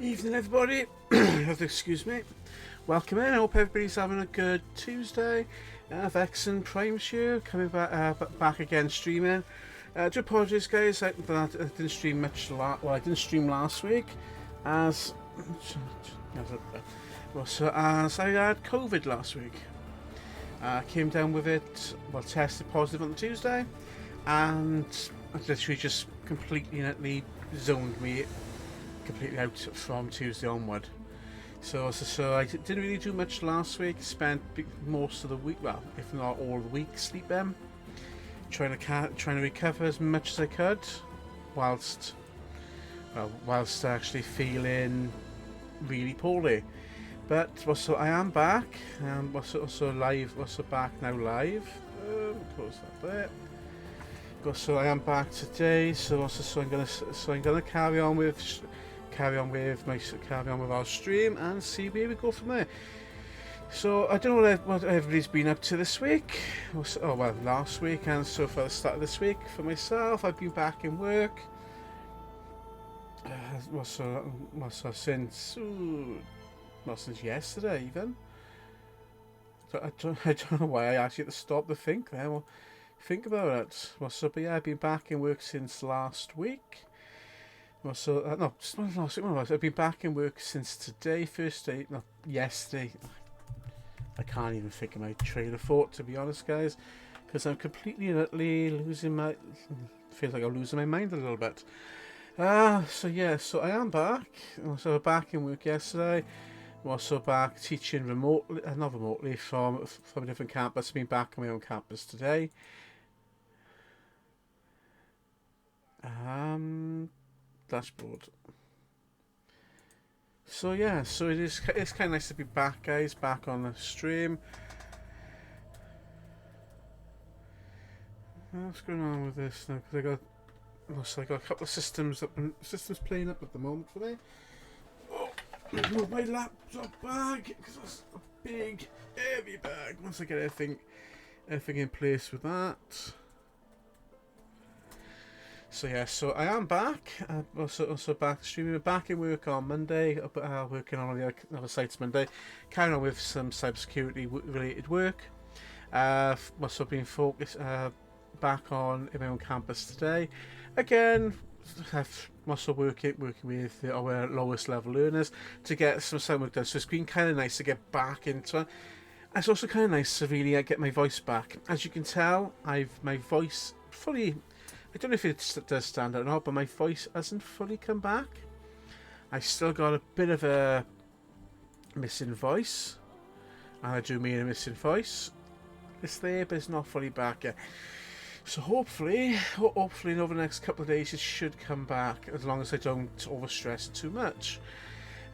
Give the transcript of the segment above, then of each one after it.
Evening, everybody. Excuse me. Welcome in. I hope everybody's having a good Tuesday. Vexen Prime Show coming back again streaming. Do apologise, guys. I didn't stream much. I didn't stream last week, as as I had COVID last week. Came down with it. Tested positive on Tuesday, and literally just completely zoned me completely out from Tuesday onward. So I didn't really do much last week. Spent most of the week, well, if not all the week, sleeping, trying to recover as much as I could, whilst actually feeling really poorly. But so I am back. Also live. Also back now live. Close that there. So I am back today. So I'm gonna carry on with our stream and see where we go from there. So I don't know what everybody's been up to this week. Last week and so far the start of this week. For myself, I've been back in work. Since yesterday even. I don't know why I asked you to stop to think there. Well, think about it. But yeah, I've been back in work since last week. Not last week. I've been back in work since today, first day, not yesterday. I can't even think of my train of thought, to be honest, guys, because I'm completely and utterly feels like I'm losing my mind a little bit. So I am back. So back in work yesterday. I'm also back teaching remotely, not remotely, from a different campus. I've been back on my own campus today. Dashboard. So yeah, it's kind of nice to be back, guys, back on the stream. What's going on with this now? Because I got a couple of systems playing up at the moment for me. Move my laptop bag because that's a big, heavy bag. Once I get everything in place with that. So yeah, so I am back. Also back streaming. Back in work on Monday. Working on the other sites Monday. Carrying on with some cybersecurity related work. Also been focused back on my own campus today. Again, I've also working with our lowest level learners to get some work done. So it's been kind of nice to get back into it. It's also kind of nice to really get my voice back. As you can tell, my voice fully. I don't know if it does stand out or not, but my voice hasn't fully come back. I still got a bit of a missing voice. And I do mean a missing voice. It's there, but it's not fully back yet. So hopefully over the next couple of days it should come back, as long as I don't overstress it too much.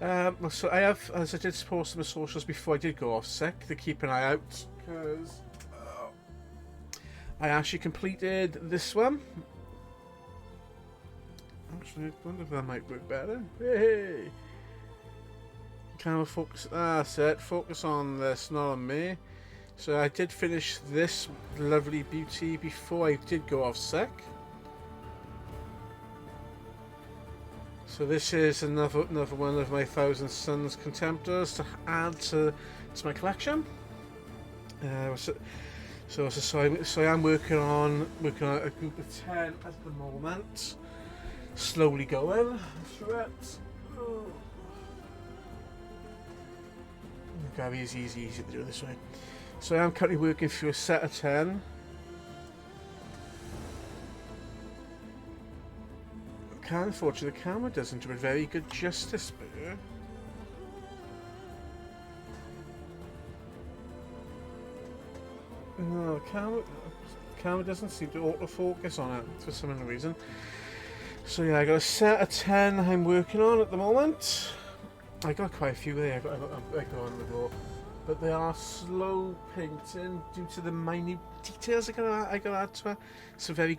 So I have, as I did post on my socials before I did go off sick, to keep an eye out, because I actually completed this one. Actually, I wonder if that might work better. Hey! Camera focus. That's it. Focus on this, not on me. So I did finish this lovely beauty before I did go off sick. So this is another one of my Thousand Suns Contemptors to add to my collection. So I am working on a group of 10 at the moment. Slowly going through it. Grab easy to do it this way. So I am currently working through a set of 10. Unfortunately, the camera doesn't do it very good justice, but no, the camera doesn't seem to autofocus on it for some reason. So yeah, I got a set of 10 I'm working on at the moment. I got quite a few there. I got on the go, but they are slow painting due to the minute details I got to add to it. Some very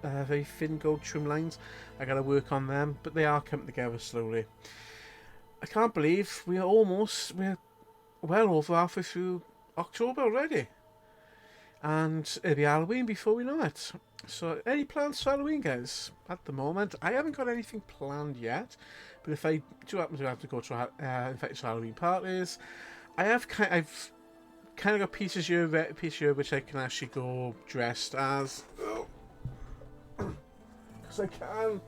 very thin gold trim lines. I got to work on them, but they are coming together slowly. I can't believe we're well over halfway through October already, and it'll be Halloween before we know it. So any plans for Halloween, guys? At the moment I haven't got anything planned yet, But if I do happen to have to go to infectious Halloween parties, I've kind of got pieces here which I can actually go dressed as. Because I can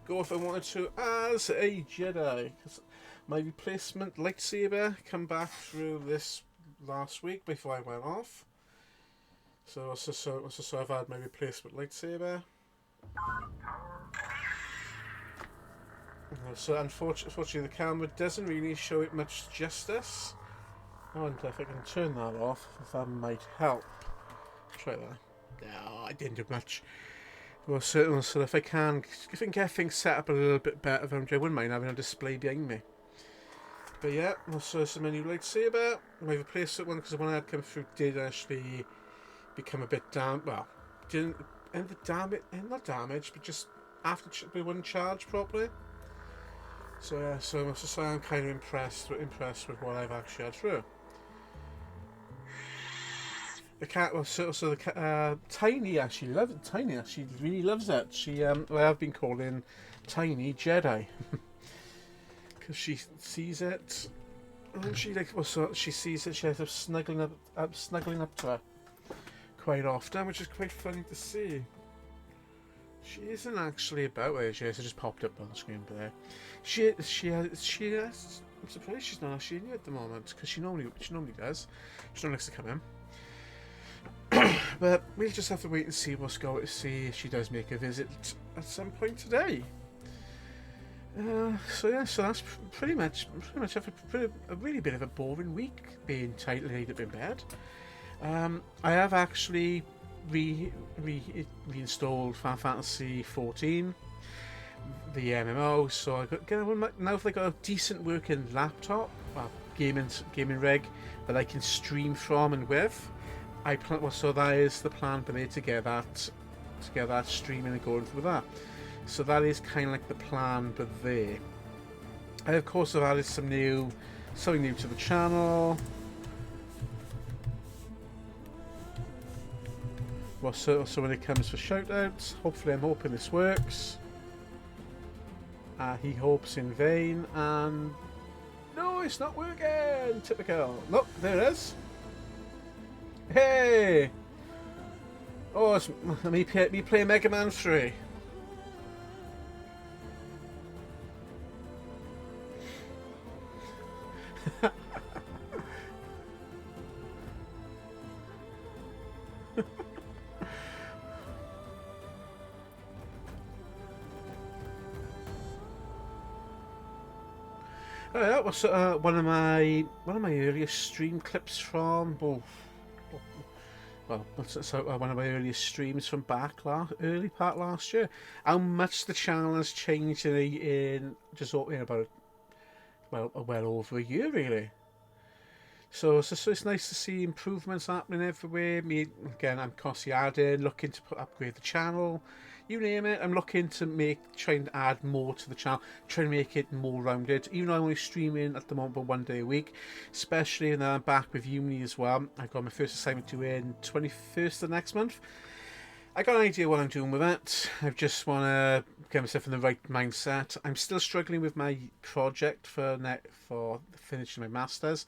go if I wanted to as a Jedi. Because my replacement lightsaber come back through this last week before I went off. So I've had my replacement lightsaber. So unfortunately the camera doesn't really show it much justice. I wonder if I can turn that off, if that might help. Try that. No, I didn't do much. Well, certainly, so if I can get things set up a little bit better, I wouldn't mind having a display behind me. But yeah, also some new lightsaber. I replaced it one because the one I had come through did actually become a bit well, didn't end the damage, not damage, but just after we wouldn't charge properly. So yeah, so I must say I'm kind of impressed with what I've actually had through. The cat, Tiny actually really loves it. She I've been calling Tiny Jedi because she sees it, and she she sees it. She ends up snuggling up to her quite often, which is quite funny to see. She isn't actually about where she is. It just popped up on the screen, but she has. I'm surprised she's not actually in here at the moment because she normally does. She normally likes to come in. But we'll just have to wait and see see if she does make a visit at some point today. So that's pretty much a really bit of a boring week being tightly laid up in bed. I have actually reinstalled Final Fantasy 14, the MMO. So now if I got a decent working laptop, well, gaming rig that I can stream from and with. So that is the plan for me to get that streaming and going through that. So that is kind of like the plan, but there. I of course have added something new to the channel. Well, so when it comes for shoutouts, I'm hoping this works. He hopes in vain, and no, it's not working. Typical. Look, there it is. Hey! Oh, it's me playing Mega Man 3. Oh, that was one of my earliest stream clips from. One of my earliest streams from early part last year. How much the channel has changed in just about well over a year really. So it's nice to see improvements happening everywhere. I'm constantly adding, looking to upgrade the channel. You name it, I'm looking to try and add more to the channel, try and make it more rounded. Even though I'm only streaming at the moment for 1 day a week, especially now I'm back with uni as well. I've got my first assignment due in 21st of next month. I got an idea what I'm doing with it. I just want to get myself in the right mindset. I'm still struggling with my project for finishing my masters.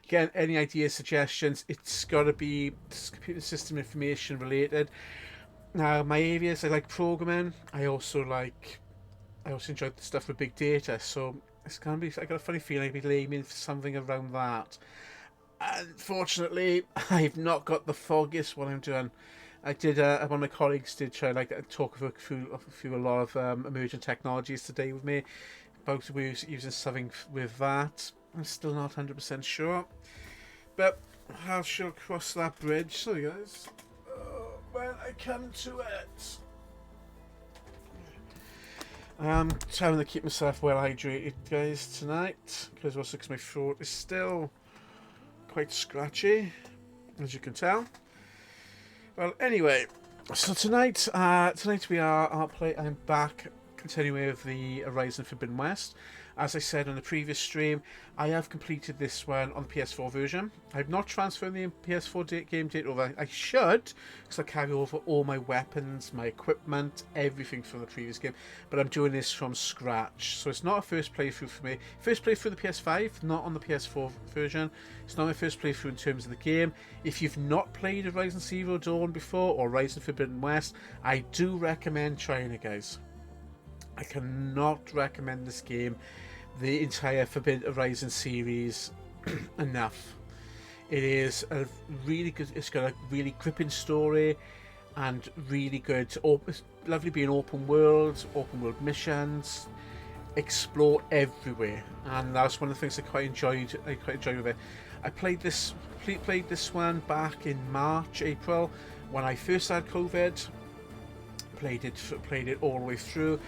Again, any ideas, suggestions? It's got to be computer system information related. Now, my areas, I like programming. I also enjoy the stuff with big data. So it's gonna be. I got a funny feeling I'd be aiming for something around that. Unfortunately, I've not got the foggiest what I'm doing. I did. One of my colleagues did try talk through a lot of emerging technologies today with me. Both we using something with that. I'm still not 100% sure, but I shall cross that bridge. So, guys. When I come to it. I'm trying to keep myself well hydrated, guys, tonight, because my throat is still quite scratchy, as you can tell. Well, anyway, so tonight I'm back continuing with the Horizon Forbidden West. As I said on the previous stream, I have completed this one on the PS4 version. I've not transferred the PS4 game data over. I should, because I carry over all my weapons, my equipment, everything from the previous game. But I'm doing this from scratch, so it's not a first playthrough for me. First playthrough the PS5, not on the PS4 version. It's not my first playthrough in terms of the game. If you've not played Horizon Zero Dawn before, or Horizon Forbidden West, I do recommend trying it, guys. I cannot recommend this game, the entire Forbidden Horizon series, enough. It is a really good, it's got a really gripping story and really good, it's lovely being open world missions, explore everywhere, and that's one of the things I quite enjoyed with it. I played this one back in March, April, when I first had COVID. Played it all the way through,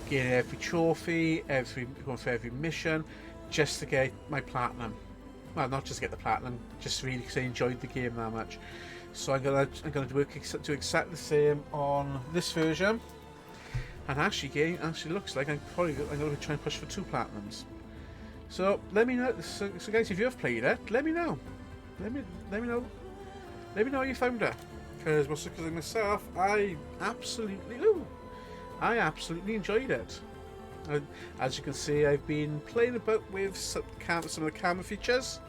getting every trophy, going for every mission, just to get my platinum. Well, not just to get the platinum, just really because I enjoyed the game that much. So I'm gonna do exactly the same on this version. And actually, looks like I'm gonna try and push for 2 platinums. So let me know. So guys, if you've played it, let me know. Let me know. Let me know how you found it. Because myself, I absolutely enjoyed it. As you can see, I've been playing about with some of the camera features,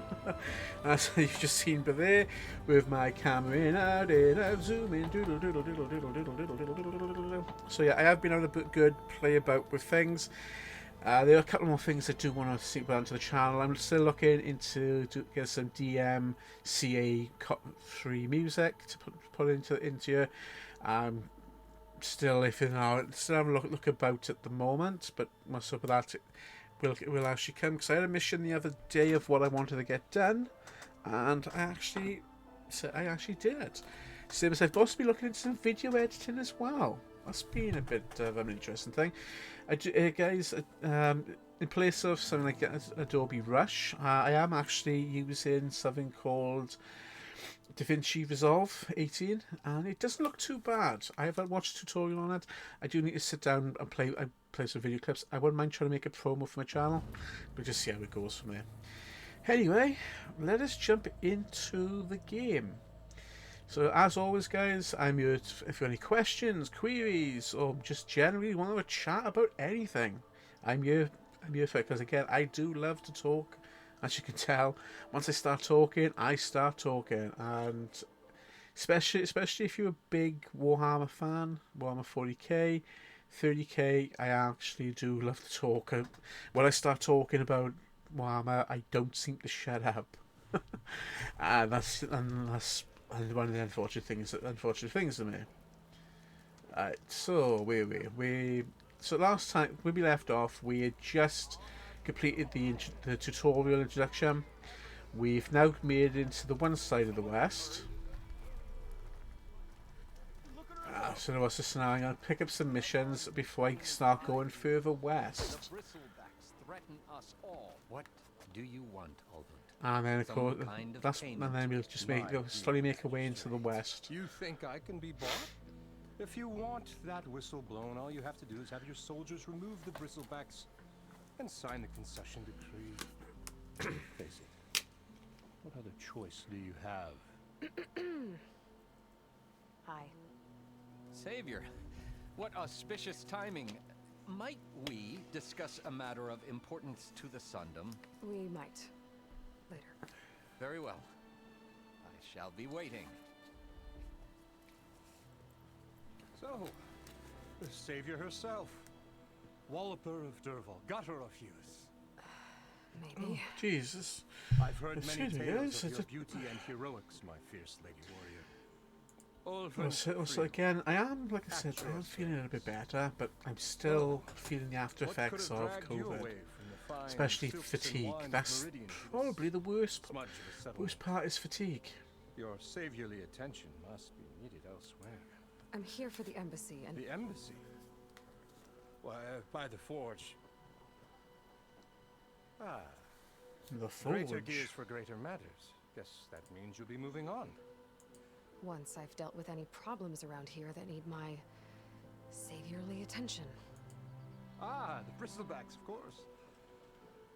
as you've just seen by there, with my camera in, out, zoom in, doodle, doodle, doodle, doodle, doodle, doodle, doodle, doodle, doodle. So yeah, I have been having a good play about with things. There are a couple more things I do want to see onto the channel. I'm still looking into to get some DMCA3 music to put into here. Still having a look about at the moment, but most of that will actually come, because I had a mission the other day of what I wanted to get done, and I actually did it. Same as I've also been looking into some video editing as well. That's been a bit of an interesting thing. Guys, in place of something like Adobe Rush, I am actually using something called DaVinci Resolve 18, and it doesn't look too bad. I haven't watched a tutorial on it. I do need to sit down and play some video clips. I wouldn't mind trying to make a promo for my channel, but just see how it goes from there. Anyway, let us jump into the game. So as always, guys, I'm here if you have any questions, queries, or just generally want to have a chat about anything. I'm here for it, because again, I do love to talk. As you can tell, once I start talking, and especially if you're a big Warhammer fan, Warhammer 40k, 30k, I actually do love to talk. When I start talking about Warhammer, I don't seem to shut up, and that's one of the unfortunate things to me. So so last time when we left off, we had just completed the tutorial introduction. We've now made it into the one side of the west. So what's this now? I'm going to pick up some missions before I start going further west. The bristlebacks threaten us all. What do you want, Ulvund? And then of course, and then we'll just slowly make our way into the west. You think I can be bought? If you want that whistle blown, all you have to do is have your soldiers remove the bristlebacks and sign the concession decree. Face it. What other choice do you have? Hi. Savior, what auspicious timing. Might we discuss a matter of importance to the Sundom? We might. Later. Very well. I shall be waiting. So, the savior herself. Walloper of Derval, Gutter of Hughes. Maybe. Oh, Jesus. I've heard many Excuse me, tales guys, of it's your beauty and heroics, my fierce lady warrior. Also, again, I am, like I said, I am feeling a little bit better, but I'm still feeling the after effects of COVID. Especially fatigue. That's probably the worst part is fatigue. Your saviorly attention must be needed elsewhere. I'm here for the embassy and... The embassy? Why, by the forge. Ah. The forge. Greater gears for greater matters. Guess that means you'll be moving on. Once I've dealt with any problems around here that need my saviorly attention. Ah, the bristlebacks, of course.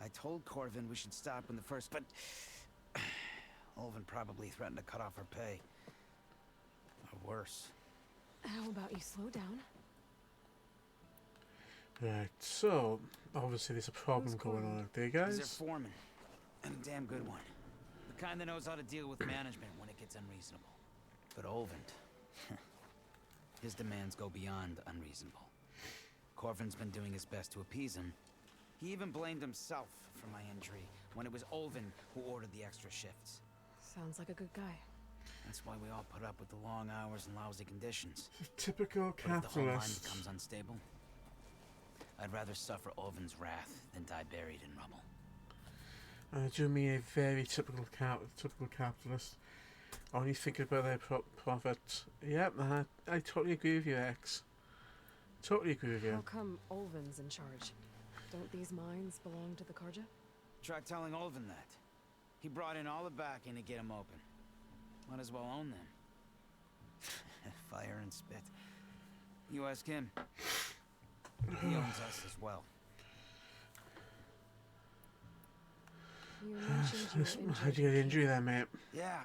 I told Corvin we should stop when the first, but Olvin probably threatened to cut off her pay. Or worse. How about you slow down? Right, so obviously there's a problem Who's going Corvin? on out there, He's their guys. foreman, and a damn good one. The kind that knows how to deal with management when it gets unreasonable. But Olvin, his demands go beyond unreasonable. Corvin's been doing his best to appease him. He even blamed himself for my injury when it was Olvin who ordered the extra shifts. Sounds like a good guy. That's why we all put up with the long hours and lousy conditions. Typical But if the whole line capitalist. becomes unstable, I'd rather suffer Olvin's wrath than die buried in rubble. I do mean a very typical capitalist. Only thinking about their profit. Yep, I totally agree with you, X. Totally agree with How you. come Olvin's in charge? Don't these mines belong to the Karja? Try telling Olvin that. He brought in all the backing to get them open. Might as well own them. Fire and spit. You ask him. He owns us as well. You mentioned you were How'd you get injured. injury there, mate? Yeah.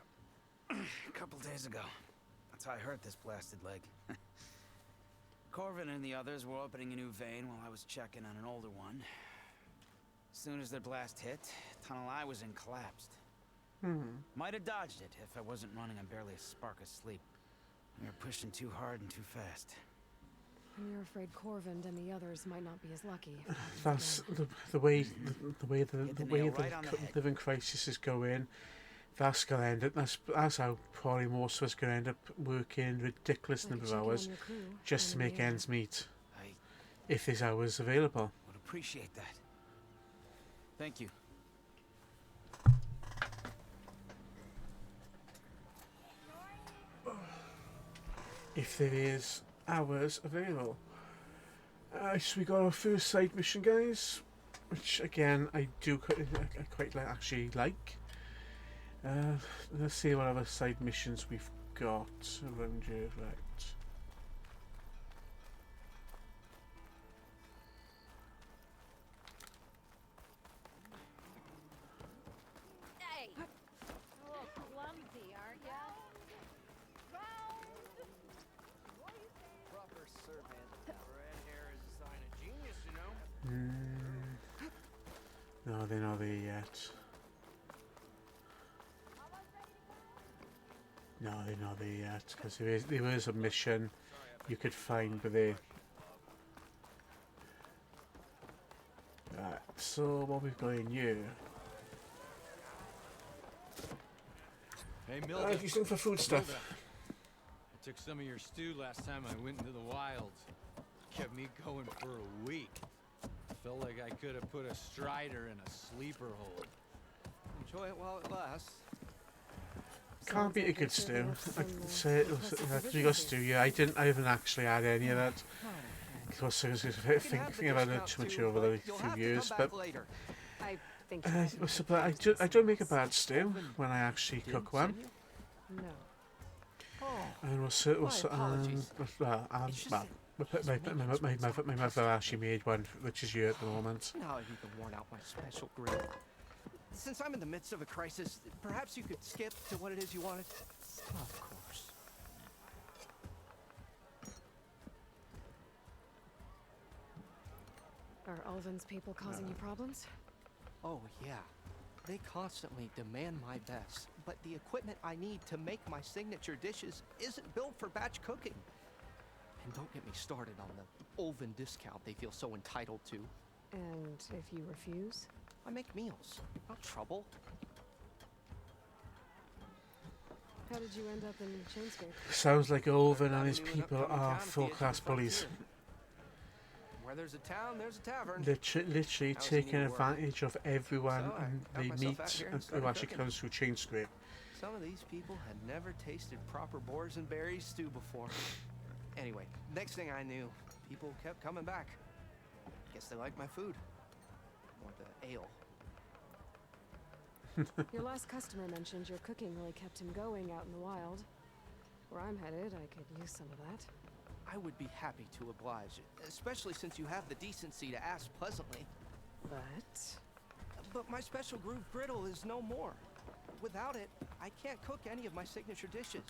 A couple days ago. That's how I hurt this blasted leg. Corvin and the others were opening a new vein while I was checking on an older one. As soon as their blast hit, tunnel I was in collapsed. Might have dodged it if I wasn't running on barely a spark of sleep. We were pushing too hard and too fast. And you're afraid Corvin and the others might not be as lucky. if it happens That's again. the way Hit the the way nail the right on the head. living crisis is going. That's gonna end up. That's how probably most of us gonna end up working ridiculous I could number of check in on hours your crew just to when make we, ends meet. I If there's hours available. would appreciate that. Thank you. If there is hours available. So we got our first side mission, guys, which again I quite actually like. Let's see what other side missions we've got around here. Right. Hey! A little clumsy, aren't ya? Proper servant. Red hair is a sign of genius, you know. No, they're not there yet. No, they're not there yet, because there is a mission you could find, but they... Right, so what we've got in you? Hey, If Milda. you're looking for food stuff. I took some of your stew last time I went into the wilds. Kept me going for a week. Felt like I could have put a strider in a sleeper hold. Enjoy it while it lasts. Can't Sounds beat a like good they're stew. serving I up could some, say impressive you got provisions stew. here. Yeah, I haven't actually had any of that. Because I was thinking about it too much over the few years, but Later. I think you have to but I don't make a bad stew when I actually cook one. No. And also, My apologies. well, It's just well, my mother actually made one, which is you at the moment. Now I've even worn out my special grill. Since I'm in the midst of a crisis, perhaps you could skip to what it is you wanted? Of course. Are Olvin's people causing you problems? Oh, yeah. They constantly demand my best, but the equipment I need to make my signature dishes isn't built for batch cooking. And don't get me started on the Olvin discount they feel so entitled to. And if you refuse? I make meals, not trouble. How did you end up in Chainscape? Sounds like Olvin and his Avenue and people upcoming are town at the edge of full-class the bullies. frontier. Where there's a town, there's a tavern. Literally How's taking it need work? advantage of everyone So I and got they myself meet out here and who started actually cooking. comes through Chainscrape. Some of these people had never tasted proper boars and berries stew before. Anyway, next thing I knew, people kept coming back. Guess they like my food. Or the ale. Your last customer mentioned your cooking really kept him going out in the wild. Where I'm headed, I could use some of that. I would be happy to oblige, especially since you have the decency to ask pleasantly. But But my special groove griddle is no more. Without it, I can't cook any of my signature dishes.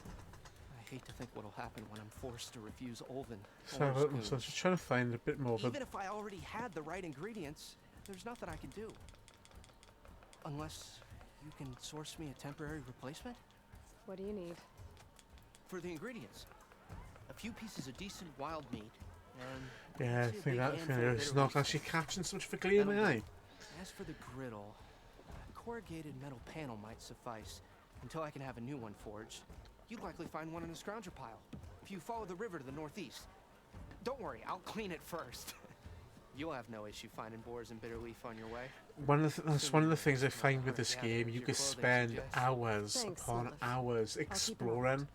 I hate to think what'll happen when I'm forced to refuse Olvin. So or I was Spoons. just trying to find a bit more of a... Even if I already had the right ingredients, there's nothing I can do. Unless you can source me a temporary replacement? What do you need? For the ingredients. A few pieces of decent wild meat, and Yeah, I say a think big that handful thing of is bitter not root actually steaks. catching so much of a gleam in my That'll eye. do. As for the griddle, a corrugated metal panel might suffice until I can have a new one forged. You'd likely find one in a scrounger pile if you follow the river to the northeast. Don't worry, I'll clean it first. You'll have no issue finding boars and bitter leaf on your way. That's one of the things I find with this game. You could spend hours Thanks, upon Lilith. hours keep an eye. exploring,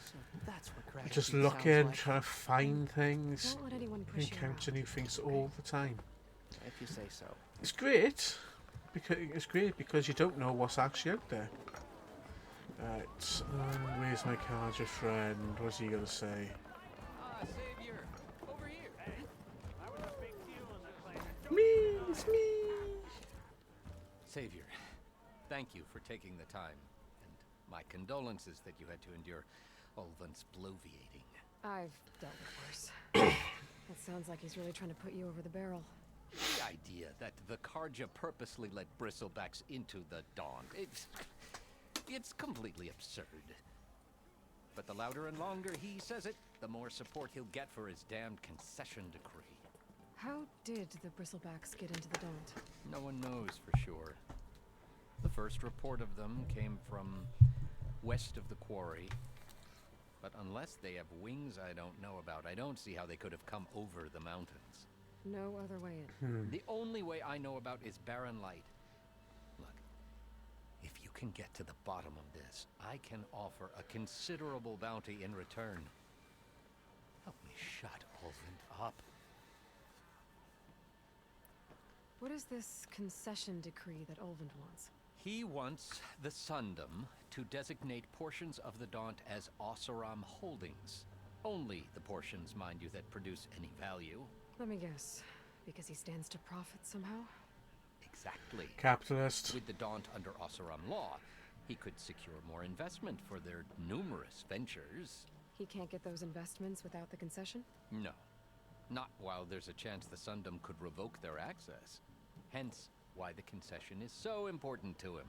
So that's what gratitude just sounds looking, like. trying to find things. Don't let anyone You push you encounter around. new things all the time. If you say so. It's great because you don't know what's actually out there. Right, where's my card, your friend? What's he gonna say? Savior, over here. Me, it's me. Savior, thank you for taking the time, and my condolences that you had to endure Olvin's bloviating. I've dealt with worse. It sounds like he's really trying to put you over the barrel. The idea that the Karja purposely let bristlebacks into the dawn, it's completely absurd. But the louder and longer he says it, the more support he'll get for his damned concession decree. How did the bristlebacks get into the Daunt? No one knows for sure. The first report of them came from west of the quarry. But unless they have wings I don't know about, I don't see how they could have come over the mountains. No other way in. The only way I know about is Barren Light. Look, if you can get to the bottom of this, I can offer a considerable bounty in return. Help me shut Olvin up. What is this concession decree that Olvin wants? He wants the Sundom to designate portions of the Daunt as Oseram holdings. Only the portions, mind you, that produce any value. Let me guess. Because he stands to profit somehow? Exactly. Capitalist. With the Daunt under Oseram law, he could secure more investment for their numerous ventures. He can't get those investments without the concession? No. Not while there's a chance the Sundom could revoke their access. Hence, why the concession is so important to him.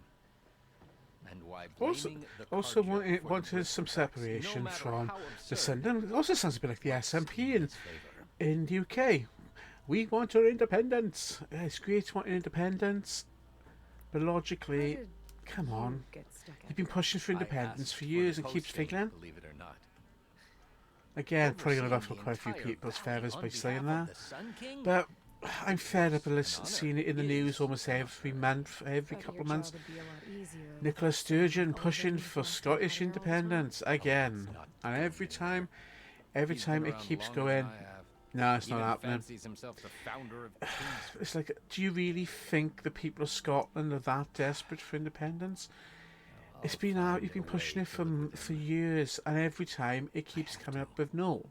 And why blaming Also the Karja wanted for the some bristlebacks, separation no matter from how the absurd, Sundom. It also sounds a bit like the works SMP in his favor. in the UK. We want our independence. It's great wanting independence, but logically, How did come you on. get stuck at You've been pushing for I independence asked for the years and keeps posting, failing. believe it or not. Again, probably going to Overseeing ruffle the quite a few entire people's valley feathers on by saying behalf that. of the Sun King? But I'm fed up of An seeing it in the honor. news Is almost an every honor. month, every But couple your of months. job would be a lot easier with Nicola Sturgeon Olvin pushing for flaunting Scottish power all the time. independence again, not and doing every it. time He's been it around keeps longer than going. I have. No, it's Even not happening. fancies himself the founder of Kingsford. It's like, do you really think the people of Scotland are that desperate for independence? It's been I'll out. find You've been a pushing way it to live with for him. years, and every time it keeps have coming to. up with no.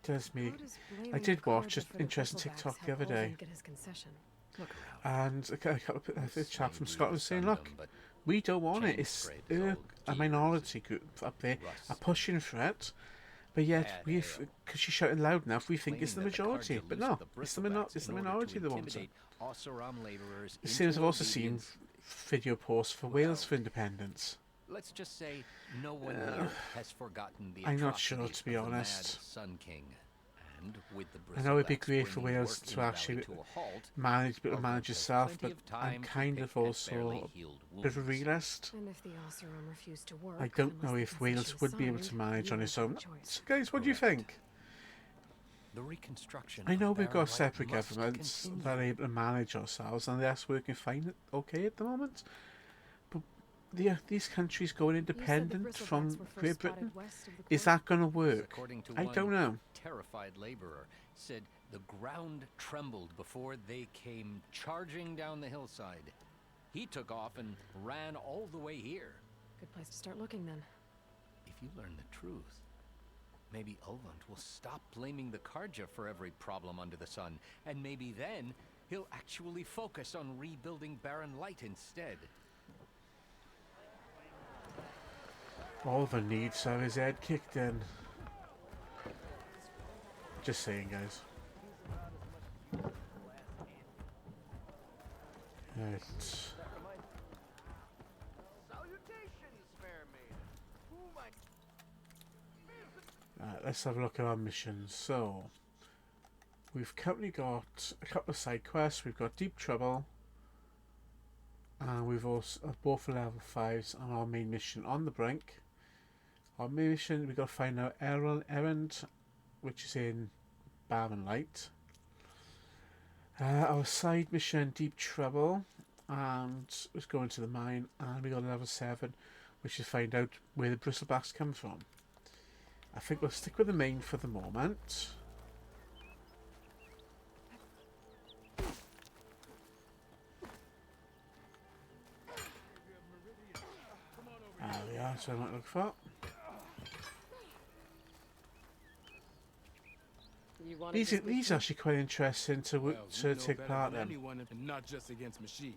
Does me. How does I blaming did watch Karja an for the interesting bristlebacks TikTok the help other day. Olvin get his concession? Look around. And a couple of This chap may from be Scotland the saying, Sundom, look, but we don't want it. chain It's trade is old. a Gears minority group up there Russ. are pushing for it. But yet, Bad we've, ale. because she's shouting loud enough, we think it's the claiming that majority. Karja But loosed no, the it's the, bristlebacks it's the in order minority to that wants it. intimidate Oseram laborers It seems into I've also seen obedience. video posts for Wales for independence. Let's just say no one here has forgotten the I'm not sure, atrocities to be of the honest. Mad Sun King. And with the I know it'd be bristlebacks great for bringing Wales work to in the actually valley to a halt, manage, Olvin manage has yourself, plenty but of I'm time to kind pick of at also barely a healed bit of a wounds. realist. And if the Oseram refused to work, I don't unless know the if Wales concession would is be able to signed, manage you on have its no own. choice. So guys, what do you Correct. think? The reconstruction I know of we've Barren got Light separate must governments continue. that are able to manage ourselves, and that's working fine, okay at the moment. But these countries going You said the independent bristlebacks from were first Great spotted Britain, west of the is quarry? that going to work? According to I one don't know. terrified laborer, said the ground trembled before they came charging down the hillside. He took off and ran all the way here. Good place to start looking then. If you learn the truth, Maybe Ulvund will stop blaming the Karja for every problem under the sun, and maybe then he'll actually focus on rebuilding Barren Light instead. Oliver needs to have his head kicked in. Just saying, guys. Right. Let's have a look at our missions. So, we've currently got a couple of side quests. We've got Deep Trouble, and we've also both level 5s on our main mission On the Brink. Our main mission, we've got to find out Errand, which is in Barren Light. Our side mission, Deep Trouble, and let's go into the mine, and we got level 7, which is find out where the bristlebacks come from. I think we'll stick with the main for the moment. There we are, so I might look for. These are actually quite interesting to take part in. Anyone, and not just against machines.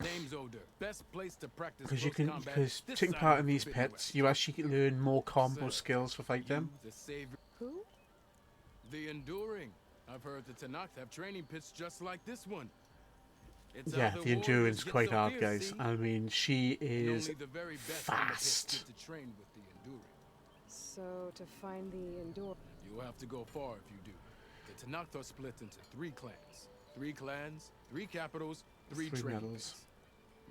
Name's Oder. Best place to practice Because you can, taking part in these pits, you actually learn more combo skills for fight them. The savior. Who? The Enduring. I've heard the Tenakth have training pits just like this one. It's Yeah, how the endurance warriors quite get so hard, fierce, guys. see? I mean, she is Only the very best in the pits fast. get to train with the Enduring. So, to find the Endure. You'll have to go far if you do. The Tenakth are split into 3 clans. 3 clans, 3 capitals, 3 3 training medals. pits.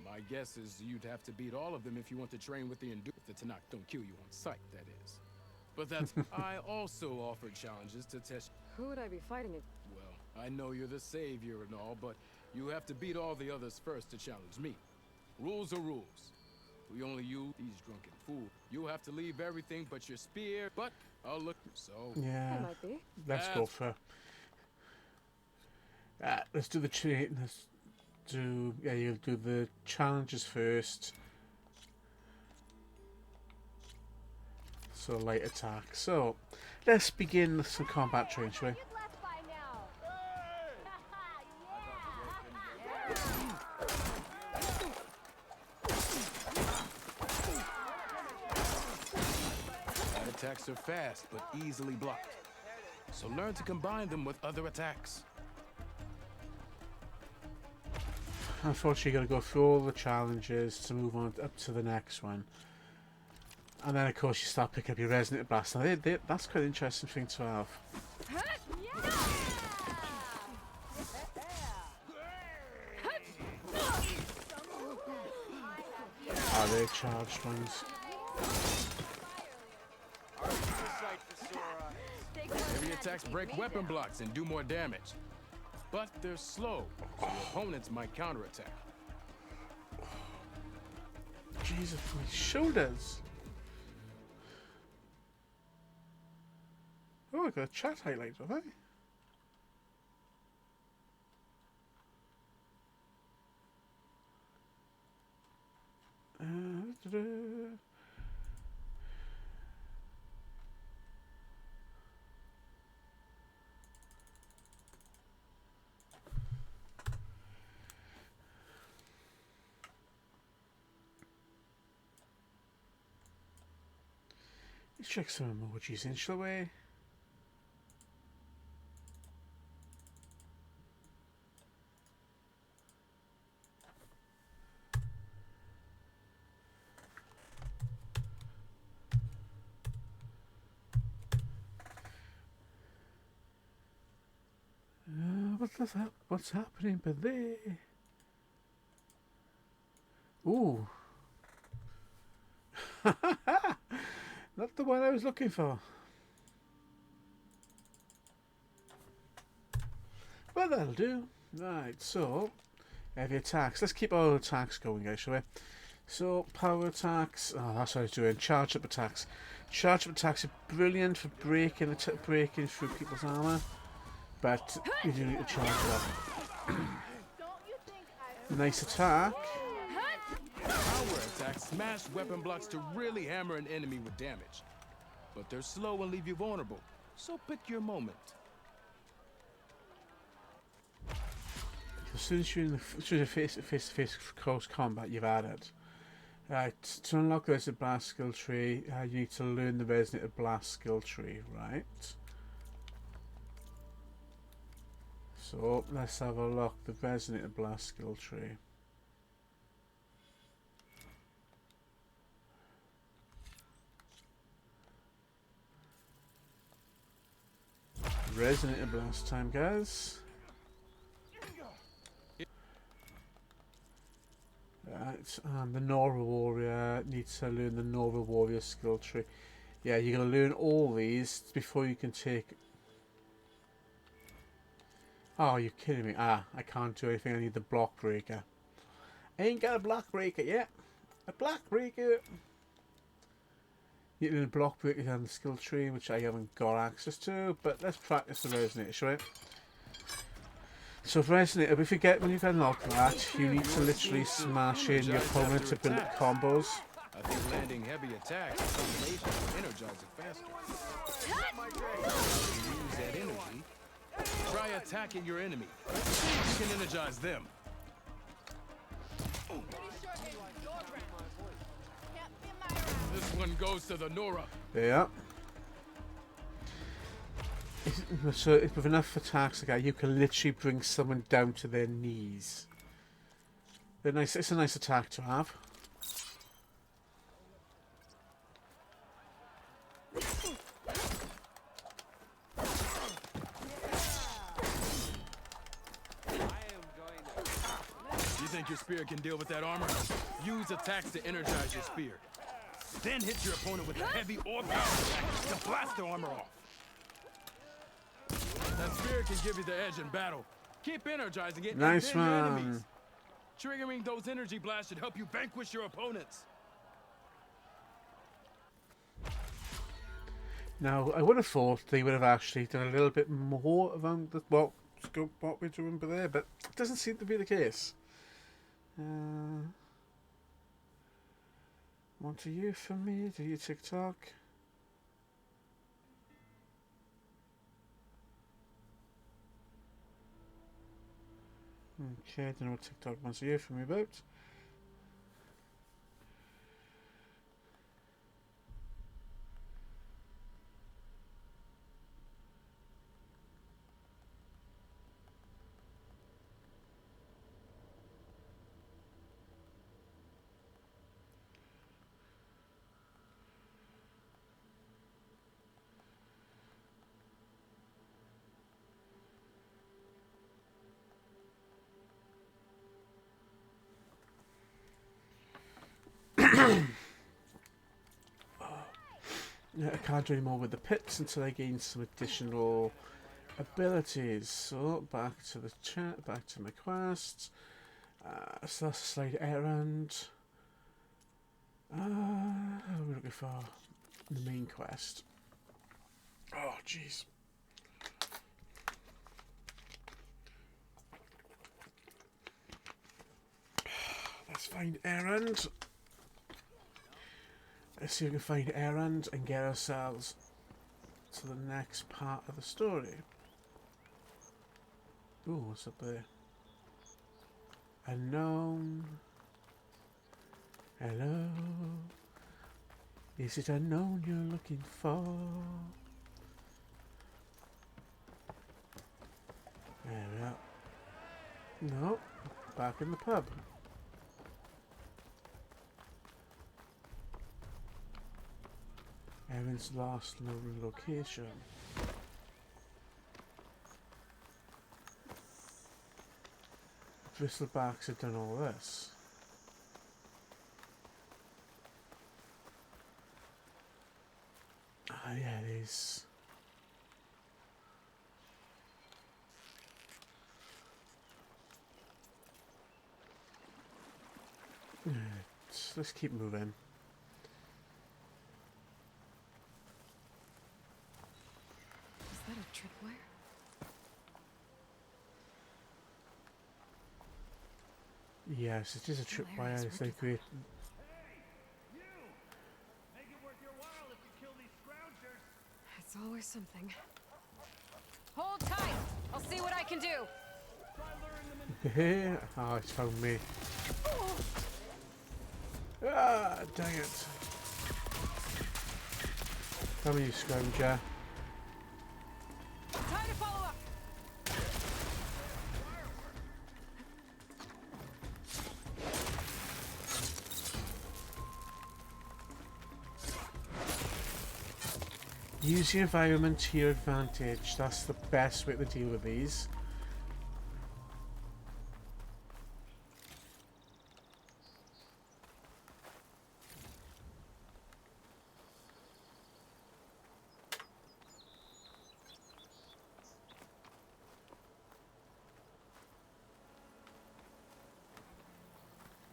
My guess is you'd have to beat all of them if you want to train with the Enduring. If the Tenakth don't kill you on sight, that is. But that's... I also offered challenges to test... Who would I be fighting it? Well, I know you're the savior and all, but you have to beat all the others first to challenge me. Rules are rules. We only use these drunken fools. You have to leave everything but your spear, but I'll look... So... Yeah, I might be. let's go for. Let's do the let's do. Yeah, you'll do the challenges first. So light attack. So let's begin some combat training, shall we? You've left by now. My attacks are fast, but easily blocked. So learn to combine them with other attacks. Unfortunately, you got to go through all the challenges to move on up to the next one. And then, of course, you start picking up your Resonant Blast. Now, that's quite an interesting thing to have. Are they charged ones? Heavy attacks break weapon blocks and do more damage. But they're slow, so your opponents might counterattack. Jesus, my shoulders. Oh, I got a chat highlight, have I? Da-da. Let's check some emojis in, shall we? What's happening by there? Ooh. Not the one I was looking for. Well, that'll do. Right, so heavy attacks. Let's keep our attacks going, guys, shall we? So, power attacks. Oh, that's what I was doing. Charge up attacks. Charge up attacks are brilliant for breaking through people's armor. But you do need to charge it up. Nice attack. Power attacks smash weapon blocks to really hammer an enemy with damage. but they're slow and leave you vulnerable. So pick your moment. As soon as you're in the face-to-face close combat, you've had it. Right, to unlock the Resonator Blast skill tree, you need to learn the Resonator Blast skill tree, right? So, let's have a look. The Resonator Blast skill tree. Resonator Blast time, guys. Right, and the Nora Warrior needs to learn the Nora Warrior skill tree. Yeah, you're going to learn all these before you can take... Oh, you're kidding me. Ah, I can't do anything. I need the Block Breaker. I ain't got a Block Breaker yet. A Block Breaker. You need a Block Breaker down the skill tree, which I haven't got access to. But let's practice the Resonator, shall we? So Resonator, if you get, when you get unlocked that, you need to literally smash in your opponent to build up combos. I think landing heavy attacks in combination will energize it faster. Use that energy. Try attacking your enemy. See if you can energize them. This one goes to the Nora. Yeah. So if with enough attacks, okay, you can literally bring someone down to their knees. They're nice. It's a nice attack to have. You think your spear can deal with that armor? Use attacks to energize your spear. Then hit your opponent with a heavy or power attack to blast their armor off. That spear can give you the edge in battle. Keep energizing it. Nice and then your one. enemies. Triggering those energy blasts should help you vanquish your opponents. Now, I would have thought they would have actually done a little bit more around the what we're doing there, but it doesn't seem to be the case. Want a you from me? Do you TikTok? Okay, I don't know what TikTok wants to hear from me about. I can't do any more with the pits until I gain some additional abilities. So back to the chat, back to my quest. So that's a slight errand. We're looking for the main quest. Oh, jeez. Let's find errand. Let's see if we can find errand and get ourselves to the next part of the story. Ooh, what's up there? Unknown. Hello. Is it unknown you're looking for? There we are. No, back in the pub. Aaron's last known location. Bristlebacks have done all this. Ah, yeah, it is. Let's keep moving. Is that a tripwire? Yes, it is a tripwire. It's like we. Make it worth your while if you kill these scroungers. always something. Hold tight. I'll see what I can do. Oh, it's found me. Ah, dang it. Come on, you scrounger. Time to follow up. Use the environment to your advantage. That's the best way to deal with these.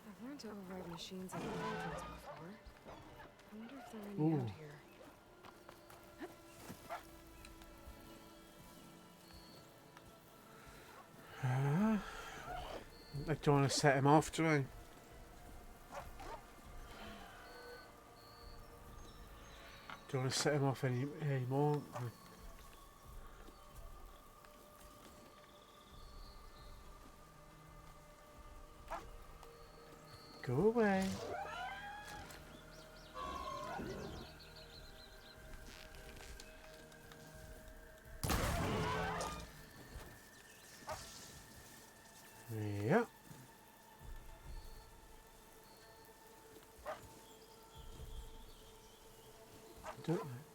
I've learned to override machines and cauldrons before. I wonder if there are any Ooh. out here. I don't want to set him off, do I? Don't want to set him off anymore. Go away. Yeah.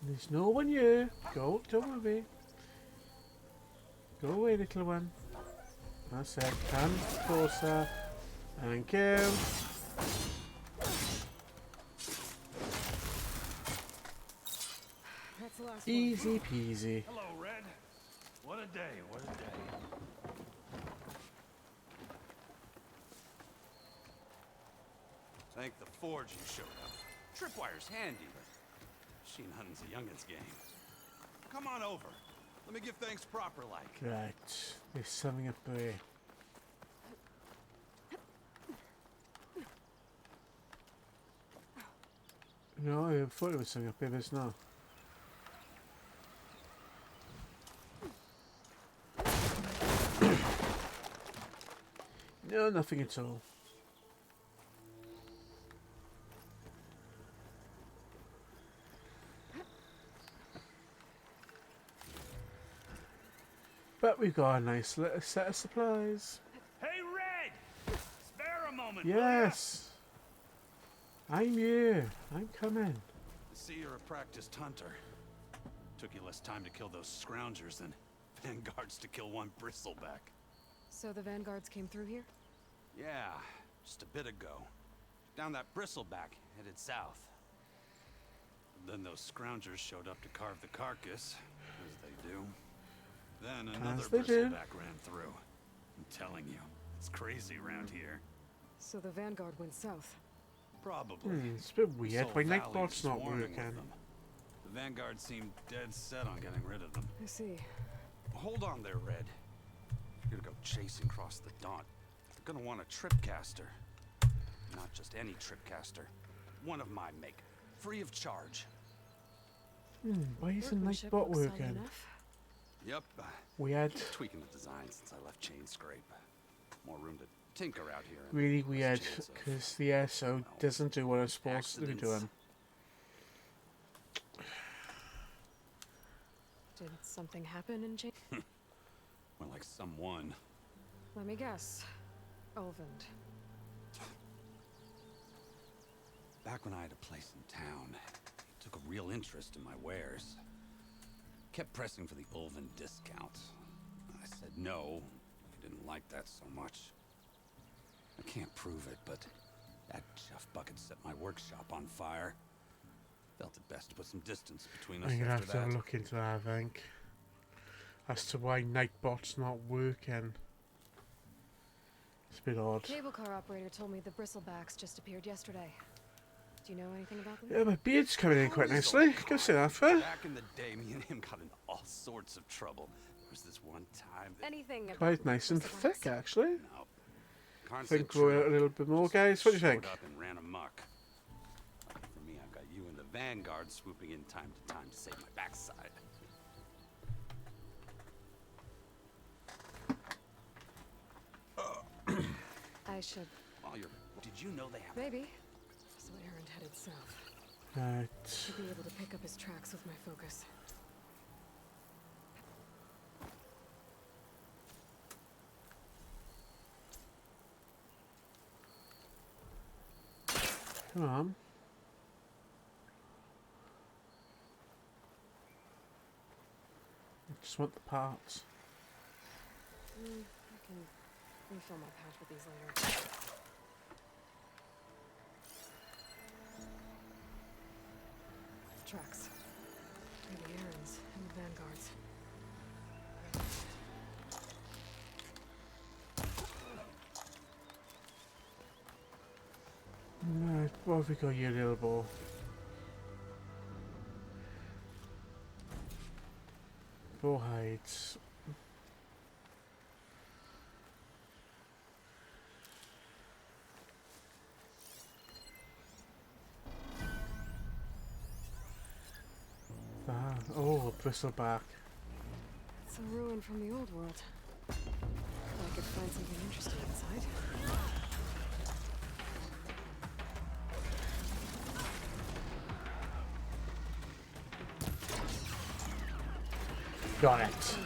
There's no one here. Go, don't worry. Go away, little one. That's it. Come closer. Thank you. That's the last Easy peasy. Hello, Red. What a day, what a day. Thank the Forge you showed up. Tripwire's handy, but machine hunting's a youngin's game. Come on over. Let me give thanks proper like. Right. There's something up there. No, I thought there was something up there, there's not. No, nothing at all. But we've got a nice little set of supplies. Hey, Red! Spare a moment, will ya? Yes! I'm here. I'm coming. I see you're a practiced hunter. Took you less time to kill those scroungers than vanguards to kill one bristleback. So the vanguards came through here? Yeah, just a bit ago. Down that bristleback, headed south. Then those scroungers showed up to carve the carcass, as they do. Then another they do. bristleback ran through. I'm telling you, it's crazy around here. So the vanguard went south. Probably. It's a bit weird. This Why whole valley Nightbot's is not swarming with working? them. The vanguard seemed dead set on getting rid of them. I see. Hold on there, Red. You're gonna go chasing across the Daunt. They're gonna want a tripcaster. Not just any tripcaster. One of my make. Free of charge. Why isn't Workmanship Nightbot looks solid working? enough. Yep. Weird. Tweaking the design since I left Chain Scrape. More room to tinker out here. and Really less weird, chance of, because the SO well, doesn't do what it's supposed to be accidents. doing. Did something happen in Jane? Well, like someone. Let me guess. Ulvund. Back when I had a place in town, he took a real interest in my wares. Kept pressing for the Ulvund discount. I said no. He didn't like that so much. I can't prove it, but that chuff bucket set my workshop on fire. Felt it best to put some distance between us I'm gonna after have to that. look into that, I think. As to why Nightbot's not working. It's a bit odd. Cable car operator told me the bristlebacks just appeared yesterday. Do you know anything about them? Yeah, my beard's coming in quite How is nicely. old Go say that for. Back in the day, me and him got in all sorts of trouble. There was this one time that... Anything about Quite nice and bristlebacks? thick, actually. No. Can't I say think grow it a true. little bit more, Just guys. What do you think? showed up and ran amok. Lucky for me, I've got you and the Vanguard swooping in time to save my backside. should. While you're... Did you know they have... Maybe. So Aaron headed south. Right. Should be able to pick up his tracks with my focus. Come on. I just want the parts. I can refill my pouch with these later. Tracks. Maybe Aaron's and the Vanguard's. Right, what have we got here, little boy? Bowhides. Oh, a bristleback. It's a ruin from the old world. I could find something interesting inside. Got it.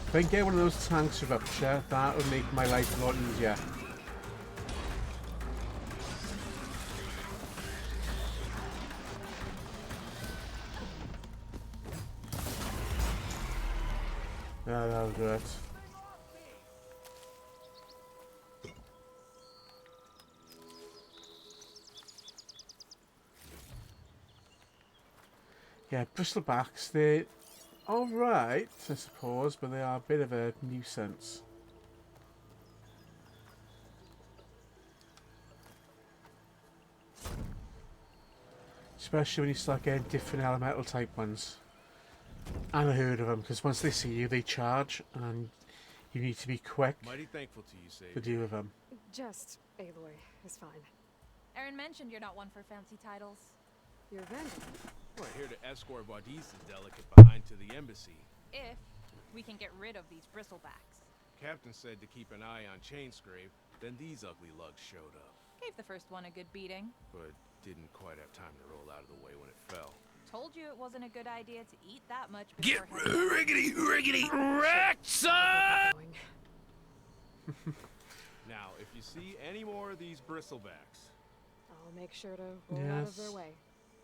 If I can get one of those tanks to rupture, that would make my life a lot easier. Yeah, that was good. Yeah, bristlebacks, they're alright, I suppose, but they are a bit of a nuisance. Especially when you start getting different elemental type ones. And I heard of them, because once they see you, they charge, and you need to be quick Mighty thankful to you, Sage. to deal with them. Just Aloy is fine. Aaron mentioned you're not one for fancy titles. You're Vandal. We're here to escort Baudise's delicate behind to the embassy. If we can get rid of these bristlebacks. Captain said to keep an eye on Chainscrape, then these ugly lugs showed up. Gave the first one a good beating. But didn't quite have time to roll out of the way when it fell. Told you it wasn't a good idea to eat that much Get before riggedy wrecked, son! Now, if you see any more of these bristlebacks, I'll make sure to roll out of their way.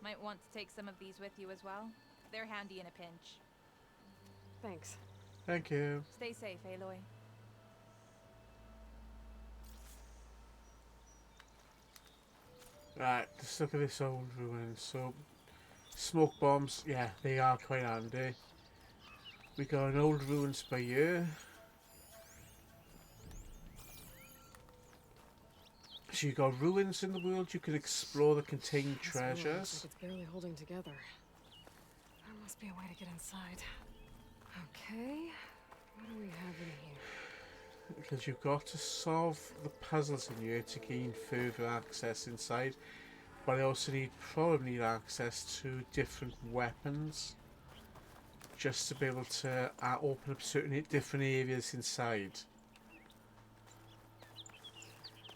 Might want to take some of these with you as well. They're handy in a pinch. Thanks. Thank you. Stay safe, Aloy. Right, let's look at this old ruin. So, smoke bombs, yeah, they are quite handy. We got an old ruin by here. So you got ruins in the world you can explore that contain This room looks treasures. like it's barely holding together. There must be a way to get inside. Okay, what do we have in here? Because you've got to solve the puzzles in here to gain further access inside. But I also probably need access to different weapons. Just to be able to open up certain different areas inside.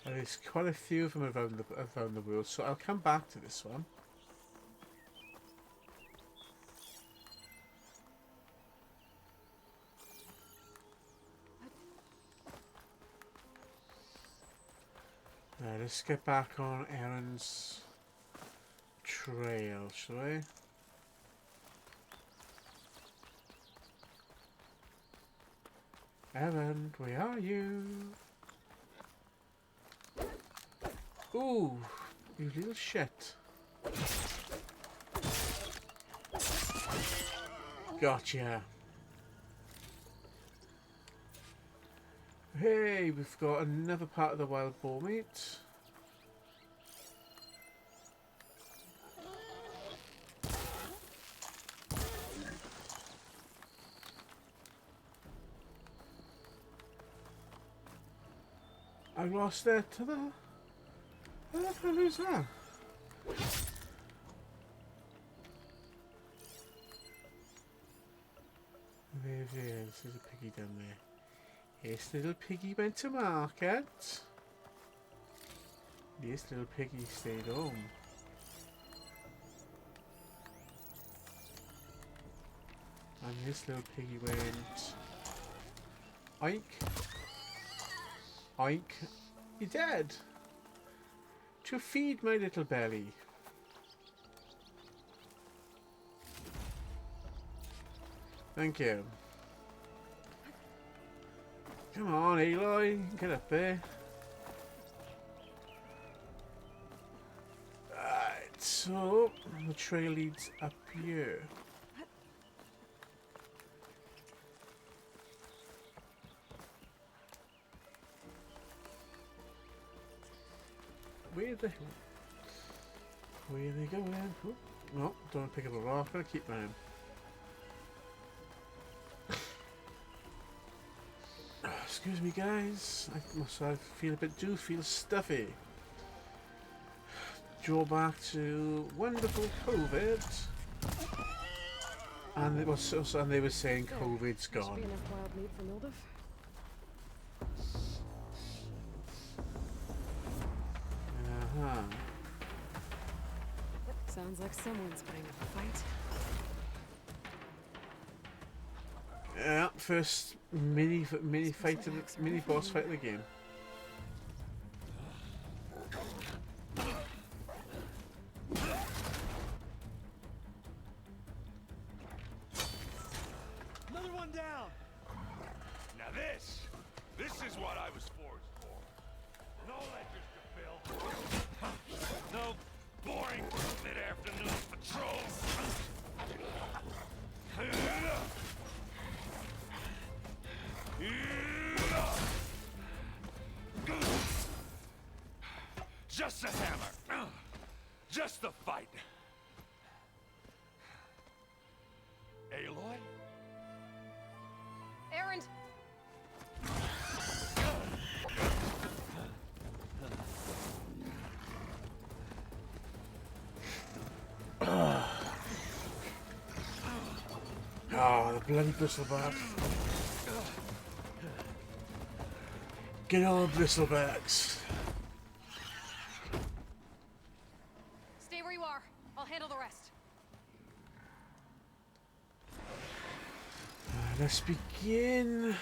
And there's quite a few of them around the world, so I'll come back to this one. Right, let's get back on Aaron's trail, shall we? Aaron, where are you? Ooh, you little shit. Gotcha. Hey, we've got another part of the wild boar meat. I lost it to the... Where the hell is that? There's a piggy down there. This little piggy went to market. This little piggy stayed home. And this little piggy went... Oink. Oink. You're dead. To feed my little belly. Thank you. Come on, Aloy. Get up there. Right, so the trail leads up here. Where the hell? Where are they going? Oh, no, don't pick up a rock. Gotta keep running. Excuse me, guys. I feel a bit feel stuffy. Drawback to wonderful COVID. And it was and they were saying COVID's gone. Should be enough wild meat for Milduff. Sounds like someone's putting up a fight. Yeah, first mini boss fight of the game. Another one down. Now this is what I was forged for. No ledgers to fill. No boring mid-afternoon patrols. Just a hammer. Just the fight. Aloy? Erend! Oh, the bloody bristleback. Get on bristlebacks. Stay where you are. I'll handle the rest. Let's begin.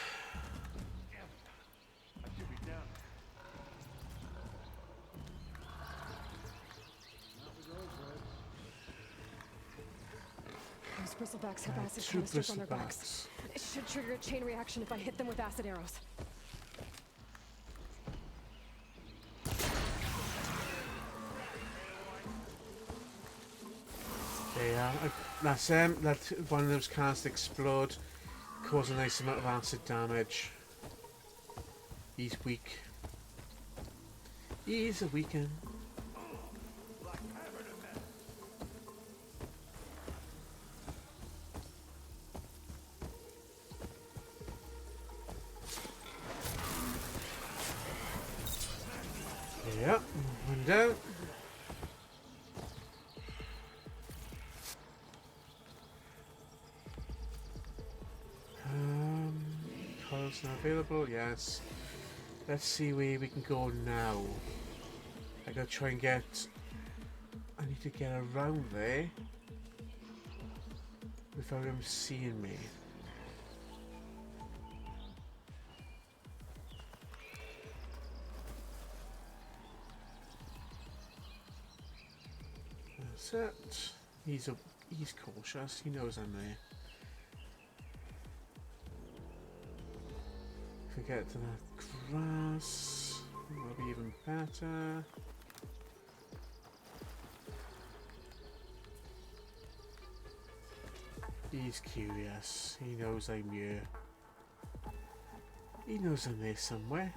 I should be down. Those bristlebacks have acid Two canisters on their backs. bristlebacks. It should trigger a chain reaction if I hit them with acid arrows. Yeah, that's him. Let one of those cans explode, cause a nice amount of acid damage. He's weak. He's a weakend. Yep, one down. Colors now available, yes. Let's see where we can go now. I gotta try and get... I need to get around there without him seeing me. That's it. He's cautious. He knows I'm there. If we get to that grass, that'll be even better. He's curious. He knows I'm here. He knows I'm there somewhere.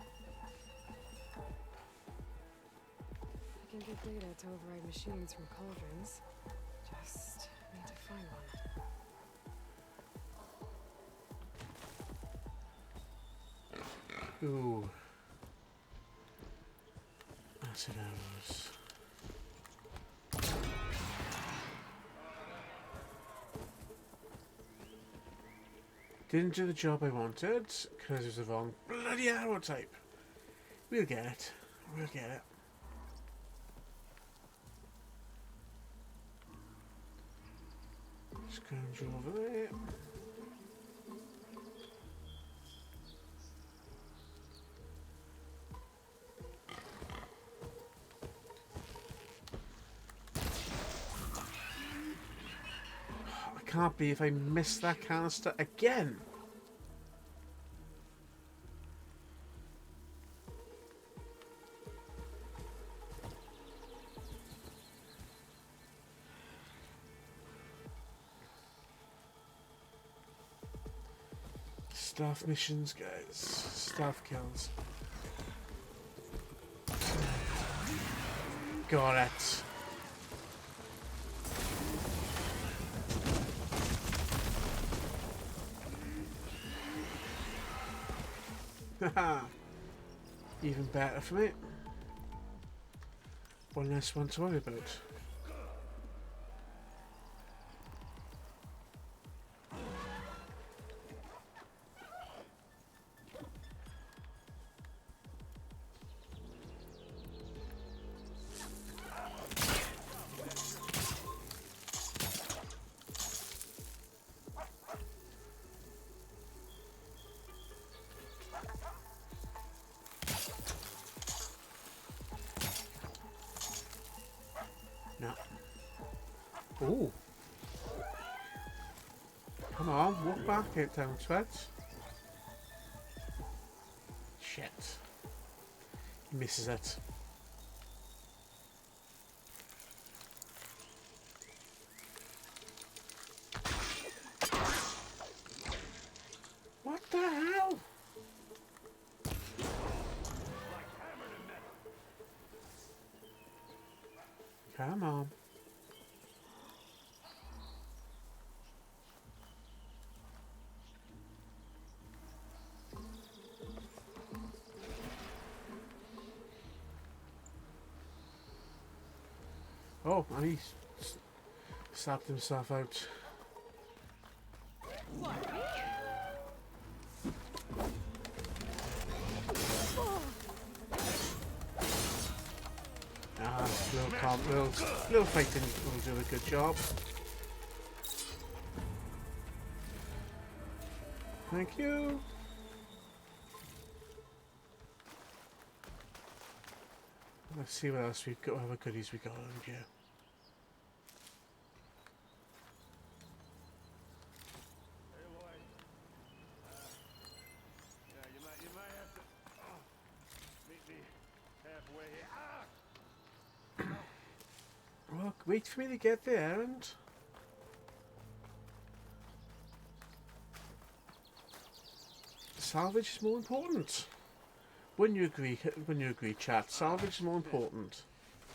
I can get data to override machines from cauldrons. Just need to find one. Ooh. Acid arrows. Didn't do the job I wanted because it was the wrong bloody arrow type. We'll get it. We'll get it. Scrounge over there. I can't believe I missed that canister again. Staff missions, guys. Staff kills. Got it. Haha. Even better for me. One less one to worry about. No. Ooh. Come on, walk back it down, Tweds. Shit. He misses it. What the hell? Come on. Oh, and he slapped himself out. Ah, little fighting will do a good job. Thank you. Let's see what else we've got, what other goodies we got on here. You might have to meet me halfway here. Well, wait for me to get the errand. Salvage is more important. When you agree, chat, salvage is more important.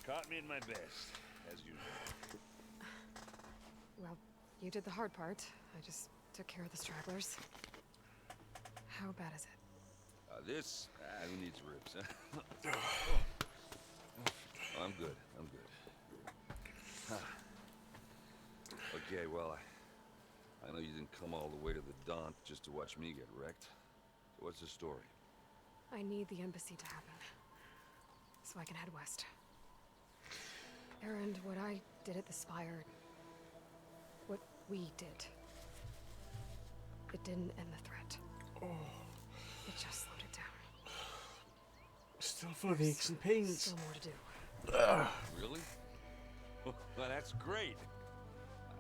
Caught me in my best, as usual. Well, you did the hard part. I just took care of the stragglers. How bad is it? This? Who needs ribs, huh? I'm good. I'm good. Okay, well, I know you didn't come all the way to the Daunt just to watch me get wrecked. So what's the story? I need the embassy to happen, so I can head west. Erend, what I did at the Spire, what we did, it didn't end the threat. It just slowed it down. Still full of aches and pains. Still more to do. Really? Well, that's great.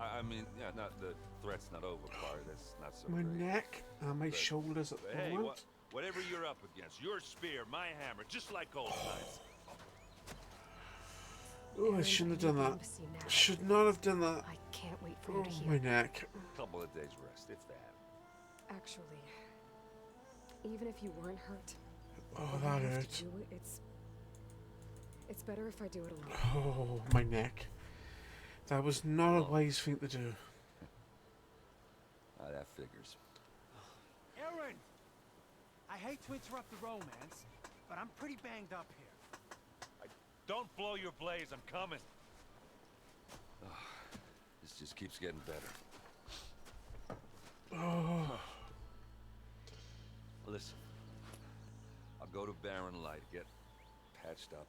I mean, yeah, not the threat's not over, Clary. That's not so My great. neck and my shoulders at the Hey, moment. whatever you're up against, your spear, my hammer, just like old times. Oh, I shouldn't have done that. Should not have done that. I can't wait for you to heal. My neck. Couple of days rest, if that. Actually, even if you weren't hurt, Oh, all that I have to hurts. do it's better if I do it alone. Oh, my neck. That was not a wise thing to do. That figures. Erend! I hate to interrupt the romance, but I'm pretty banged up here. Don't blow your blaze, I'm coming. This just keeps getting better. Oh, Listen. I'll go to Barren Light, get patched up.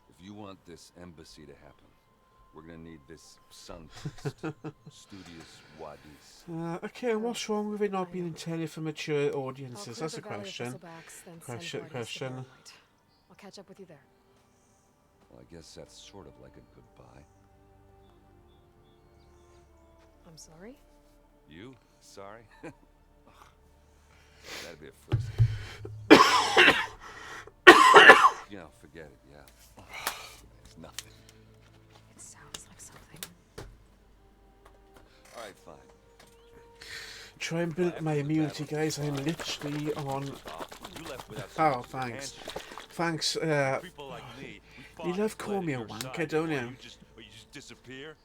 If you want this embassy to happen, we're gonna need this sun priest, Studious Wadis. Okay, and what's wrong with it not being intended for mature audiences? That's a question. Question. I'll catch up with you there. Well, I guess that's sort of like a goodbye. I'm sorry? You? Sorry? That'd be a first. You know, forget it, yeah. It's nothing. It sounds like something. Alright, fine. Try and build my immunity, guys. I'm literally on. Oh, thanks. Thanks. People like me, You love calling me a wanker, don't you? You just disappear?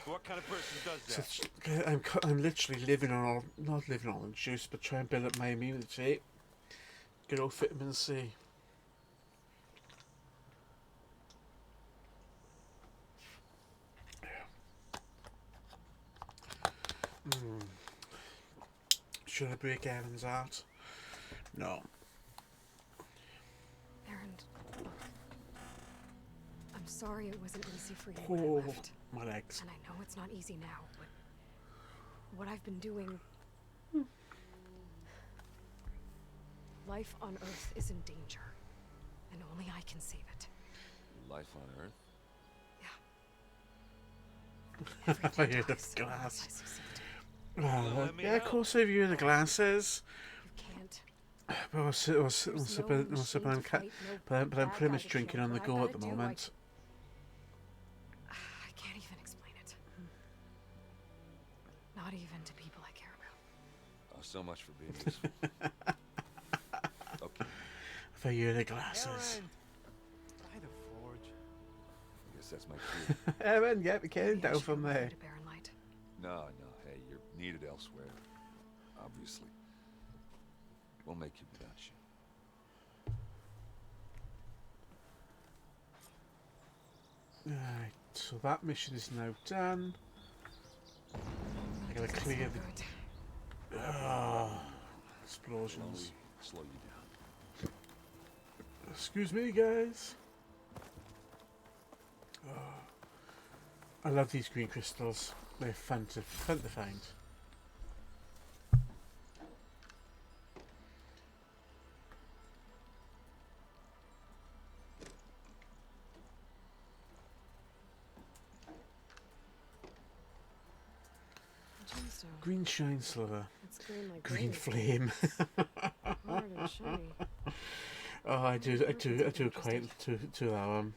What kind of person does that? I'm literally living on, not living on orange juice, but trying to build up my immunity. Good old vitamin C. Should I break Aaron's heart? No. Aaron, look. I'm sorry it wasn't easy for you Oh, when I left. my legs. And I know it's not easy now, but what I've been doing... Life on Earth is in danger, and only I can save it. Life on Earth? I hear the glass. Yeah, of course I view the glasses. But I'm pretty much drinking on the go at the moment. I can't even explain it. Not even to people I care about. Oh, so much for being useful. Okay. For you, the glasses. By the forge. I guess that's my cue. Aaron, get the kid down from there. No, hey, you're needed elsewhere. Obviously. We'll make it without you. Right, so that mission is now done. I gotta clear the explosions. Slow you down. Excuse me, guys. I love these green crystals. They're fun to find. Green shine silver. It's green like Green gold. flame. Hard and shiny. Oh, I do quite to that one.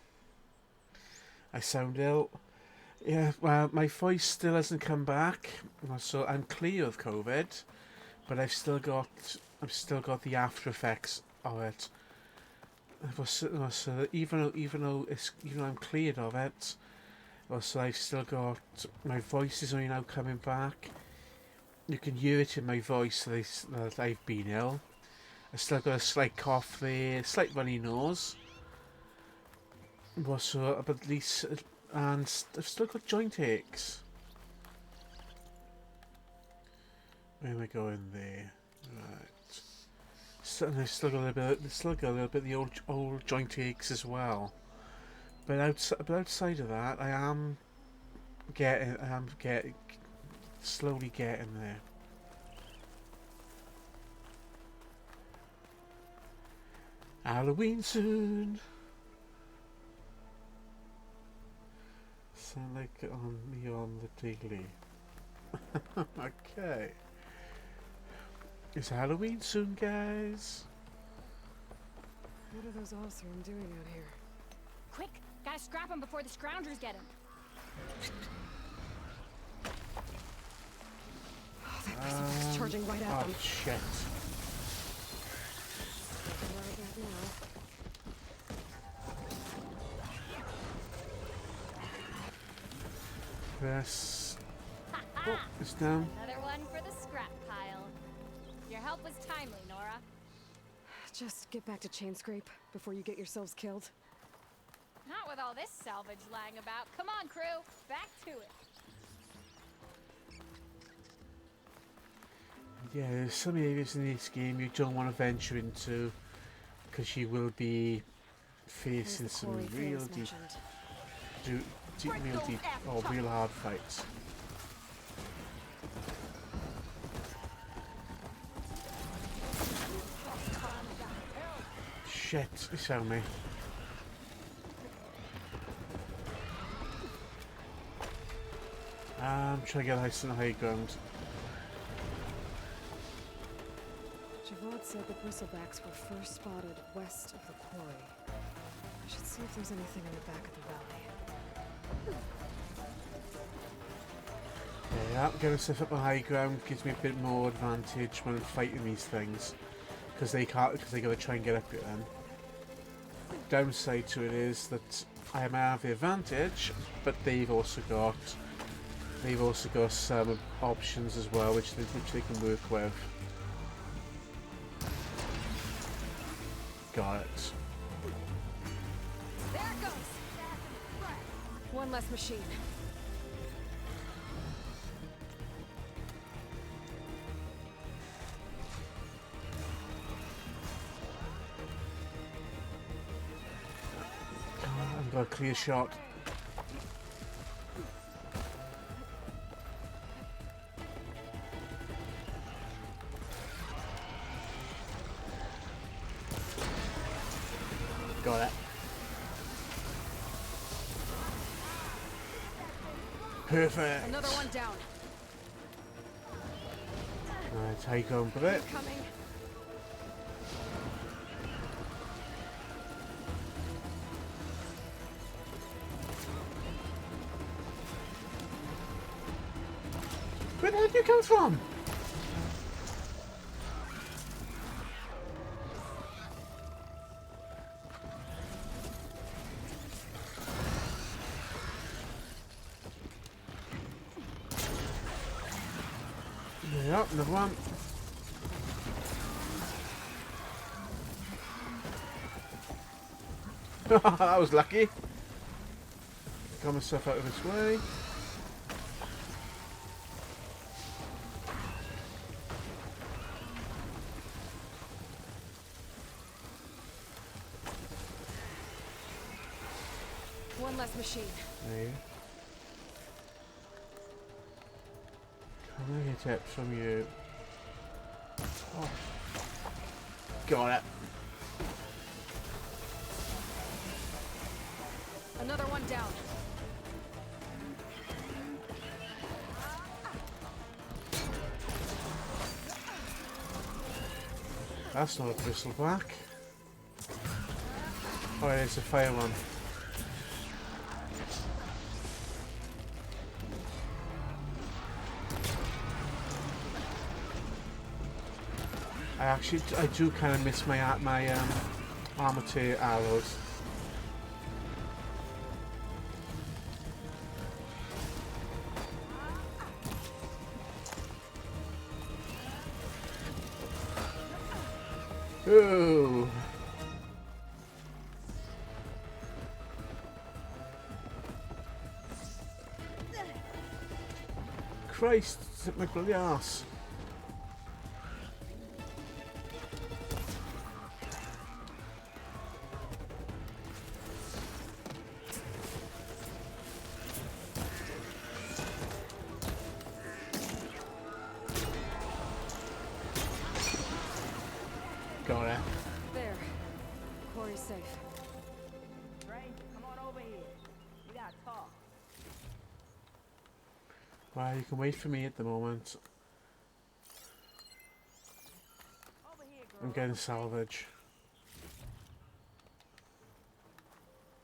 I sound ill. Yeah, well, my voice still hasn't come back, so I'm clear of COVID, but I've still got the after effects of it. So even though I'm cleared of it, so I've still got my voice is only now coming back. You can hear it in my voice that I've been ill. I still got a slight cough there, slight runny nose. But at least, and I've still got joint aches. Where am I going there? Right. So I've still got a little bit of the old joint aches as well. But outside of that, I am slowly getting there. Halloween soon. Sound like me on the daily. Okay. It's Halloween soon, guys. What are those Oseram doing out here? Quick! Gotta scrap him before the scroungers get him. Oh, that Razorback's charging right at them. Oh, shit. Press. Oh, it's down. Another one for the scrap pile. Your help was timely, Nora. Just get back to Chainscrape before you get yourselves killed. Not with all this salvage lying about. Come on, crew. Back to it. Yeah, there's some areas in this game you don't want to venture into because you will be facing some real deep, real hard fights. Shit, he saw me. I'm trying to get nice and high ground. Javad said the bristlebacks were first spotted west of the quarry. I should see if there's anything in the back of the valley. Yeah, getting stuff up on high ground gives me a bit more advantage when I'm fighting these things, because they gotta try and get up here then. Downside to it is that I might have the advantage, but they've also got some options as well, which they can work with. Got it. There it goes! One less machine. I've got a clear shot. Got it. Perfect. Another one down. Right, take on for it. Coming. Where the hell did you come from? Yep, another one. That was lucky. Got myself out of this way. One less machine. There. Can I get it from you? Oh. Got it. Another one down. That's not a bristleback. Oh, it's a fire one. I do kind of miss my armor tier arrows. Ooh. Christ, it's my bloody arse. Got it. There. Quarry's safe. Ray, come on over here. We gotta talk. Well, you can wait for me at the moment. I'm getting salvage.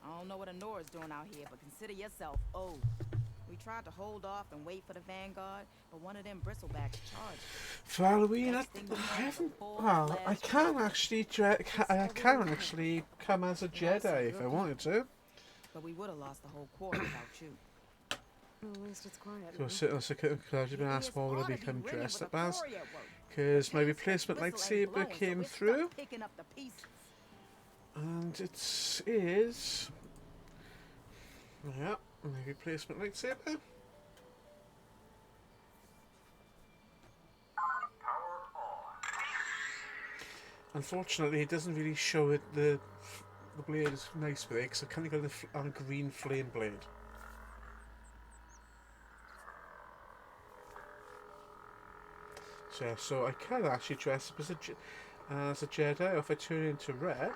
I don't know what Anora's doing out here, but consider yourself owed. We tried to hold off and wait for the Vanguard, but one of them bristlebacks charged. For Halloween, I haven't. Well, I can actually. I can actually come as a Jedi if I wanted to. But we would have lost the whole quarter without you. Well, at least it's quiet. So I've been asked what would I become dressed up as? Because my replacement lightsaber came through, and it is. Yeah, my replacement lightsaber. Power Unfortunately, it doesn't really show it. The blade is nice with it because I kind of got it on a green flame blade. So, yeah, so I can actually dress up as a Jedi. If I turn it into red,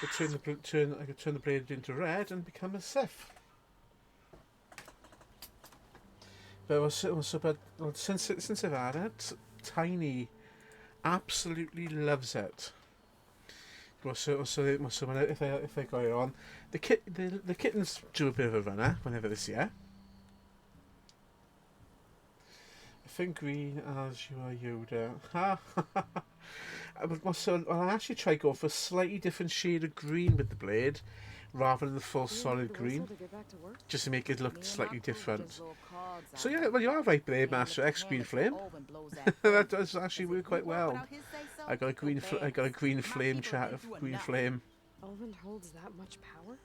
I could turn the blade into red and become a Sith. But since I've had it, Tiny absolutely loves it. If I go on, the kittens do a bit of a runner whenever they see her. I think green as you are Yoda. Ha! So I'll actually try go for a slightly different shade of green with the blade, rather than the full solid green, just to make it look slightly different. So yeah, well, you are right, Blade Master X Green Flame. That does actually work quite well. I got a green flame chat of green flame. Ulvund holds that much power?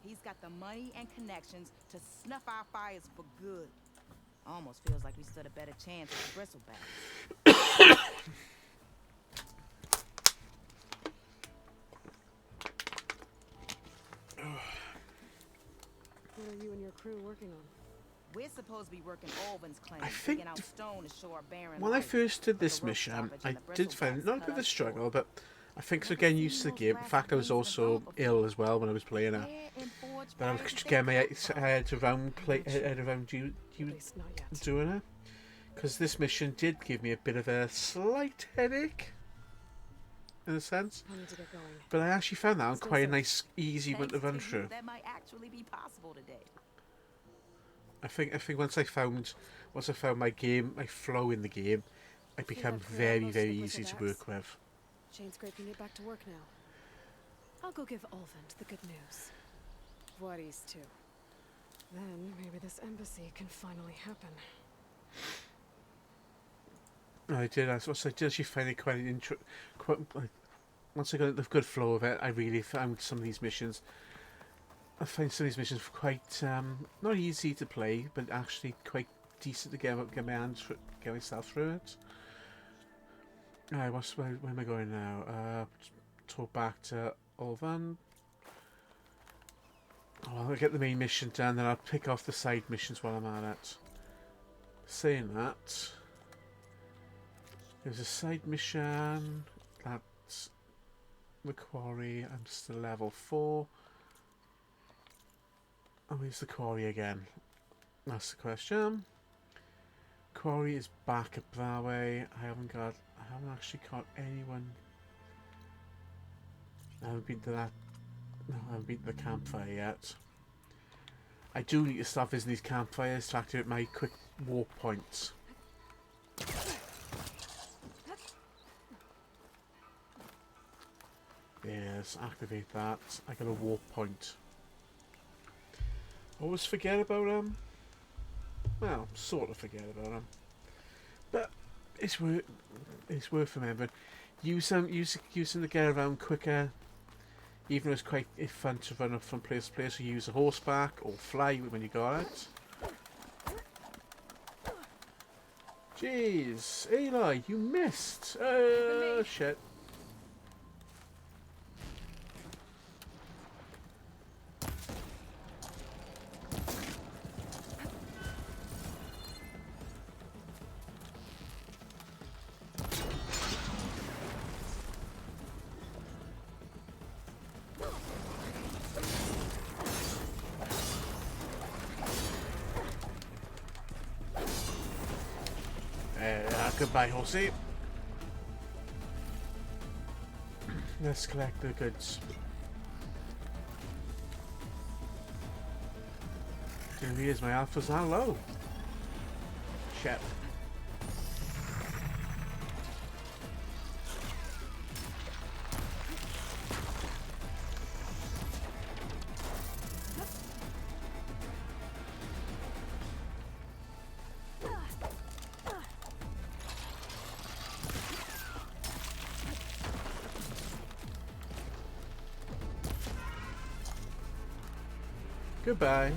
He's got the money and connections to snuff our fires for good. Almost feels like we stood a better chance with Bristleback. What are you and your crew working on? We're supposed to be working Ulvund's claim, I think digging out stone to show our barren when I life. first did this mission, I did find it not a bit of a struggle, but I think so getting used to the game. In fact, I was also ill as well when I was playing it. But I was getting my head around doing it. Because this mission did give me a bit of a slight headache, in a sense. I need to get going. But I actually found that one quite a nice, easy one to run through. That might actually be possible today. I think once I found my flow in the game, it became very easy to work with. Chainscrape can get back to work now. I'll go give Ulvund the good news. Voorhis too. Then maybe this embassy can finally happen. I did actually find it quite once I got the good flow of it, I really found some of these missions. I find some of these missions quite not easy to play, but actually quite decent to get myself through it. Alright, where am I going now? Talk back to Ulvund. Oh, I'll get the main mission done, then I'll pick off the side missions while I'm at it. Saying that, there's a side mission that's the quarry. I'm still level 4. Oh, where's the quarry again? That's the question. Quarry is back up that way. I haven't actually caught anyone. I haven't been to that. No, I haven't been to the campfire yet. I do need to start visiting these campfires to activate my quick warp points. Yes, activate that. I got a warp point. Always forget about them. Well, sort of forget about them. But it's worth remembering. Use them to get around quicker. Even though it's quite fun to run up from place to place, you use a horseback or fly when you got it. Jeez, Aloy, you missed. Oh shit. Goodbye, horsey. Let's collect the goods. Here he is, my alphas are low. Shit. Goodbye.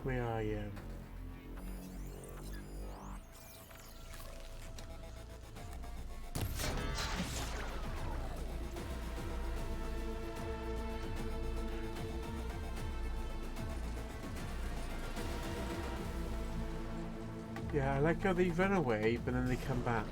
where are you? Yeah, I like how they run away, but then they come back.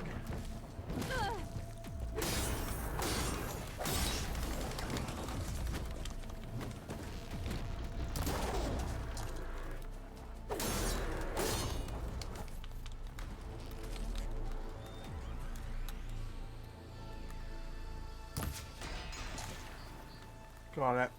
Got it.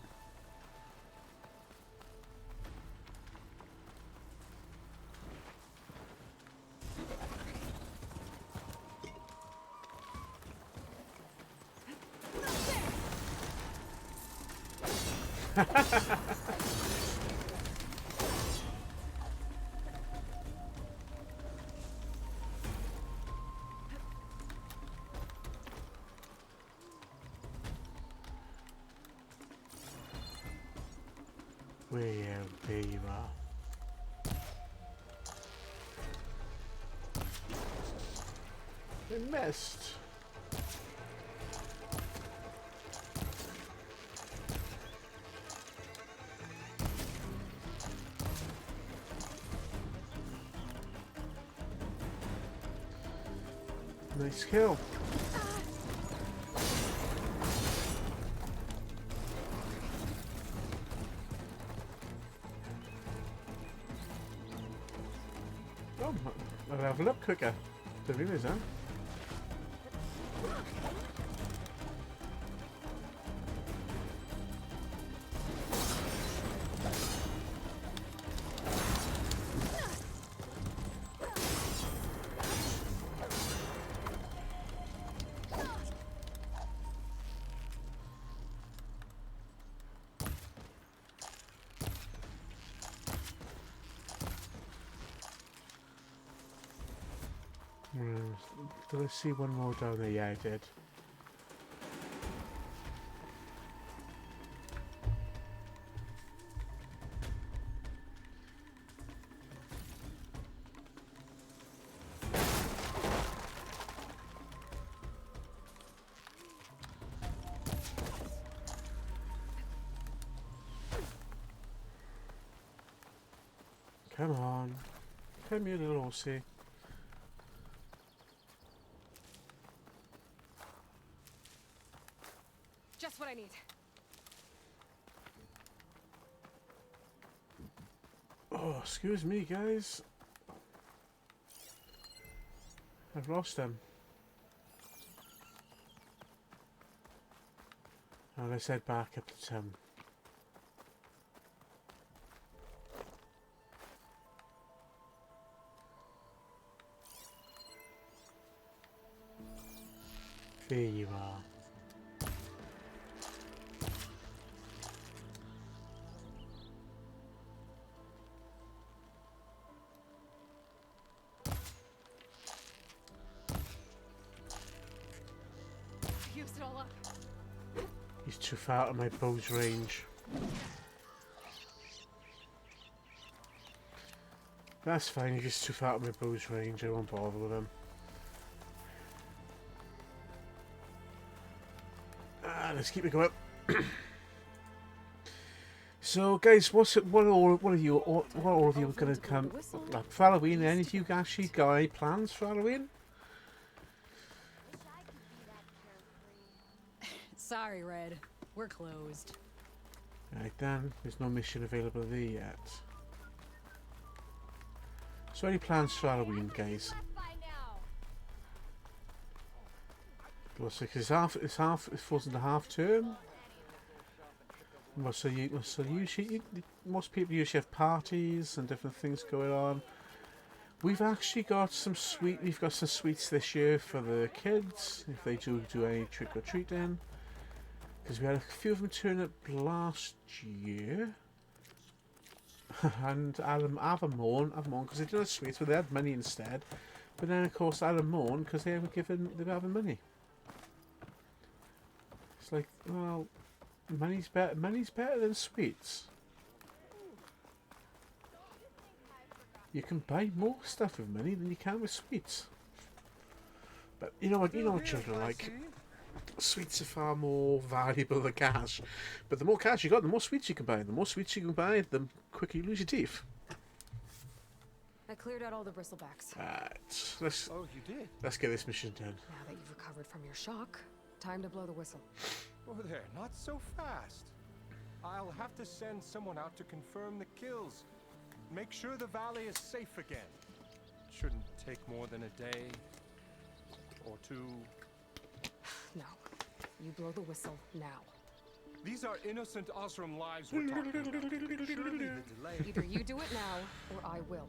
There you are. It missed. Nice kill. Oh, I level up quicker. Didn't realize that. Did I see one more down there? Yeah, I did. Come on. Come here, little horsey. Just what I need. Oh, excuse me, guys. I've lost him. Now let's head back up to town. There you are. Used it all up. He's too far out of my bow's range. That's fine, he's just too far out of my bow's range. I won't bother with him. Let's keep it going. So, guys, what are all of you going to come like for Halloween? Any of you actually got any plans for Halloween? Sorry, Red. We're closed. Right then, there's no mission available there yet. So, any plans for Halloween, guys? Looks like it falls into half term. So usually, most people usually have parties and different things going on. We've actually got some sweets this year for the kids if they do any trick or treating. Because we had a few of them turn up last year. And Adam mourn because they did have sweets, but they had money instead. But then of course Adam mourn because they were having money. It's like, well, money's better than sweets. you can buy more stuff with money than you can with sweets. But you know what children are like. Sweets are far more valuable than cash. But the more cash you got, the more sweets you can buy. The more sweets you can buy, the quicker you lose your teeth. I cleared out all the bristlebacks. Right, let's get this mission done. Now that you've recovered from your shock, time to blow the whistle. Oh, there, not so fast. I'll have to send someone out to confirm the kills. Make sure the valley is safe again. Shouldn't take more than a day or two. No, you blow the whistle now. These are innocent Osram lives we're talking about. Surely the delay. Either you do it now, or I will.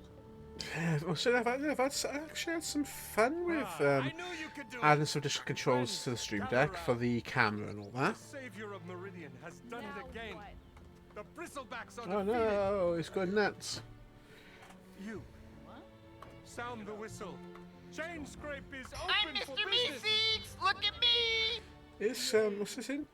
So I've actually had some fun with adding some additional controls to the stream deck for the camera and all that. The savior of Meridian has done it again. The bristlebacks are Oh no, it's going nuts. You. Sound the whistle. Chain Scrape is open for business. Meeseeks, look at me! Is what's this in?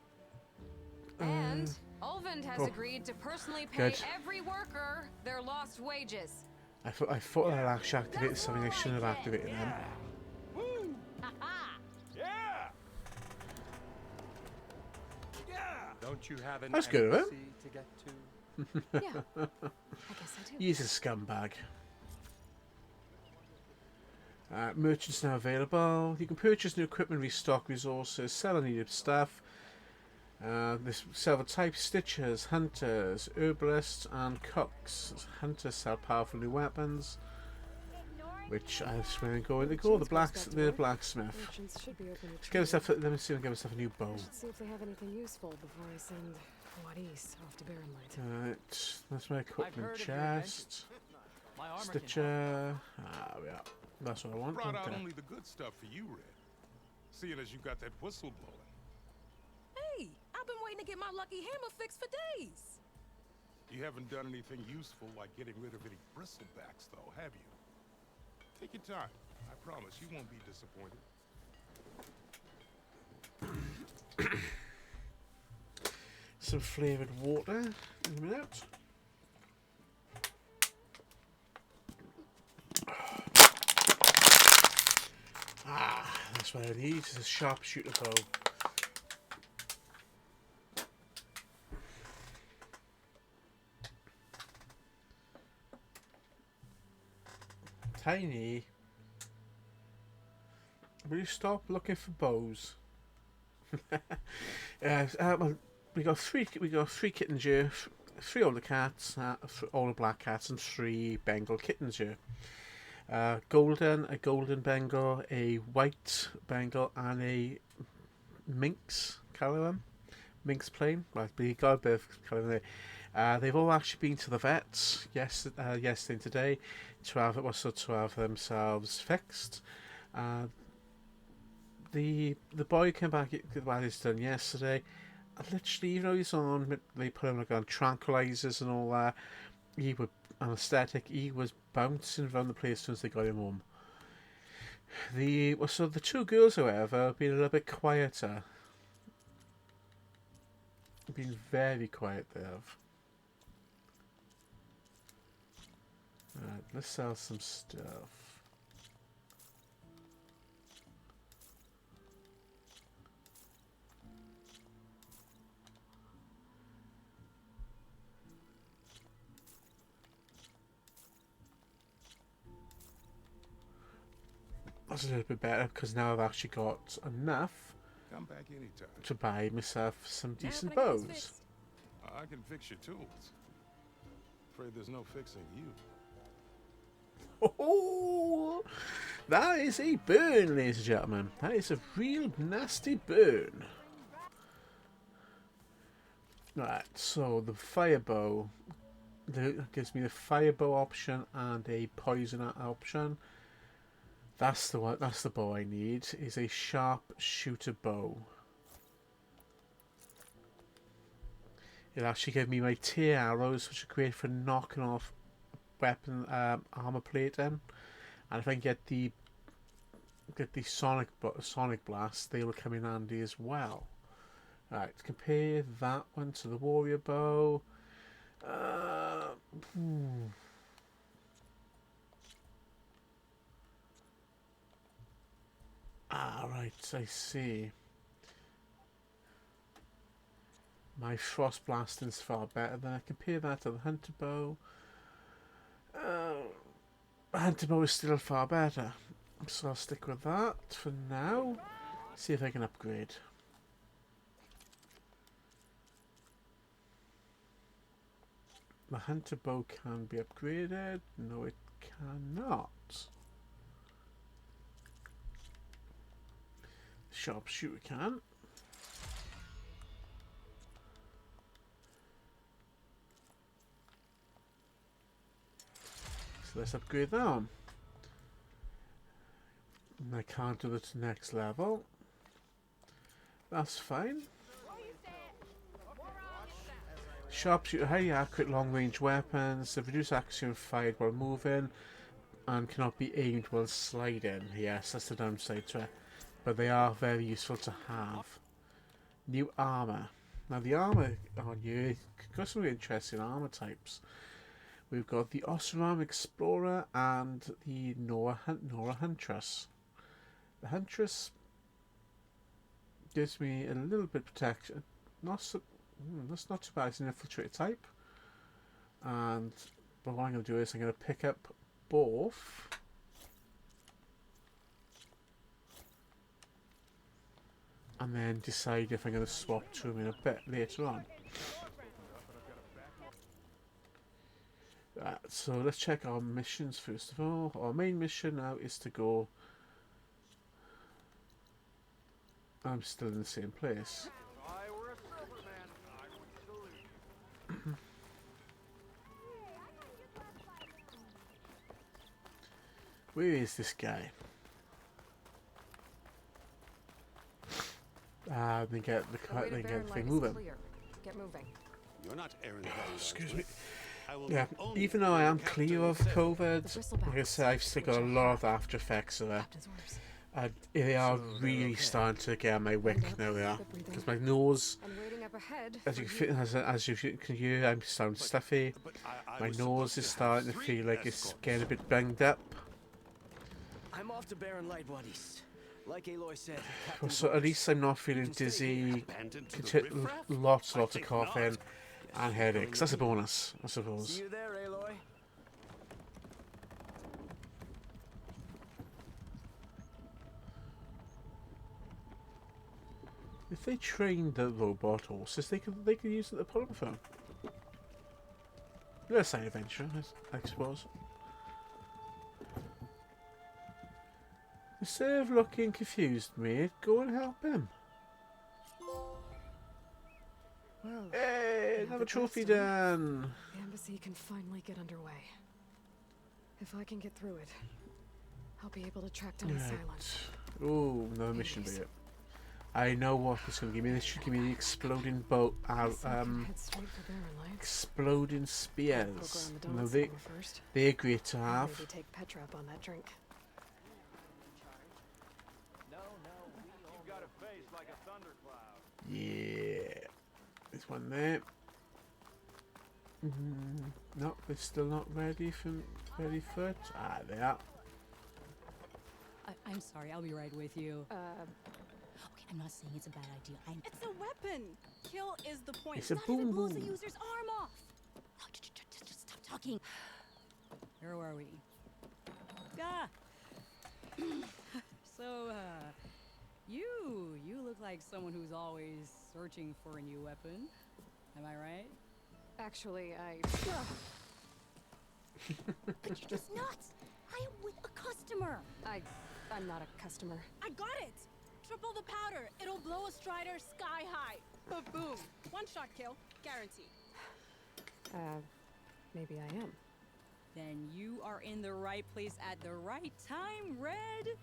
And Ulvund has agreed to personally pay every worker their lost wages. I thought I actually activated something I shouldn't have activated then. Woo! Yeah! Yeah! Don't you have an That's good of embassy to get to? Yeah, I guess I do. He's a scumbag. Merchants now available. You can purchase new equipment, restock resources, sell unneeded stuff. This several types: stitchers, hunters, herbalists, and cooks. Hunters sell powerful new weapons, which I swear go the blacksmith. Let's get myself. Let me see if I can get myself a new bow. I should see if they have anything useful before I send Wadis off to Barrenlight. Right, that's my equipment chest. Stitcher. We are. That's what I want. Brought out only the good stuff for you, Red. Seeing as you got that whistle blowing. Hey, I've been waiting to get my lucky hammer fixed for days. You haven't done anything useful like getting rid of any bristlebacks, though, have you? Take your time. I promise you won't be disappointed. Some flavoured water in a minute. That's what I need, is a sharpshooter bow. Tiny, will you stop looking for bows? Well, we got three kittens here, 3 older cats, older black cats, and 3 Bengal kittens here. A golden Bengal, a white Bengal, and a Minx Caravan. Minx plain. Right, but you got a bit of colour there. They've all actually been to the vets yesterday and today to have themselves fixed. The boy came back while he's done yesterday. And literally, even though he's on, they put him on tranquilizers and all that. He was anesthetic. He was bouncing around the place as soon as they got him home. The 2 girls, however, have been a little bit quieter. Been very quiet, they have. Right, let's sell some stuff. That's a little bit better because now I've actually got enough Come back anytime. to buy myself some decent bows. I can fix your tools. Afraid there's no fixing you. Oh, that is a burn, ladies and gentlemen. That is a real nasty burn. Right, so the fire bow gives me the fire bow option and a poison option. That's the one. That's the bow I need. Is a sharp shooter bow. It'll actually give me my tear arrows, which are great for knocking off weapon armor plating. And if I can get the sonic blast, they will come in handy as well. Right, compare that one to the warrior bow. Ah, right, I see. My frost blasting's far better than I compare that to the hunter bow. Hunter bow is still far better, so I'll stick with that for now. See if I can upgrade. The hunter bow can be upgraded. No, it cannot. Sharpshooter can. So let's upgrade that one. And I can't do it to the next level. That's fine. Sharpshooter, highly accurate long-range weapons. They reduce accuracy when fired while moving and cannot be aimed while sliding. Yes, that's the downside to it. But they are very useful to have. New armor. Now the armor on you got some really interesting armor types. We've got the Oseram Explorer and the Nora Huntress. The Huntress gives me a little bit of protection. That's not too bad. It's an infiltrator type. And but what I'm going to do is I'm going to pick up both. And then decide if I'm going to swap to them in a bit later on. So let's check our missions first of all. Our main mission now is to go. I'm still in the same place. Where is this guy? Then get the car, then get the thing moving. Get moving. You're not Aaron. Excuse me. Yeah, even though I am clear of COVID, like I said, I've still got a lot of after effects of it. They are really starting to get on my wick now. They are, because my nose, as you can hear, I'm sound stuffy. My nose is starting to feel like it's getting a bit banged up. I'm off to Barren Light Wadis. Like Aloy said, So at least I'm not feeling dizzy, lots of coughing, and headaches. That's a bonus, I suppose. See you there, Aloy. If they trained the robot horses, they could use it to pull them from. Let's say adventure, I suppose. Instead of looking confused, mate, go and help him. Well, hey, another trophy done. The embassy can finally get underway. If I can get through it, I'll be able to track down the silence. Oh, another mission bit. I know what it's going to give me. This should give me the exploding boat. Exploding spears. No, they're great to have. Maybe take Petra up on that drink. Yeah, there's one there. No, they're still not ready for it. Ah, they are. I'm sorry, I'll be right with you. Okay, I'm not saying it's a bad idea. It's a weapon. Kill is the point. It's a not boom if it blows boom. the user's arm off. Oh, just stop talking. Where were we? Ah. So, you look like someone who's always searching for a new weapon. Am I right? Actually, But you're just nuts. I am with a customer. I'm not a customer. I got it. Triple the powder. It'll blow a Strider sky high. Boom. One shot kill. Guaranteed. Maybe I am. Then you are in the right place at the right time, Red.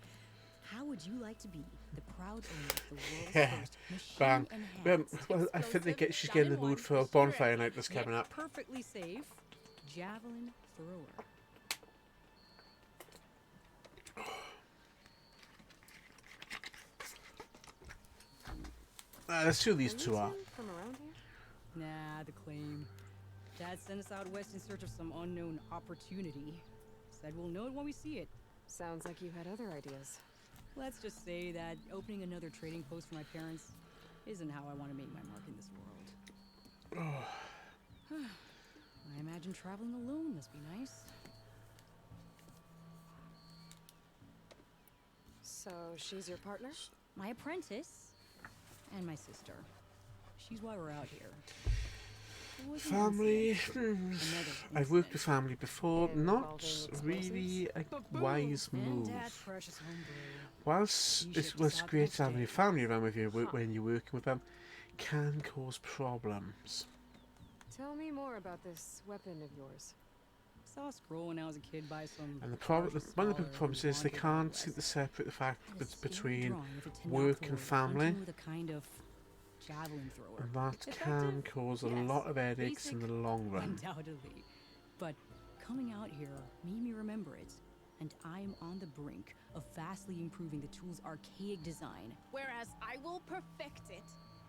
How would you like to be the proud owner of the world's first Bang. machine-enhanced Well, I think she's explosive getting the mood for a bonfire night that's yet coming up. perfectly safe javelin thrower. Let's see who these two are. From around here? Nah, the claim. Dad sent us out west in search of some unknown opportunity. Said we'll know it when we see it. Sounds like you had other ideas. Let's just say that opening another trading post for my parents isn't how I want to make my mark in this world. I imagine traveling alone must be nice. So she's your partner? My apprentice and my sister. She's why we're out here. It wasn't Family. Another I've worked with family before. And Not involving really a Ba-boom! wise And move. Dad's precious homebrew. Whilst it Egypt was South great West having Day. your family around with you when you're working with them, can cause problems. Tell me more about this weapon of yours. Saw a scroll when I was a kid by some. And harsh one of the scholar big problems who is they wandered can't out seem to west. separate the fact Had a that's scary between drawing of a Tanakh work and lord family, hunting with a kind of javelin thrower. and that can Effective? cause a Yes. lot of headaches in Basic? the long run. Undoubtedly. But coming out here made me remember it. And I'm on the brink of vastly improving the tool's archaic design. Whereas I will perfect it.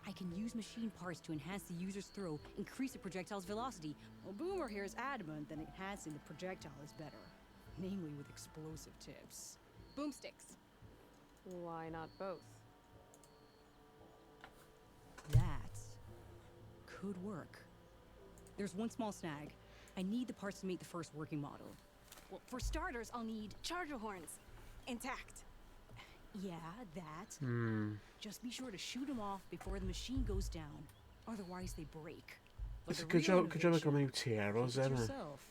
I can use machine parts to enhance the user's throw, increase the projectile's velocity. Well, Boomer here is adamant that enhancing the projectile is better. Namely with explosive tips. Boomsticks. Why not both? That could work. There's one small snag. I need the parts to make the first working model. Well, for starters, I'll need charger horns. Intact. Yeah, that. Hmm. Just be sure to shoot them off before the machine goes down. Otherwise, they break. But It's a the good real job. Good job. I got my innovation, arrows, keep it isn't it? yourself,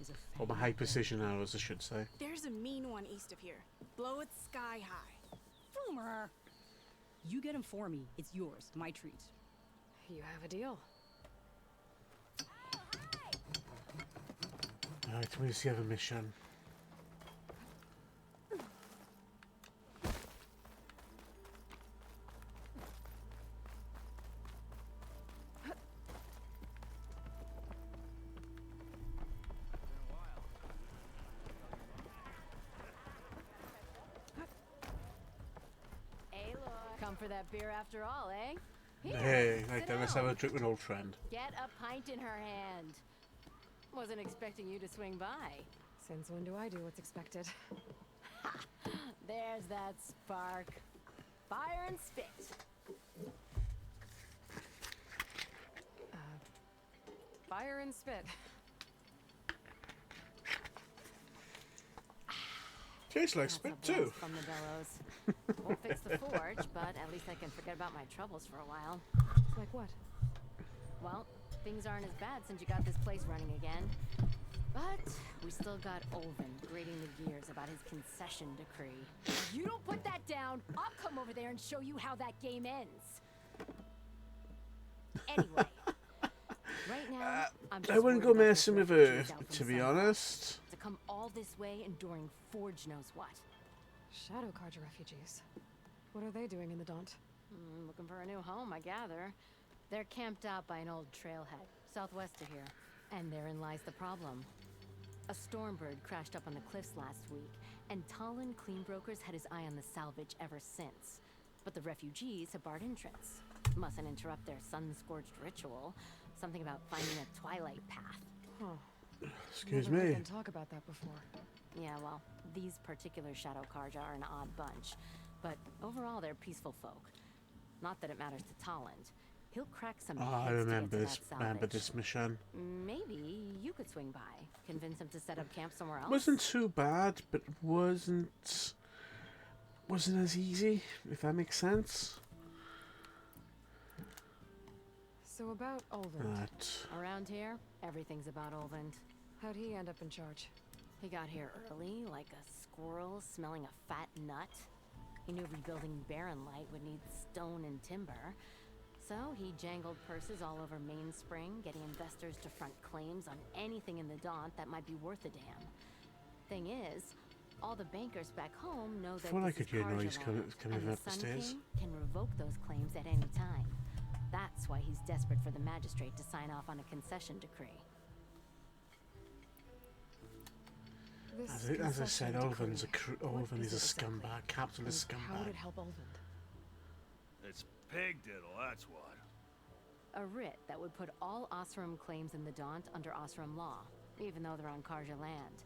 is a Or my high precision arrows, I should say. There's a mean one east of here. Blow it sky high. Boomer! You get him for me. It's yours. My treat. You have a deal. Alright, where's the other mission? Hey, Lord. Come for that beer after all, eh? Here, Hey, right sit then, let's have down. a drink with an old friend. Get a pint in her hand. Wasn't expecting you to swing by. Since when do I do what's expected? There's that spark. Fire and spit. Fire and spit. Tastes like That's spit a blast too. from the bellows. Won't fix the forge, but at least I can forget about my troubles for a while. Like what? Well, things aren't as bad since you got this place running again. But we still got Olvin grating the gears about his concession decree. If you don't put that down, I'll come over there and show you how that game ends. Anyway, right now, I'm just I wouldn't worried go about messing those with her, refugees out from to be Sunrise. honest. To come all this way enduring Forge knows what. Shadow Carja refugees. What are they doing in the Daunt? Looking for a new home, I gather. They're camped out by an old trailhead, southwest of here. And therein lies the problem. A Stormbird crashed up on the cliffs last week, and Talon Cleanbrokers had his eye on the salvage ever since. But the refugees have barred entrance. Mustn't interrupt their sun-scorched ritual. Something about finding a twilight path. Huh. Excuse Never heard me. them talk about that before. Yeah, well, these particular Shadow Carja are an odd bunch. But overall, they're peaceful folk. Not that it matters to Tolland. He'll crack some Oh, I heads to get remember to this. that Remember salvage. this mission. Maybe you could swing by, convince him to set up camp somewhere else. Wasn't too bad, but wasn't as easy. If that makes sense. So about Olvin. That. Around here, everything's about Olvend. How'd he end up in charge? He got here early, like a squirrel smelling a fat nut. He knew rebuilding Barren Light would need stone and timber. So he jangled purses all over Mainspring, getting investors to front claims on anything in the Daunt that might be worth a damn. Thing is, all the bankers back home know that Thought I this could is hear Carja noise coming land, and up the the Sun stairs. King can revoke those claims at any time. That's why he's desperate for the magistrate to sign off on a concession decree. As I said, concession Olven's decree. Olven What is a it exactly? scumbag, capitalist And how would scumbag. it help Olvin? It's pig diddle, that's what. A writ that would put all Osram claims in the Daunt under Osram law, even though they're on Carja land.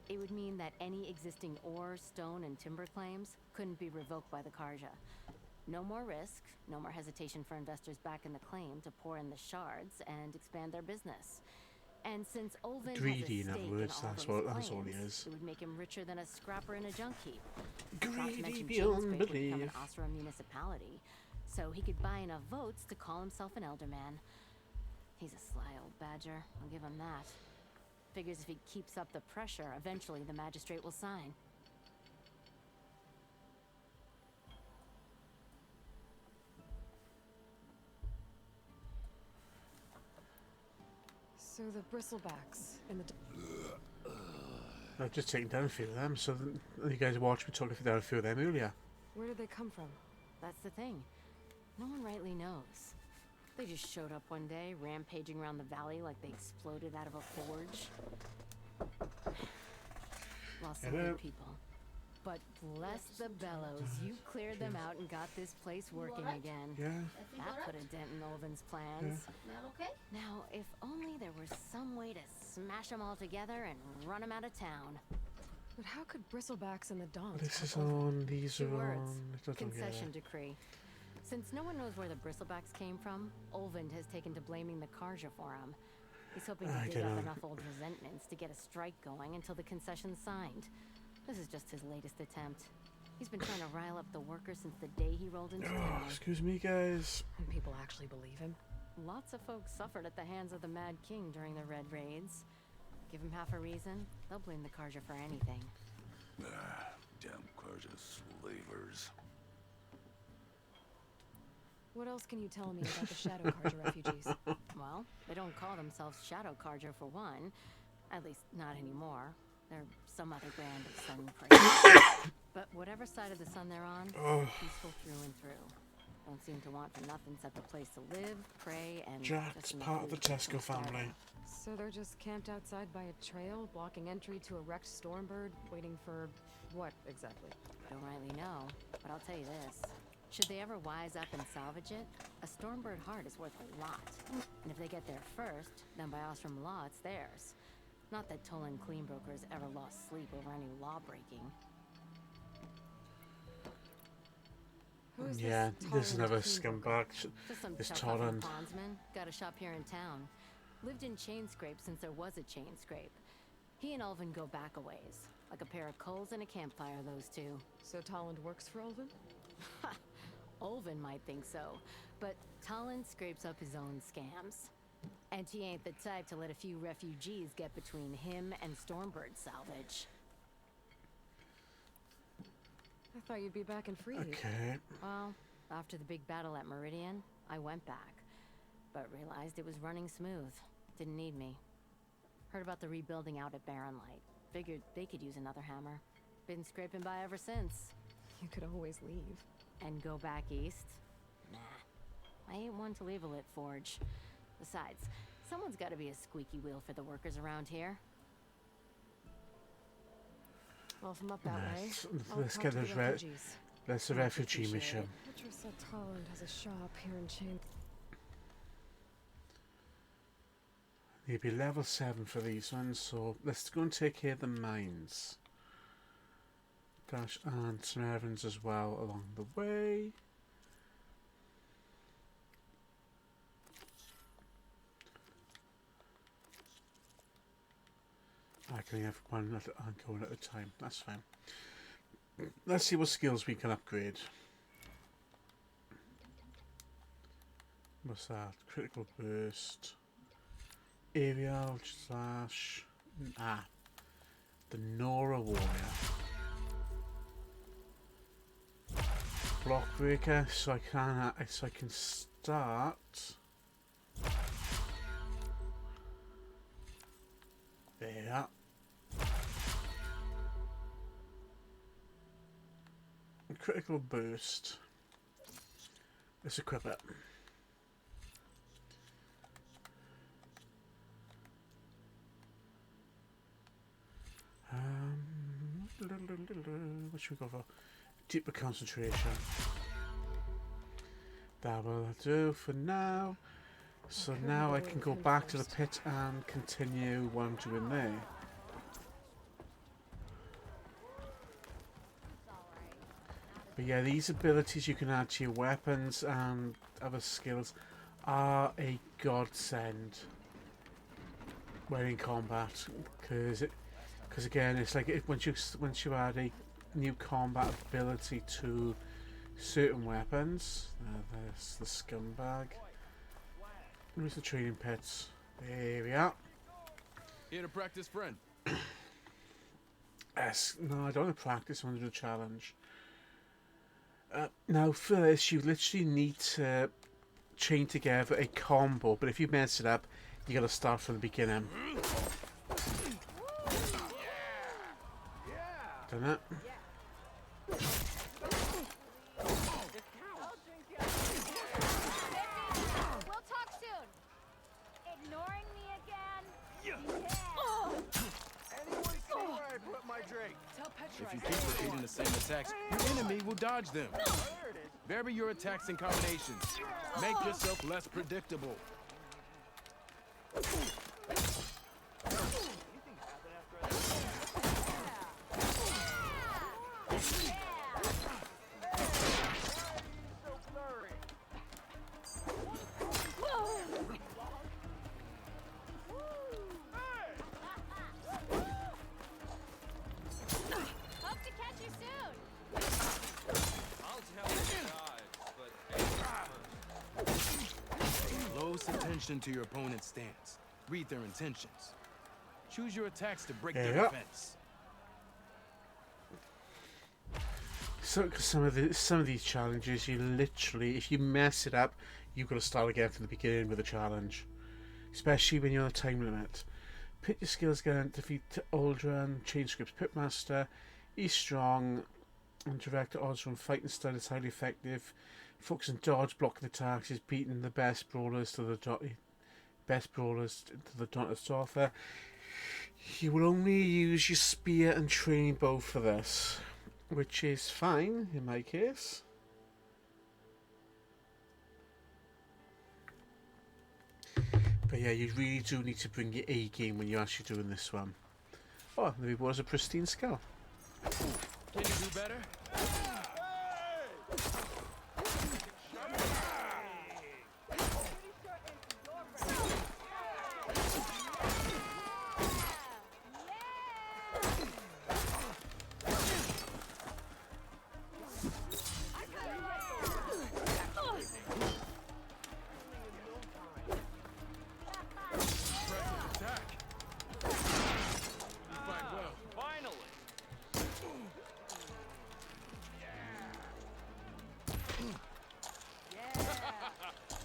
It would mean that any existing ore, stone, and timber claims couldn't be revoked by the Karja. No more risk, no more hesitation for investors back in the claim to pour in the shards and expand their business. And since Olvin Greedy, has in a other stake words, in all that's those all he claims, is. it would make him richer than a scrapper in a junk heap. Greedy Not to mention beyond Chainscrape would become an belief. Osra municipality, so he could buy enough votes to call himself an elderman. He's a sly old badger, I'll give him that. Figures if he keeps up the pressure, eventually the magistrate will sign. So the bristlebacks in the... I've just taken down a few of them, so you guys watched me talking down a few of them earlier. Where did they come from? That's the thing. No one rightly knows. They just showed up one day, rampaging around the valley like they exploded out of a forge. Lost some Hello. good people. But bless the bellows, you cleared them out and got this place working again. Yeah. That put a dent in Olvin's plans. Now, if only there was some way to smash them all together and run them out of town. But how could bristlebacks and the Dons... This is help Olvin? on, these Two are words. on. It doesn't get Concession it. decree. Since no one knows where the bristlebacks came from, Olvind has taken to blaming the Karja for them. He's hoping to I dig up dunno. enough old resentments to get a strike going until the concession's signed. This is just his latest attempt. He's been trying to rile up the workers since the day he rolled into Oh, town. excuse me, guys. And people actually believe him? Lots of folks suffered at the hands of the Mad King during the Red Raids. Give him half a reason, they'll blame the Karja for anything. Damn Karja slavers. What else can you tell me about the Shadow Karja refugees? Well, they don't call themselves Shadow Karja for one. At least, not anymore. They're some other brand of sun praise. But whatever side of the sun they're on, peaceful through and through. Don't seem to want for nothing except a place to live, pray, and Jack's just enough part of the food to keep Tesco them starving. family. So they're just camped outside by a trail, blocking entry to a wrecked Stormbird, waiting for... what, exactly? Don't rightly know, but I'll tell you this. Should they ever wise up and salvage it, a Stormbird heart is worth a lot. And if they get there first, then by Ostrom law, it's theirs. Not that Tolan Cleanbrokers ever lost sleep over any law breaking. Who is Yeah, this this is Toland another Cleanbroker? scumbag. Just some This chuck off Toland. bondsman. Got a shop here in town. Lived in Chainscrape since there was a Chainscrape. He and Ulvin go back a ways. Like a pair of coals and a campfire, those two. So Toland works for Ulvin? Ulvin might think so, but Talon scrapes up his own scams. And he ain't the type to let a few refugees get between him and Stormbird salvage. I thought you'd be back in Freed. Okay. Well, after the big battle at Meridian, I went back, but realized it was running smooth. Didn't need me. Heard about the rebuilding out at Barren Light. Figured they could use another hammer. Been scraping by ever since. You could always leave. And go back east? Nah. I ain't one to leave a lit forge. Besides, someone's gotta be a squeaky wheel for the workers around here. Well, if I'm up that way, Let's, I'll let's talk get to the this refugees. That's the Much refugee appreciated. mission. Butcher said Toland has a shop here in Chain. You'd be level 7 for these ones, so let's go and take care of the mines. Dash and some errands as well along the way. I can have one going at a time, that's fine. Let's see what skills we can upgrade. What's that? Critical burst. Aerial slash... the Nora Warrior. Block breaker, so I can start... There. Critical burst. Let's equip it. What should we go for? Deeper concentration. That will do for now. So now I can go back to the pit and continue what I'm doing there. But yeah, these abilities you can add to your weapons and other skills are a godsend when in combat, because again, it's like once you add a new combat ability to certain weapons. There's the scumbag. Where's the training pits? There we are. Here to practice, friend. Yes. No, I don't want to practice. I want to do a challenge. Now for this, you literally need to chain together a combo, but if you mess it up, you gotta start from the beginning. Done it? We'll talk soon. Ignoring me again? Anyone see where I put my drink? Tell Petra. If you keep repeating the same attacks, your enemy will dodge them. Vary your attacks and combinations. Make yourself less predictable. Hope to catch you soon. I'll tell you guys, but Close attention to your opponent's stance. Read their intentions. Choose your attacks to break their Yeah. defense. So, 'cause some of these challenges, you literally, if you mess it up, you've got to start again from the beginning with a challenge. Especially when you're on a time limit. Pit your skills again, defeat Aldrin, change scripts, Pitmaster. He's strong, and direct Aldrin fighting style is highly effective. Focus on dodge, blocking attacks, is beating the best brawlers to the Dauntless Author. You will only use your spear and training bow for this, which is fine in my case. But yeah, you really do need to bring your A game when you're actually doing this one. Oh, there was a pristine skull. Can you do better?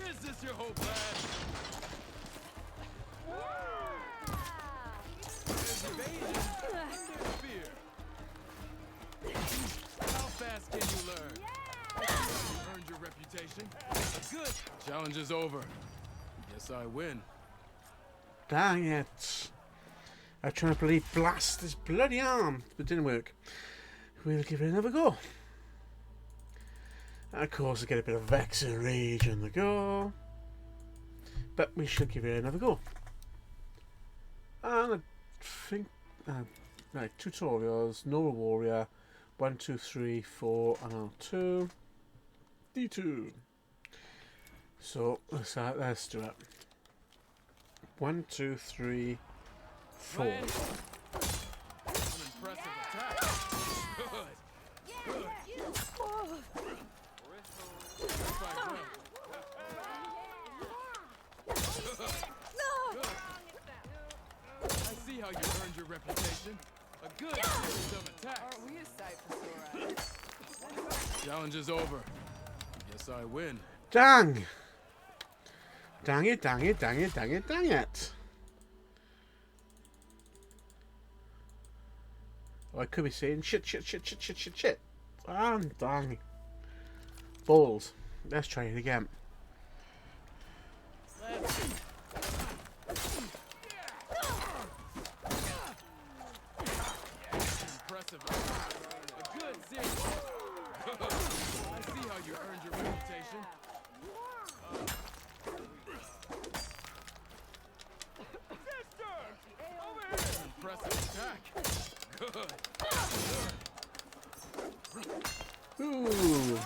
Is this your whole plan? There's evasion and there's fear. How fast can you learn? You earned your reputation. Good. Challenge is over. Guess I win. Dang it. I'm trying to bloody blast this bloody arm, but it didn't work. We'll give it another go. And of course, I get a bit of Vex and Rage on the go. But we should give it another go. And I think... right, tutorials, Nora Warrior, 1, 2, 3, 4, and R2. D2. So, let's do it. 1, 2, 3, 4. Impressive attack. Good. Good. Fight well. I see how you earned your reputation. A good series of attacks. Aren't we a sight for sore eyes? Challenge is over. Guess I win. Dang! Dang it, dang it, dang it, dang it, dang it. Oh, I could be saying shit. Ah, dang. Balls. Let's try it again. Impressive. A good series. I see how you earned your reputation. Impressive attack. Good. Ooh.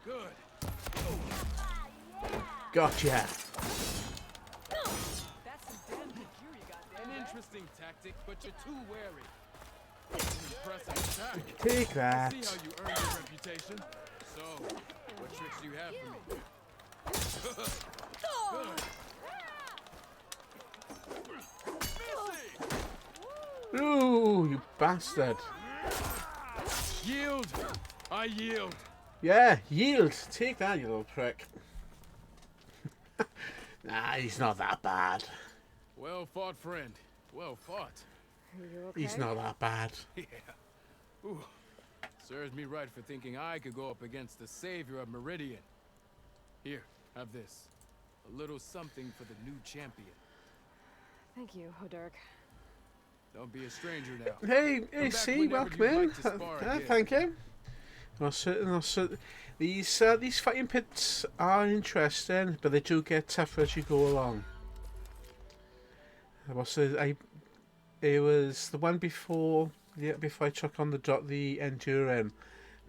Good. Gotcha. An interesting tactic, but you're too wary. Impressive attack. Take that. See how you earned your reputation. So, what tricks do you have for me? Good. Ooh, you bastard. Yield. I yield. Yeah, yield. Take that, you little prick. Nah, he's not that bad. Well fought, friend. Well fought. Are you okay? He's not that bad. Yeah. Ooh. Serves me right for thinking I could go up against the savior of Meridian. Here, have this. A little something for the new champion. Thank you, Hodurk. Don't be a stranger now. Hey, Come back see, whenever welcome you'd in. like to spar again. Thank you. These fighting pits are interesting, but they do get tougher as you go along. It was the one before, before I took on the Enduring,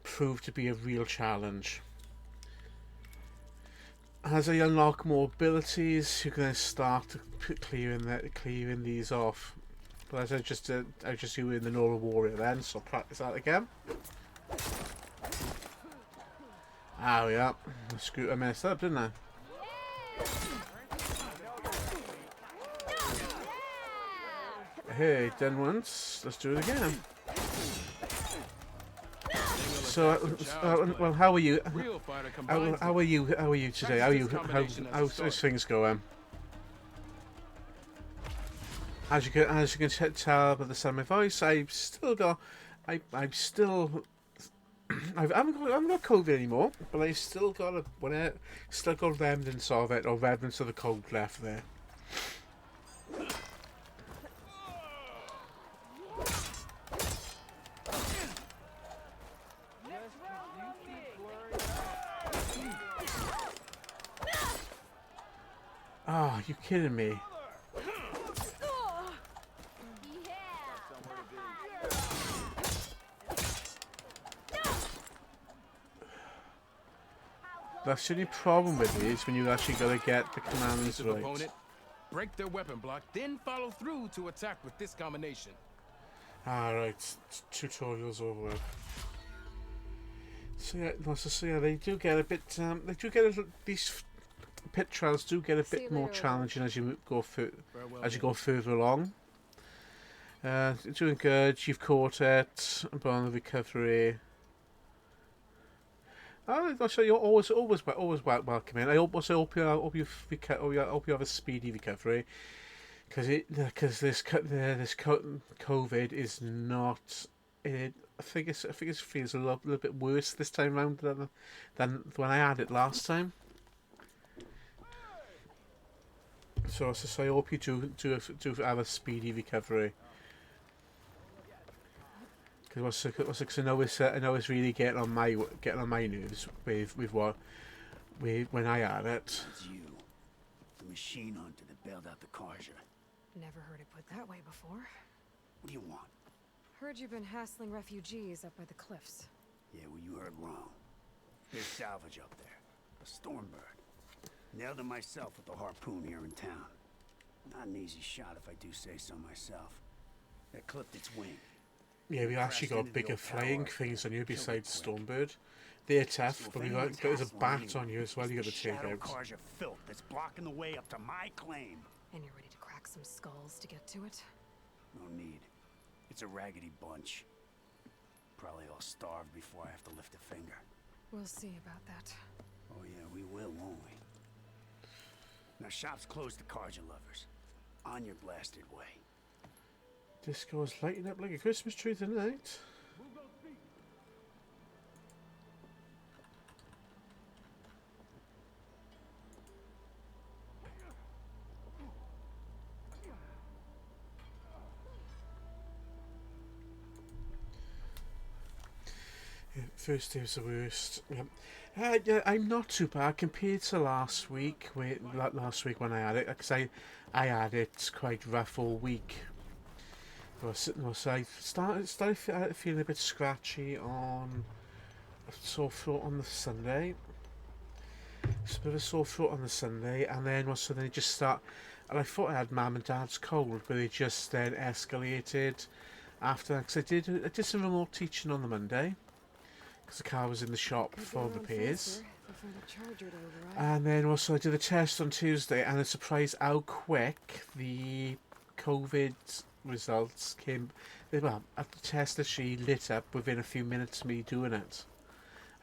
proved to be a real challenge. As I unlock more abilities, you can then start to clearing these off. But as I just do in the normal warrior then, so I'll practice that again. Oh yeah, I messed up, didn't I? Hey, done once. Let's do it again. So, well, how are you? How are you? How are you today? How's things going? As you can tell by the sound of my voice, I haven't got COVID anymore, but I still got remnants of it, or remnants of the cold left there. Oh, you kidding me? That's the only problem with these, when you actually got to get the commands right. Opponent, break their weapon block, then follow through to attack with this combination. Alright, tutorial's over. So yeah, they do get a bit. These pit trials do get a bit more challenging as you go further along. Doing good. You've caught it. Upon the recovery. Oh, so you're always welcome in. I hope you have a speedy recovery, because this COVID is not. I think it feels a little bit worse this time round than when I had it last time. So I hope you do have a speedy recovery. Because I know it's really getting on my nerves with when I had it. It's you, the machine hunter that bailed out the Carja. Never heard it put that way before. What do you want? Heard you've been hassling refugees up by the cliffs. Yeah, well, you heard wrong. There's salvage up there. A Stormbird. Nailed it myself with the harpoon here in town. Not an easy shot if I do say so myself. It clipped its wing. Yeah, we actually got bigger flying things on you besides Stormbird. They're tough, but there's a bat on you as well. You got to take out. Carja filth that's blocking the way up to my claim. And you're ready to crack some skulls to get to it? No need. It's a raggedy bunch. Probably all starved before I have to lift a finger. We'll see about that. Oh yeah, we will, won't we? Now shop's closed to Carja lovers. On your blasted way. Disco's lighting up like a Christmas tree tonight. Yeah, first day was the worst. Yep. Yeah, I'm not too bad compared to last week. Last week when I had it, because I had it quite rough all week. So I started feeling a bit scratchy on a sore throat on the Sunday. It's a bit of a sore throat on the Sunday, and then they just start. And I thought I had Mum and Dad's cold, but it just then escalated after that. Because I did some remote teaching on the Monday, because the car was in the shop for repairs. And then I did the test on Tuesday, and I was surprised how quick the COVID results came. Well, at the test actually lit up within a few minutes of me doing it.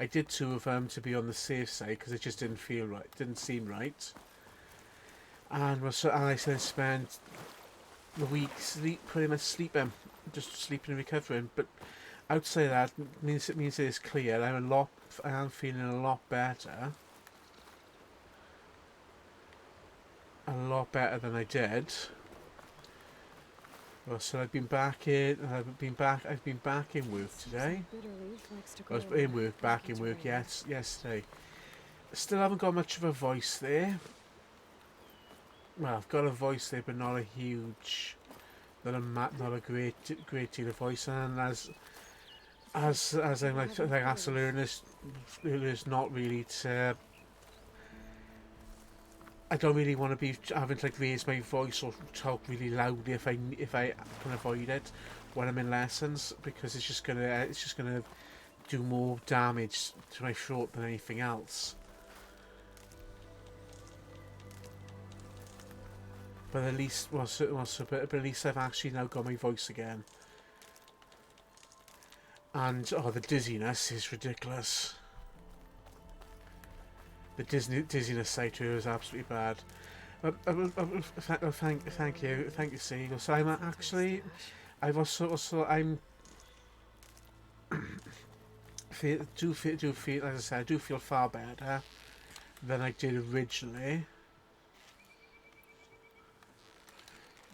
I did 2 of them to be on the safe side because it just didn't feel right, didn't seem right. And I then spent the week pretty much sleeping, just sleeping and recovering. But outside that, it means it's clear. I am feeling a lot better. A lot better than I did. Well, so I've been back in work today. I was back in work yesterday. Still haven't got much of a voice there. Well, I've got a voice there, but not a huge, not a great deal of voice. And as I'm like asked to learn this, it's not really to. I don't really want to be having to raise my voice or talk really loudly if I can avoid it when I'm in lessons, because it's just gonna do more damage to my throat than anything else. But at least but at least I've actually now got my voice again. And the dizziness is ridiculous. The dizziness side to it was absolutely bad. Thank you, Seagull. So feel, as I said, I do feel far better than I did originally.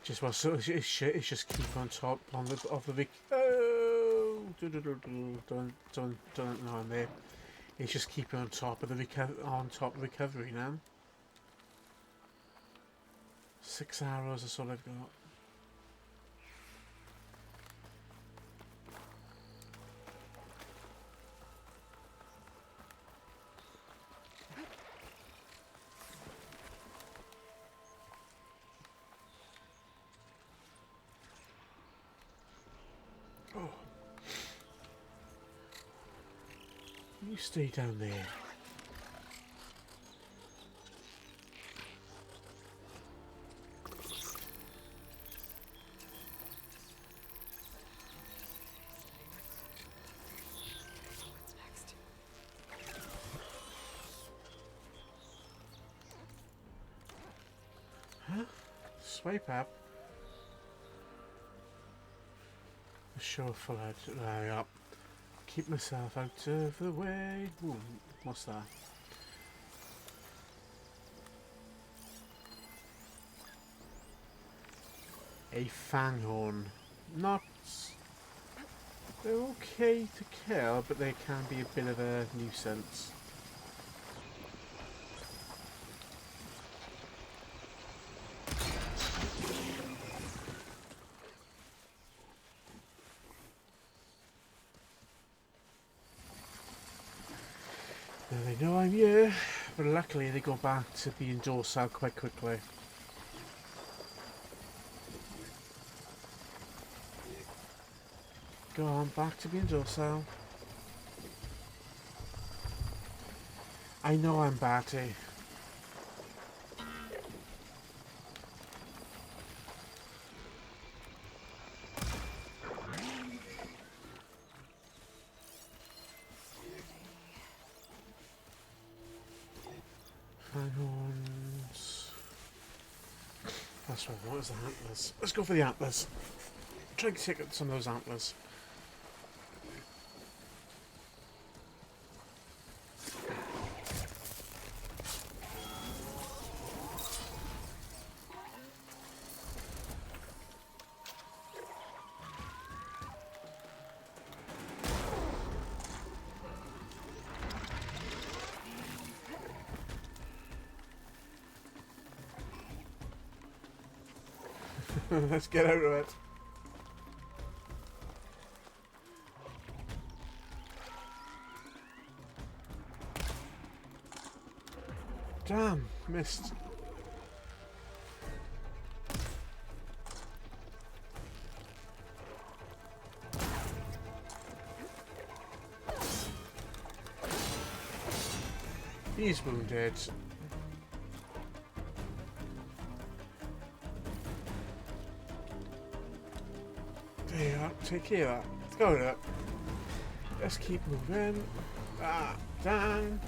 It's just keep on top of the big. Oh, don't know I'm there. It's just keeping on top of the recovery now. 6 hours, that's all I've got. Oh. You stay down there. Huh? Swipe up. Show full head. There we are. Keep myself out of the way. Ooh, what's that? A fanghorn. Not. They're okay to kill, but they can be a bit of a nuisance. They know I'm here, but luckily they go back to being docile quite quickly. Go on, back to being docile. I know I'm batty. Fanghorns. That's right, what is the antlers? Let's go for the antlers. Try to take out some of those antlers. Let's get out of it. Damn, missed. He's wounded. There you are. Take care of that. Let's go with it. Let's keep moving. Ah, down.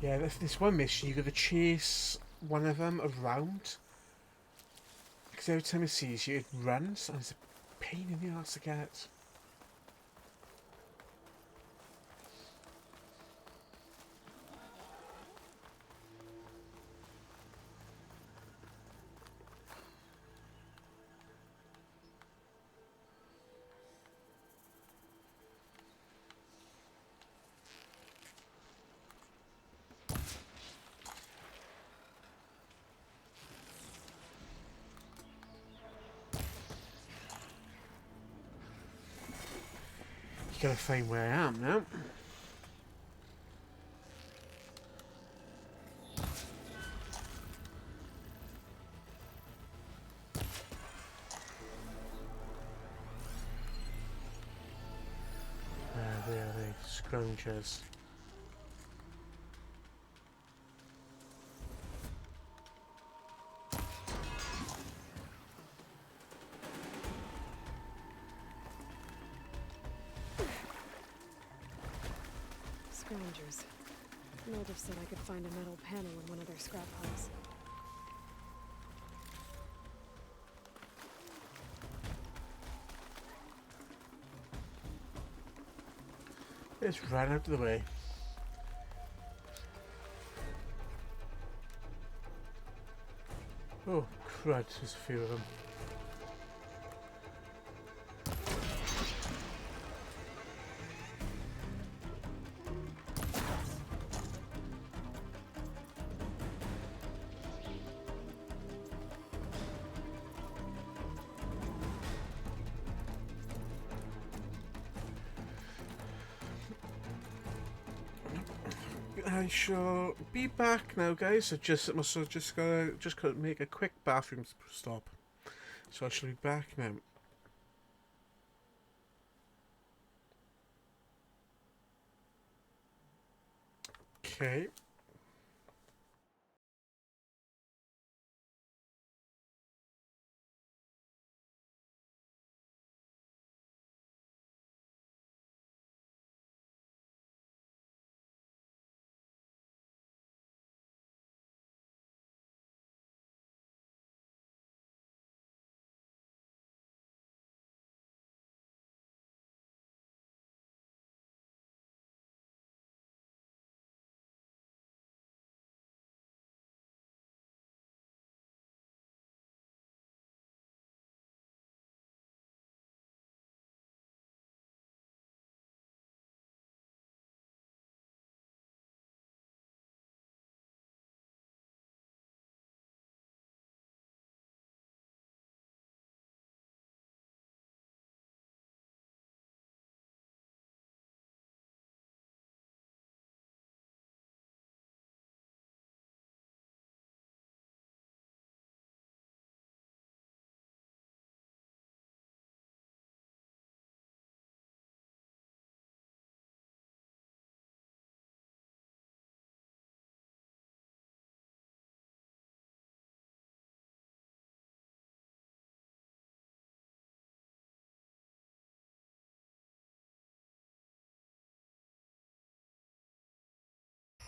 Yeah, this one mission, you got to chase one of them around. Because every time it sees you, it runs, and it's a pain in the ass to get. Gotta find where I am now. Where are they? Scroungers. Scroungers. Natives said I could find a metal panel in one of their scrap piles. It's right out of the way. Oh, crud, there's a few of them. I shall be back now, guys. I just gotta make a quick bathroom stop. So I shall be back now. Okay.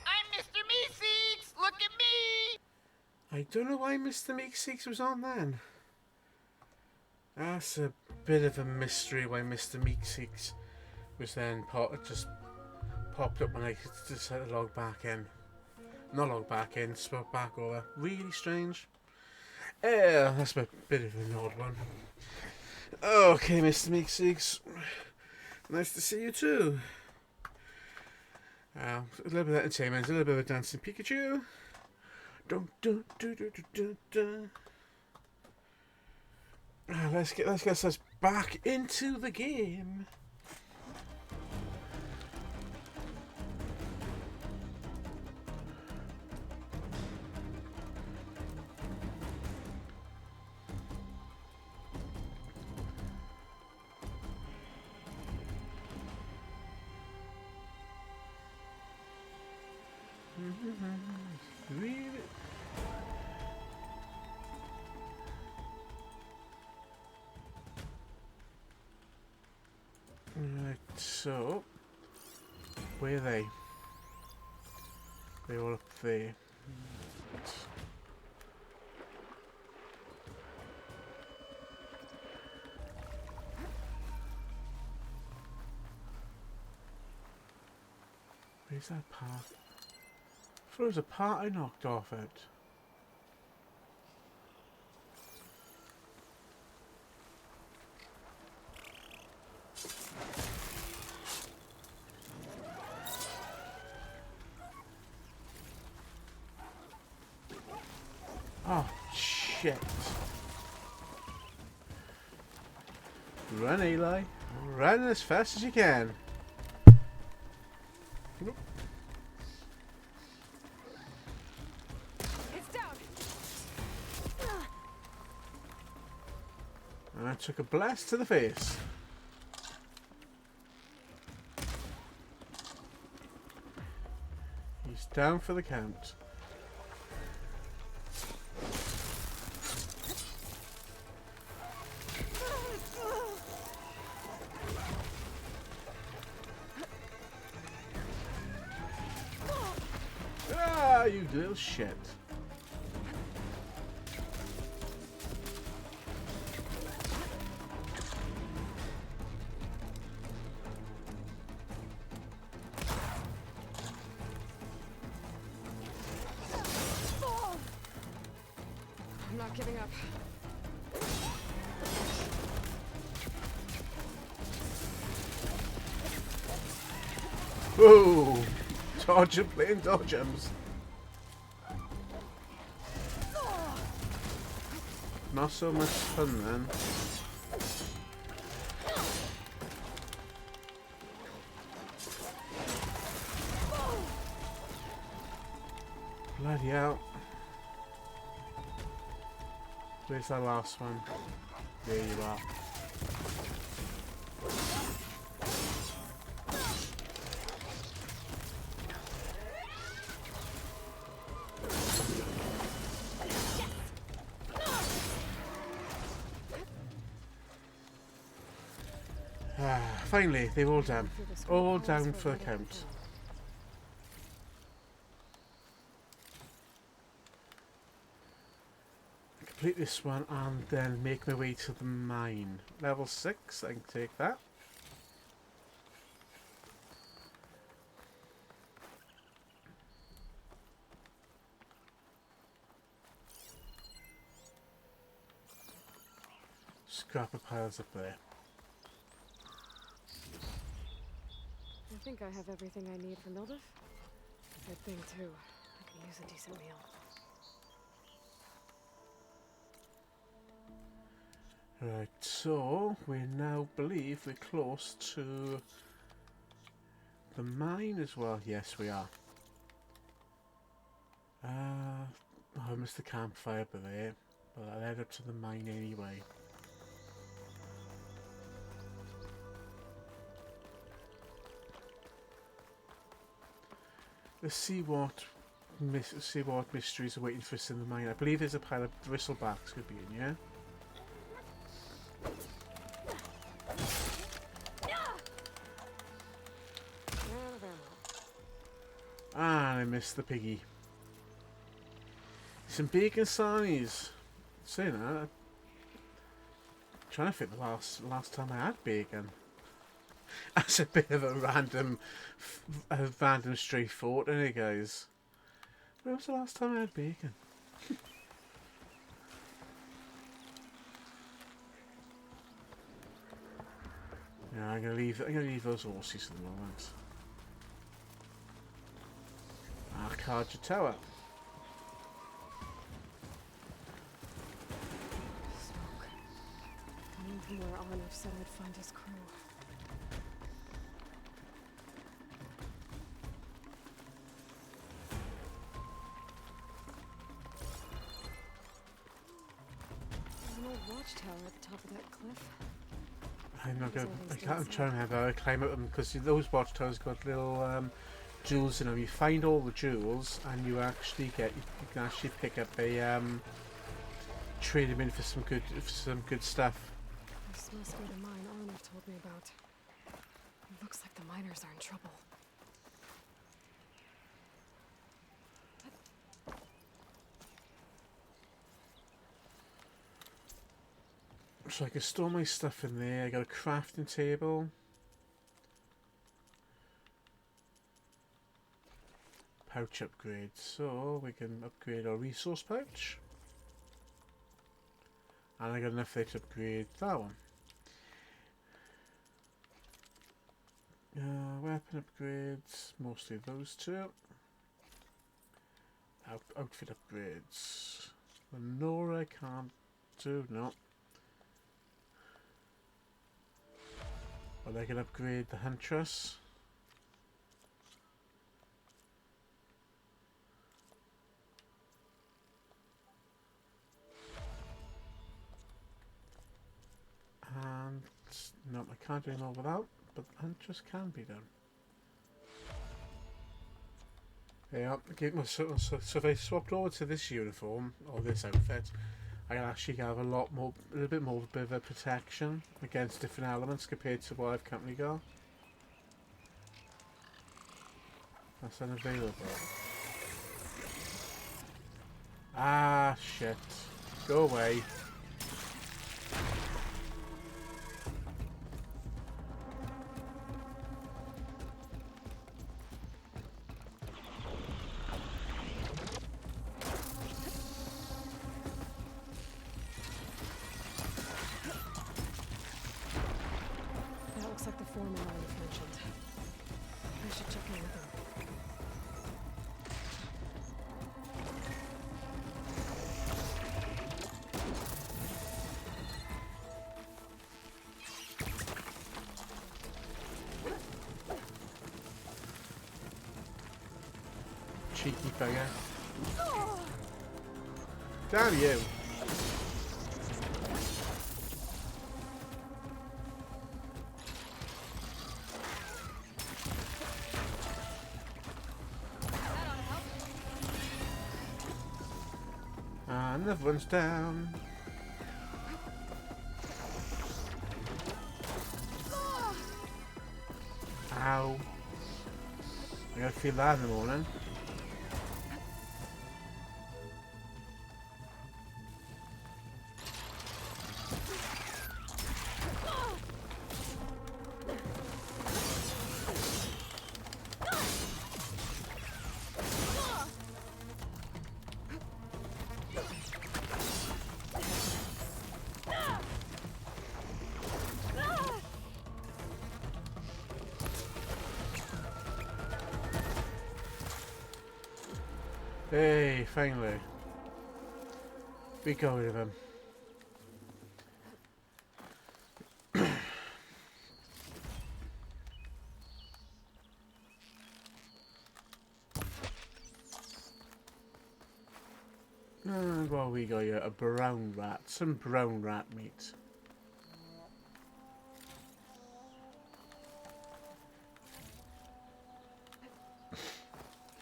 I'm Mr. Meeseeks! Look at me! I don't know why Mr. Meeseeks was on then. That's a bit of a mystery why Mr. Meeseeks was then just popped up when I just had to log back in. Not log back in, swap back over. Really strange. Yeah, that's a bit of an odd one. Okay, Mr. Meeseeks. Nice to see you too. A little bit of entertainment, a little bit of a dancing Pikachu. Dun, dun, dun, dun, dun, dun, dun. Let's get us back into the game. Right, so where are they? They're all up there. Where's that part? I thought there was a part I knocked off it. Oh, shit. Run, Eli. Run as fast as you can. It's down. And I took a blast to the face. He's down for the count. Ah, you little shit. I'm not giving up. Whoa! Dodge and playing dodgems. Not so much fun then. Bloody hell. Where's that last one? There you are. Finally, they're all down. All down for the count. Complete this one and then make my way to the mine. Level 6, I can take that. Scrapper piles up there. I think I have everything I need for Mildif. Good thing too. I could use a decent meal. Right, so we now believe we're close to the mine as well. Yes, we are. I missed the campfire by there, but I led up to the mine anyway. Let's see what mysteries are waiting for us in the mine. I believe there's a pile of bristlebacks could be in, yeah? Ah, I missed the piggy. Some bacon sarnies. Saying that, I'm trying to think the last time I had bacon. That's a bit of a random stray thought, isn't it, guys? When was the last time I had bacon? Yeah, I'm gonna leave those horses at the moment. Arcadia Tower. somewhere Arnav said I'd find his crew. There's an old watchtower at the top of that cliff. I'm not going. I'm trying to remember how I climb up them because those watchtowers got little jewels in them. You find all the jewels, and you actually get. You can actually pick up a trade them in for some good stuff. This must be the mine Arnav told me about. It looks like the miners are in trouble. So I can store my stuff in there. I got a crafting table. Pouch upgrade. So we can upgrade our resource pouch. And I got enough there to upgrade that one. Weapon upgrades. Mostly those two. Outfit upgrades. Lenora I can't do. No. But I can upgrade the Huntress. And no, I can't do them all without, but the Huntress can be done. Yeah, so if I swapped over to this uniform or this outfit, I can actually have a little bit more of a protection against different elements compared to what I've currently got. That's unavailable. Ah, shit. Go away. Cheeky bugger. Damn you! And another one's down. Ow. I gotta feel that in the morning. Hey, finally. We got rid of him. And what we got here? A brown rat. Some brown rat meat.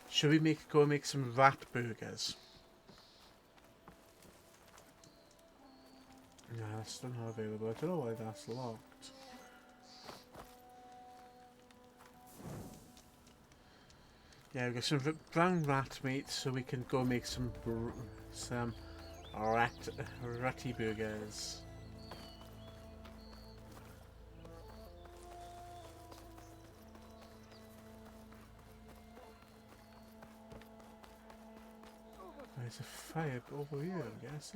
Should we go make some rat burgers? No, that's still not available. I don't know why that's locked. Yeah, we've got some brown rat meat, so we can go make some ratty burgers. There's a fire over here, I guess.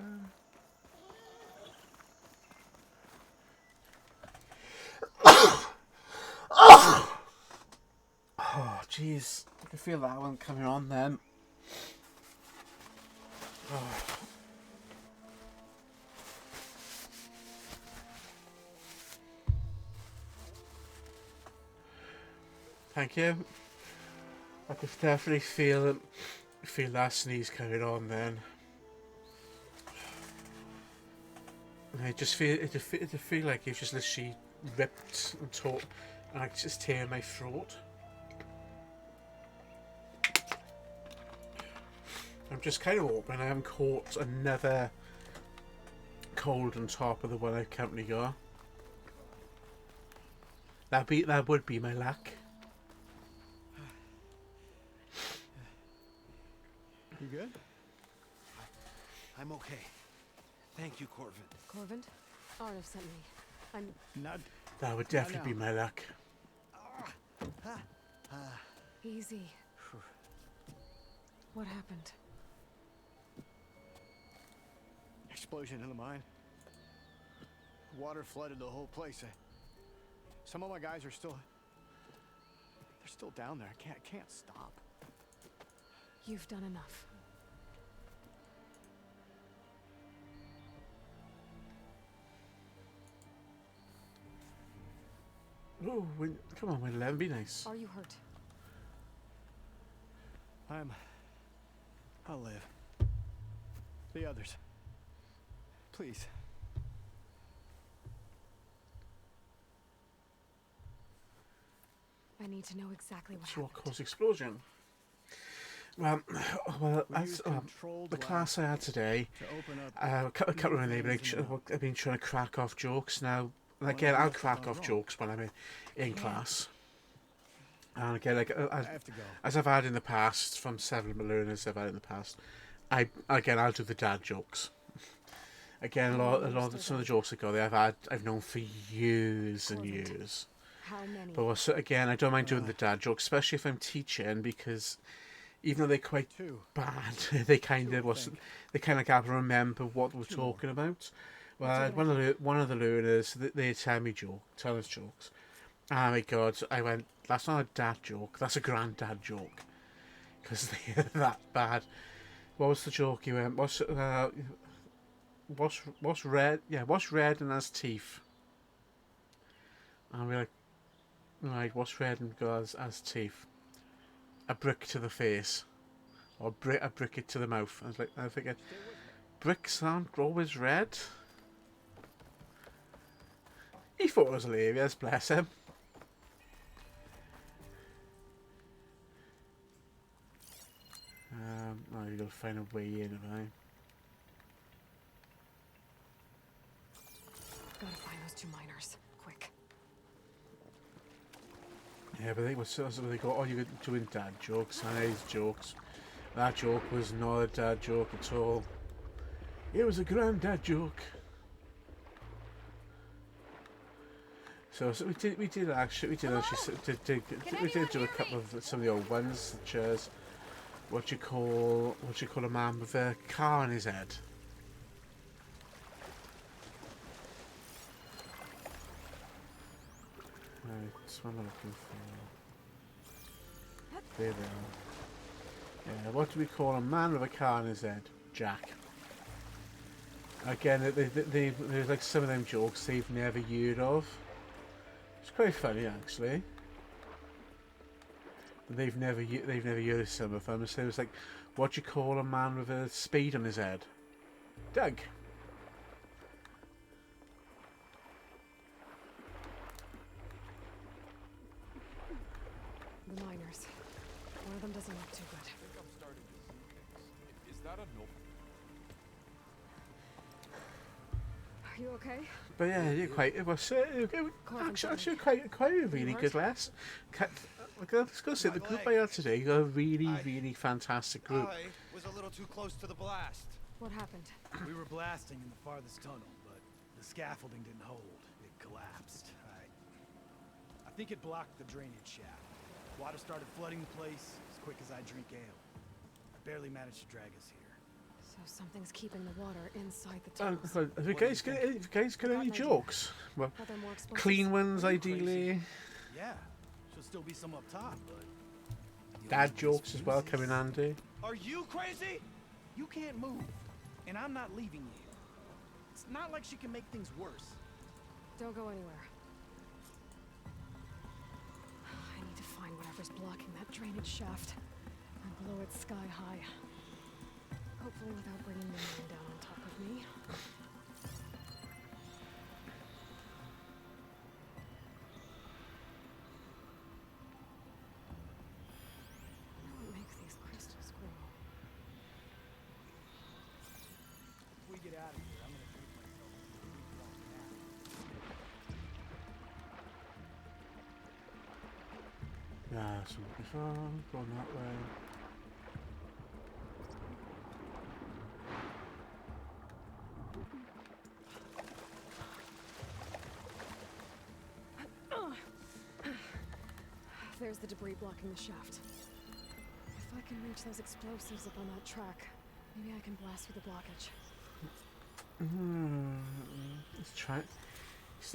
Oh, jeez. I can feel that one coming on then. Oh. Thank you. I could definitely feel that sneeze coming on then. And it just feel like it's just literally ripped and tore, and I could just tear my throat. I'm just kind of hoping I haven't caught another cold on top of the one I currently got. That would be my luck. You good? I'm okay. Thank you, Corvin. Corvin? Arnav sent me. I'm not. That would definitely be my luck. Easy. What happened? Explosion in the mine. Water flooded the whole place. Some of my guys are still. They're still down there. I can't stop. You've done enough. Oh, come on, Win11, be nice. Are you hurt? I'll live. The others. Please. I need to know exactly what So what happened. caused the explosion? Well, as the class I had today, a couple of my neighbours have been trying to crack off jokes. Now, again, I'll crack off jokes when I'm in class. And again, like as I've had in the past, from several of my learners I've had in the past, I'll do the dad jokes. Again, a lot of some of the jokes I got there I've known for years and years. How many? But also, again, I don't mind doing the dad jokes, especially if I'm teaching, because even though they're quite bad, they kind of have to remember what we're talking about. Well, one of the learners, they tell us jokes. Oh my god, I went, that's not a dad joke, that's a granddad joke. Because they're that bad. What was the joke you went, what's red? Yeah, what's red and has teeth? And we're like, right, what's red and has teeth? A brick to the face. Or a brick to the mouth. I was thinking, bricks aren't always red? He thought it was hilarious, bless him. Right, we've got to find a way in, have I? Gotta find those two miners. Quick. Yeah, but they were so they go, oh, you're doing dad jokes, nice jokes. That joke was not a dad joke at all. It was a granddad joke. So we did actually do a couple of some of the old ones, such as what you call a man with a car on his head. Right, that's what I'm looking for. There they are. Yeah, what do we call a man with a car on his head? Jack. Again, there's like some of them jokes they've never heard of. It's quite funny actually. They've never heard of some of them. So it was like, what do you call a man with a spade on his head? Doug. The miners. One of them doesn't look too good. I think I'm starting to see things. Is that a no? Are you okay? But yeah, you're quite. It was actually quite a really good lesson. Let's go say the group I had today got a really fantastic group. I was a little too close to the blast. What happened? We were blasting in the farthest tunnel, but the scaffolding didn't hold. It collapsed. I think it blocked the drainage shaft. Water started flooding the place as quick as I drink ale. I barely managed to drag us here. So something's keeping the water inside the Oh, tunnels. have you guys got any jokes? Well, Are there more explosives? clean ones ideally. Yeah, should still be some up top, but... Dad jokes as well come in handy. Are you crazy? You can't move, and I'm not leaving you. It's not like she can make things worse. Don't go anywhere. I need to find whatever just blocking that drainage shaft and blow it sky high. Hopefully without bringing the man down on top of me. What makes these crystals grow? If we get out of here, I'm gonna drink myself a really long nap. Yeah, so before going that way. There's the debris blocking the shaft. If I can reach those explosives up on that track, maybe I can blast through the blockage. Let's try.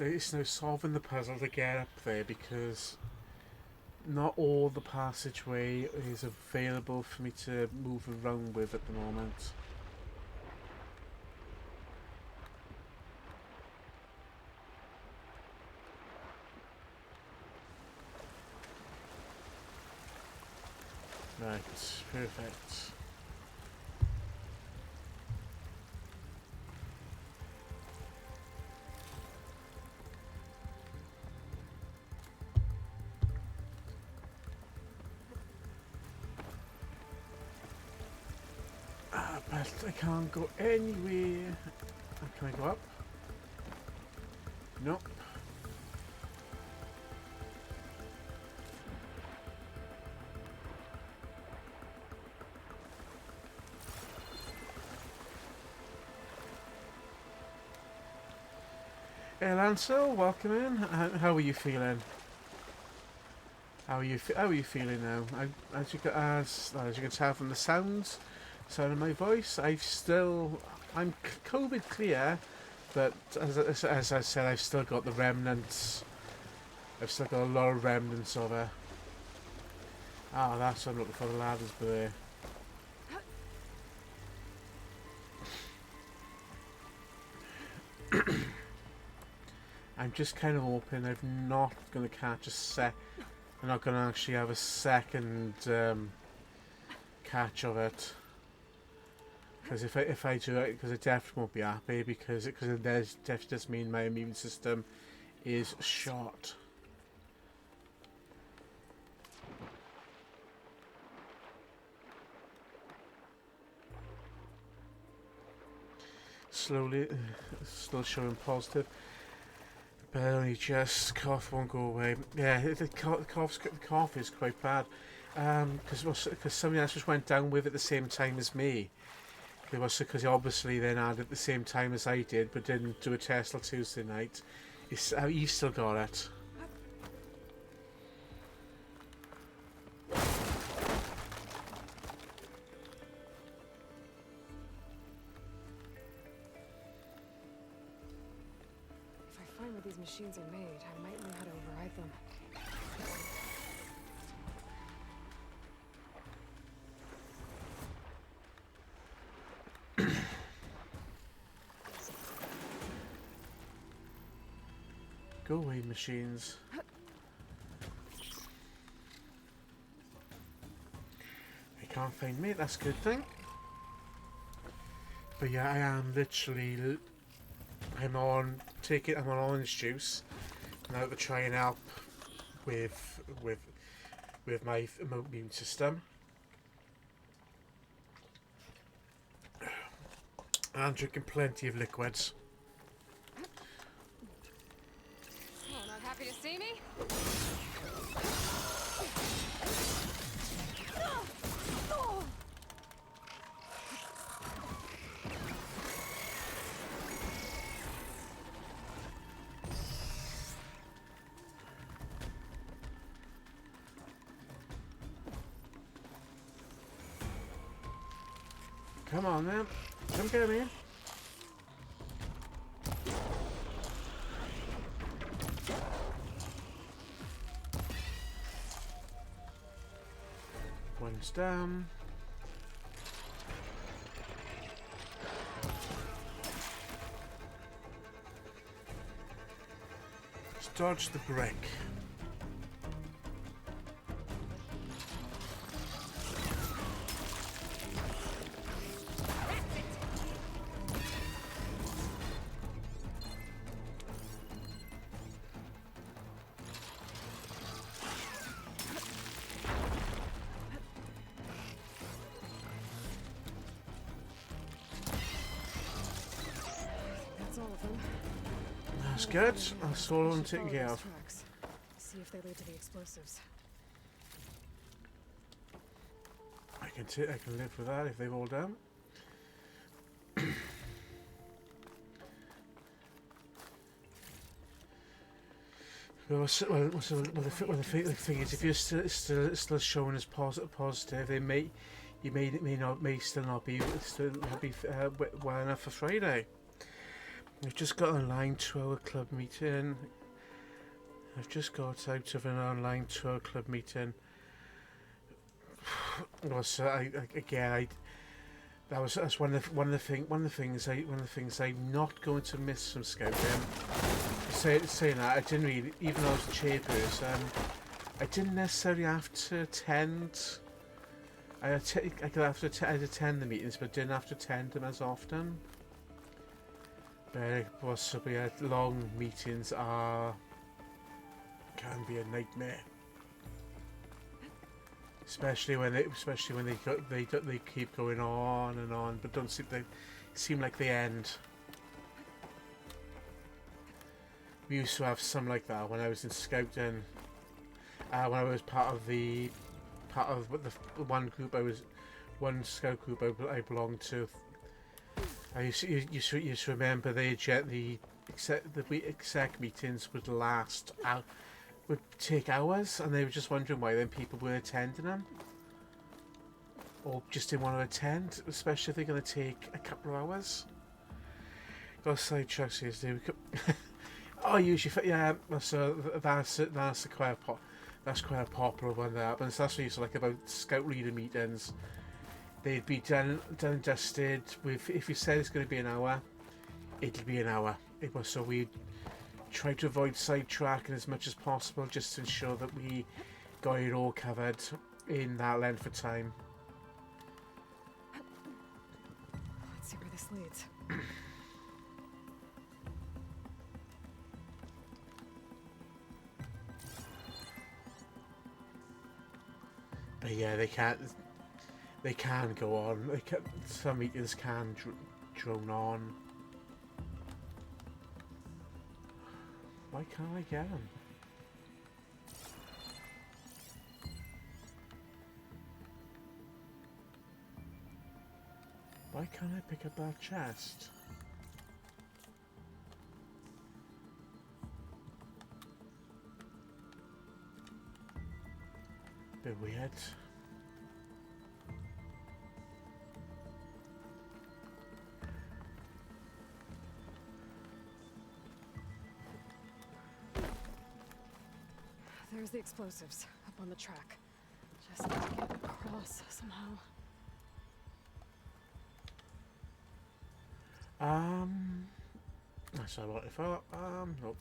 It's now solving the puzzle to get up there because not all the passageway is available for me to move around with at the moment. Right, perfect. But I can't go anywhere. Can I go up? Nope. Hey Lancel, welcome in. How are you feeling? How are you feeling now? As you can tell from the sound of my voice, I'm COVID clear, but as I said, I've still got the remnants. I've still got a lot of remnants of it. Ah, that's what I'm looking for. The ladders there. I'm just kind of hoping I'm not going to catch I'm not going to actually have a second catch of it. Because if I do it, because I definitely won't be happy, because it does definitely just mean my immune system is shot. Slowly, still showing positive. But only just cough won't go away. Yeah, the cough is quite bad. Because somebody else just went down with it at the same time as me. It was because obviously then had it at the same time as I did, but didn't do a test till Tuesday night. You've still got it. If I find where these machines are made, I might know how to override them. Go away, machines. They can't find me, that's a good thing. But yeah, I am literally... I'm on orange juice now to try and help with my immune system. I'm drinking plenty of liquids. Oh, not happy to see me? Come on, man. Come get me. One's down. Let's dodge the brick. That's all of them. That's good. That's all I'm taking care of. Tracks. See if they lead to the explosives. I can live with that if they've all done. The thing is, if you're still showing as positive, they may still not be well enough for Friday. We've just got an online 2-hour club meeting. I've just got out of an online 2-hour club meeting. So that's one of the things I'm not going to miss from scouting. Saying that, I didn't really, even though I was the chairperson, I didn't necessarily have to attend. I'd attend the meetings, but didn't have to attend them as often. But possibly long meetings can be a nightmare. Especially when they keep going on and on, but don't seem like they end. We used to have some like that when I was in scouting. When I was part of the one scout group I belonged to. I used to remember the exec meetings would take hours, and they were just wondering why then people were attending them, or just didn't want to attend, especially if they're going to take a couple of hours. Got sidetracked yesterday. Oh, usually, yeah. So that's quite a popular one. That, but that's what I used to like about scout leader meetings. They'd be done and dusted. If you said it's going to be an hour, it'll be an hour. So we try to avoid sidetracking as much as possible, just to ensure that we got it all covered in that length of time. Let's see where this leads. But yeah, they can go on. Some meetings can drone on. Why can't I get them? Why can't I pick up that chest? Bit weird. There's the explosives up on the track. Just need to get across somehow. That's a lot. If I nope.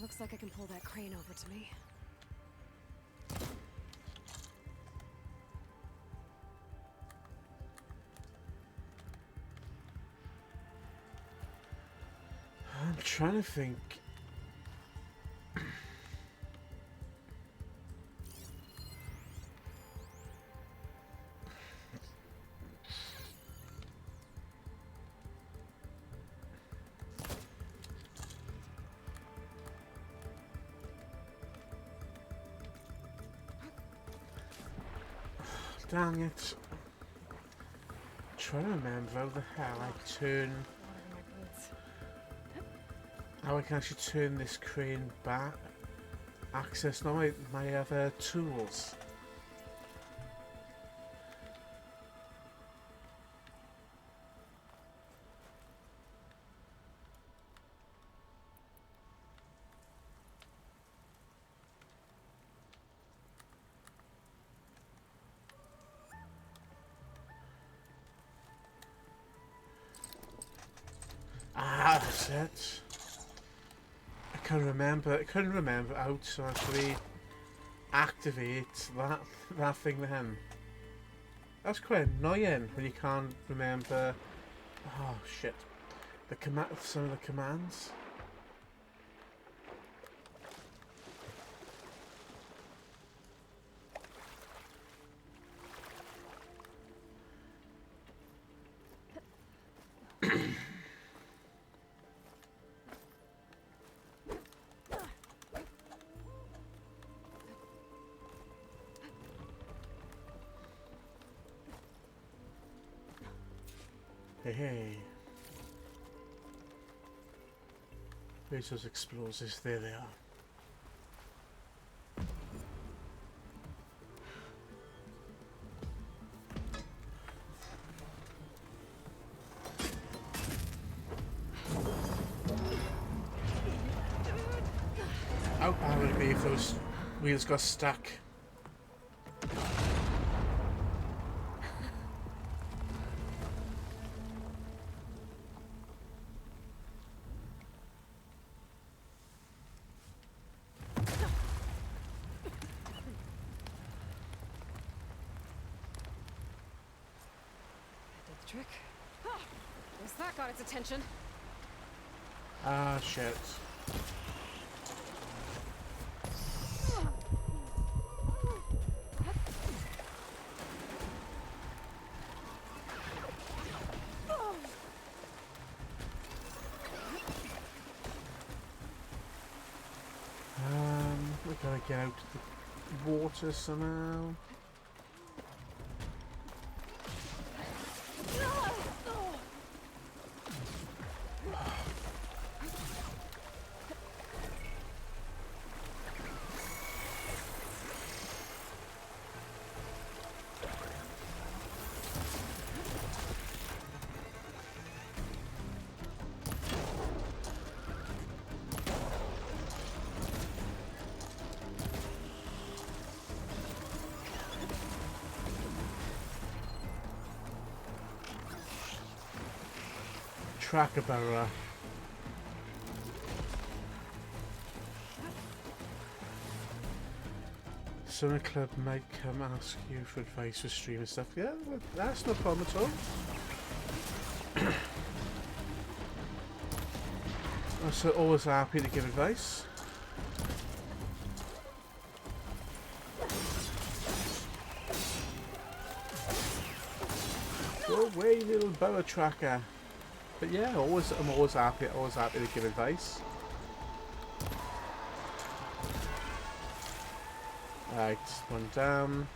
Looks like I can pull that crane over to me. I'm trying to think. Dang it. I'm trying to remember how the hell I turn. How I can actually turn this crane back. Access my other tools. Ah, that's it. I couldn't remember how to actually activate that thing then. That's quite annoying when you can't remember. Oh shit! Some of the commands. Hey, hey. Where's those explosives? There they are. How bad would it be if those wheels got stuck? Trick. Ah, guess that got its attention. Ah, shit. We gotta get out to the water somehow. Trackabara. Summer Club might come ask you for advice for streaming stuff. Yeah, that's no problem at all. I'm so always happy to give advice. Go away, little boa tracker. But yeah, I'm always happy to give advice. Right, one down.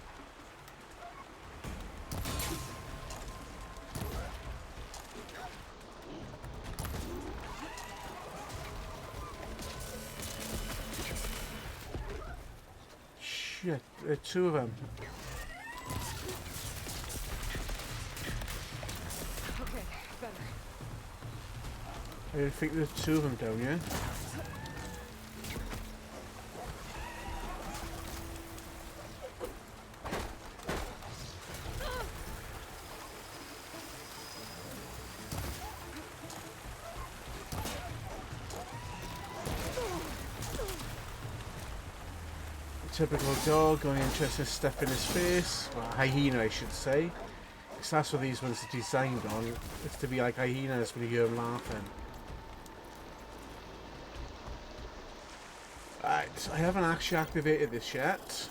Shit, there are two of them. Okay, better. I think there's two of them down here. Typical dog, only interested in stuff in his face. Well, hyena, I should say. Because that's what these ones are designed on. It's to be like hyenas when you hear them laughing. Right, I haven't actually activated this yet.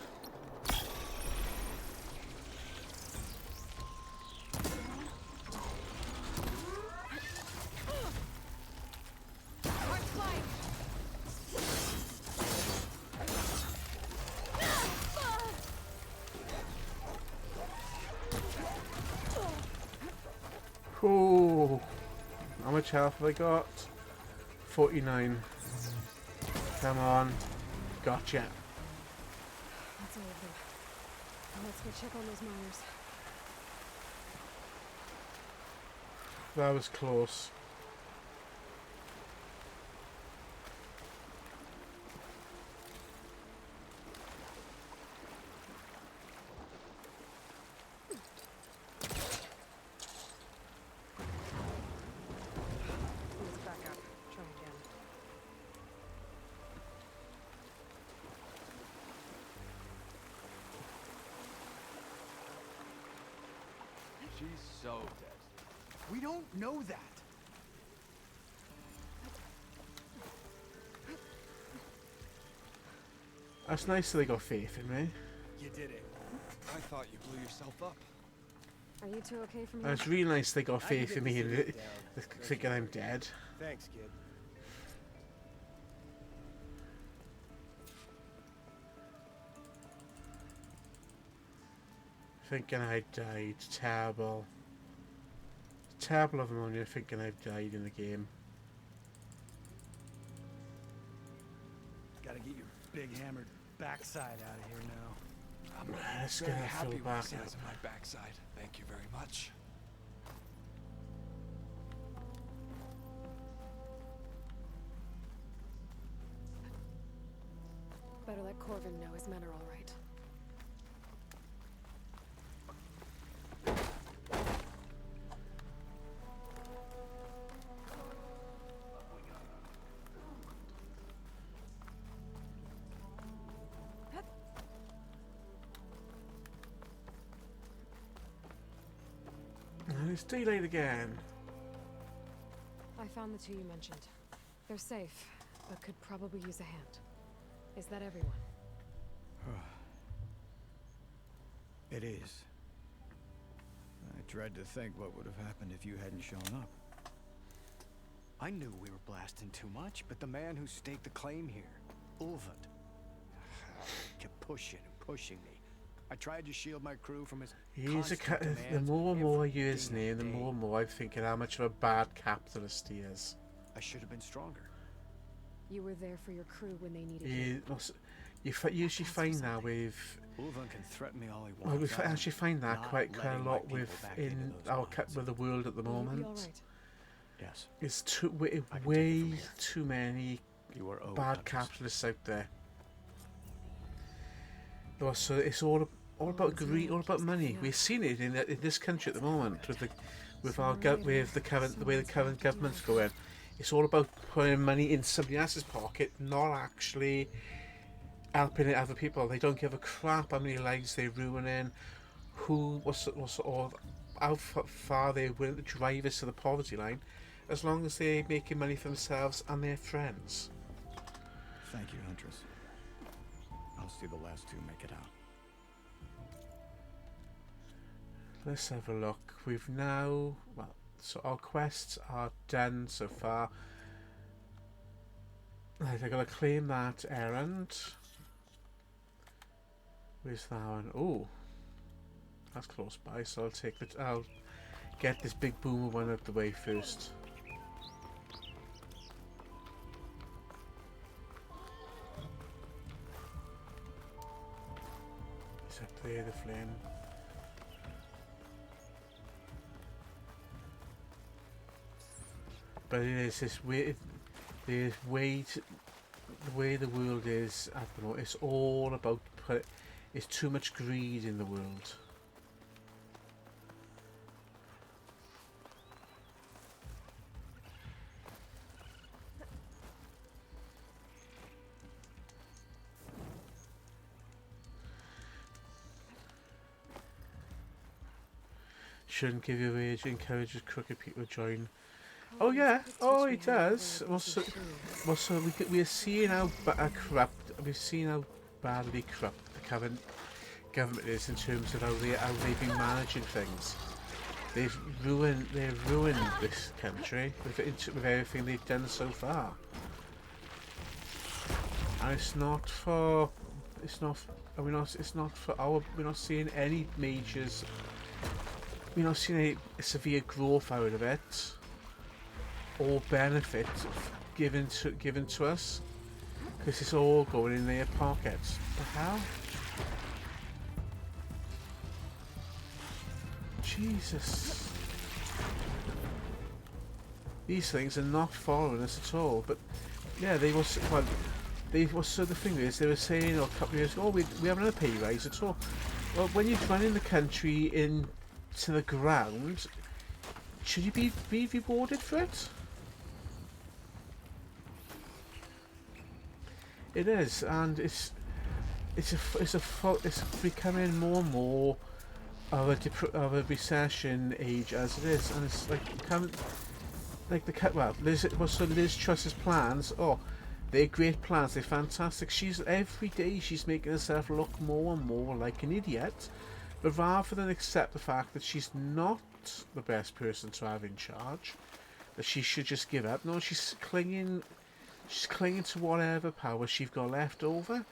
Oh, how much health have I got? 49. Come on. Gotcha. That's all of them. Now let's go check on those miners. That was close. Let's back up. Try again. She's so dead. We don't know that. That's nice that they got faith in me. You did it. I thought you blew yourself up. Are you two okay from here? It's really nice they got I can faith get in the me city and down. thinking I'm dead. Thanks, kid. Thinking I died. Terrible. terrible of ammonia thinking I've died in the game. Gotta get your big hammered backside out of here now. I'm Let's very get that happy fill with the back size up. of my backside. Thank you very much. Better let Corvin know his men are all right. And it's daylight again. I found the two you mentioned. They're safe, but could probably use a hand. Is that everyone? It is. I dread to think what would have happened if you hadn't shown up. I knew we were blasting too much, but the man who staked the claim here, Ulvund, kept pushing and pushing me. I tried to shield my crew from his He's constant the demands more and more I hear his every name, the more and more I'm thinking how much of a bad capitalist he is. I should have been stronger. You were there for your crew when they needed you. You usually find that with. Ulvund can threaten me all he Well, wants. we actually find that Not quite a letting my lot people with back in into those our mines. with the world at the Will you be moment. all right? Yes. It's way too many You are owed, bad Huntress. capitalists out there. So it's all about greed, all about money. We've seen it in this country at the moment with the way the current government's going. It's all about putting money in somebody else's pocket, not actually helping other people. They don't give a crap how many lives they're ruining, or how far they're willing to drive us to the poverty line, as long as they're making money for themselves and their friends. Thank you, Huntress. I'll see the last two make it out. Let's have a look. We've now, well, so our quests are done so far. Right, I gotta claim that errand. Where's that one? Oh, that's close by. So I'll take it. I'll get this big boomer one out the way first. It's up there, the flame. But it is this way. The way the world is at the moment. It's all about it's too much greed in the world. Shouldn't give you wage. Encourages crooked people to join. Oh yeah, oh it does. Also, we are seeing how corrupt. We've seen how badly corrupt the current government is in terms of how they've been managing things. They've ruined this country with everything they've done so far. And it's not for we're not seeing any majors. We're not seeing a severe growth out of it. Or benefit given to us, because it's all going in their pockets. The hell? Jesus! These things are not following us at all. But yeah, they was well. They was so the thing is they were saying a couple of years ago, oh, we haven't had a pay rise at all. Well, when you're running the country into the ground, should you be rewarded for it? It is, and it's becoming more and more of a recession age as it is, and it's Liz Truss's plans. Oh, they're great plans. They're fantastic. Every day she's making herself look more and more like an idiot, but rather than accept the fact that she's not the best person to have in charge, that she should just give up. No, she's clinging to whatever power she's got left over,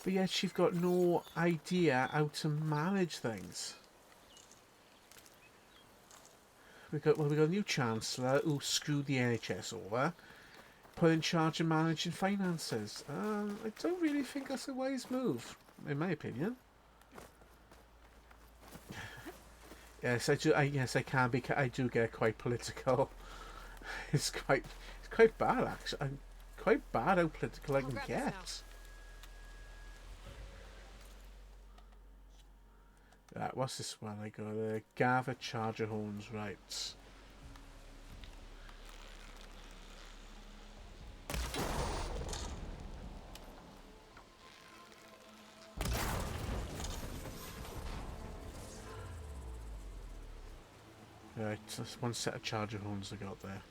but yet she's got no idea how to manage things. we got a new chancellor who screwed the NHS over, put in charge of managing finances. I don't really think that's a wise move, in my opinion. Yes, I do. Yes, I can be. I do get quite political. It's quite bad, actually. I'm quite bad how political I can get. Right, what's this one? I got gather charger horns, right. Right, that's one set of charger horns I got there.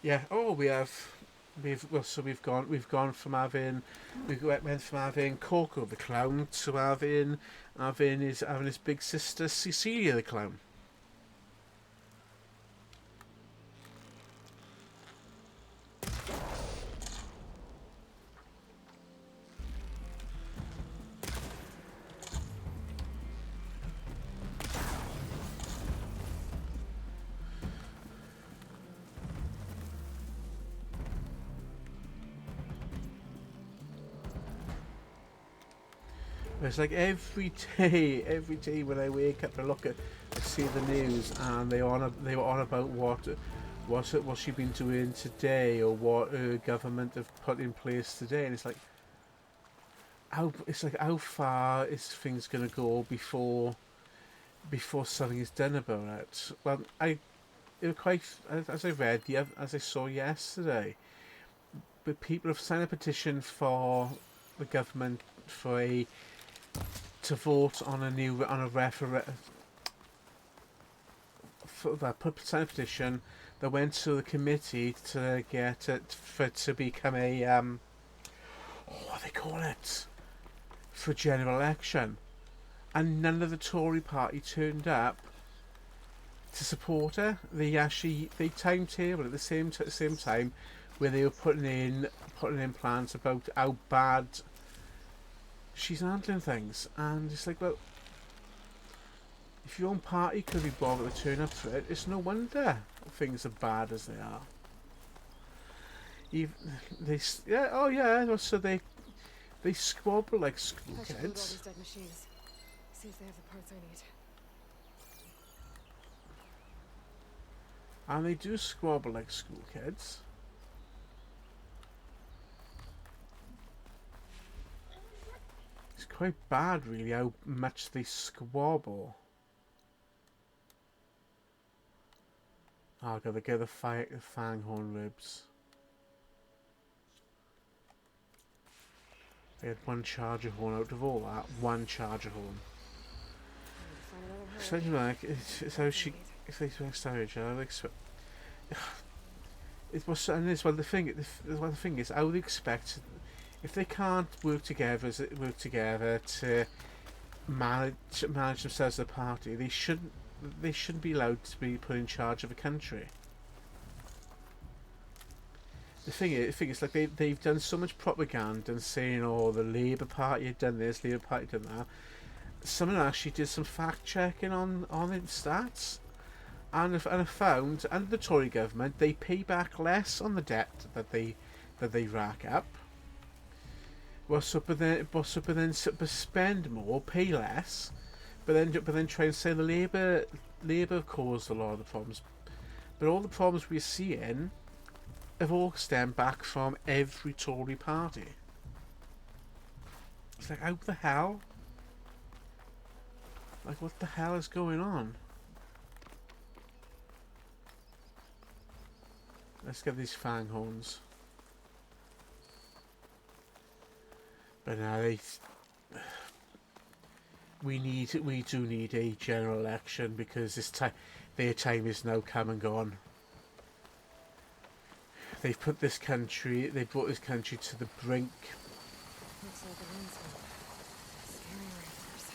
Yeah, oh, we've gone from having went from having Coco the clown to having his big sister Cecilia the clown. It's like every day when I wake up and I see the news, and they were on about what she been doing today, or what her government have put in place today, and it's like how far is things gonna go before something is done about it? Well, it was quite, as I saw yesterday, but people have signed a petition for the government to vote on a referendum. Signed a petition that went to the committee to get it to become a what do they call it, for general election, and none of the Tory party turned up to support her. They timetabled at the same time where they were putting in plans about how bad she's handling things, and it's like, well, if your own party could be bothered to turn up for it, it's no wonder things are bad as they are. So they squabble like school I should loot all kids. these dead machines. See if they have the parts I need. And they do squabble like school kids. It's quite bad, really, how much they squabble. Oh, I gotta get the fanghorn ribs. I had one charger horn out of all that. One charger horn. So like, it's how she. If they swing storage, I would expect. It was, and this one. The thing is, I would expect, if they can't work together to manage themselves as a party, they shouldn't be allowed to be put in charge of a country. The thing is, like, they've done so much propaganda and saying, oh, the Labour Party had done this, Labour Party done that. Someone actually did some fact checking on the stats, and I found under the Tory government they pay back less on the debt that they rack up. But spend more, pay less, but then try and say the Labour have caused a lot of the problems. But all the problems we're seeing have all stemmed back from every Tory party. It's like, how the hell? Like, what the hell is going on? Let's get these fanghorns. But now we do need a general election, because their time is now come and gone. They brought this country to the brink. Looks like the wind's gone. Scary raiders.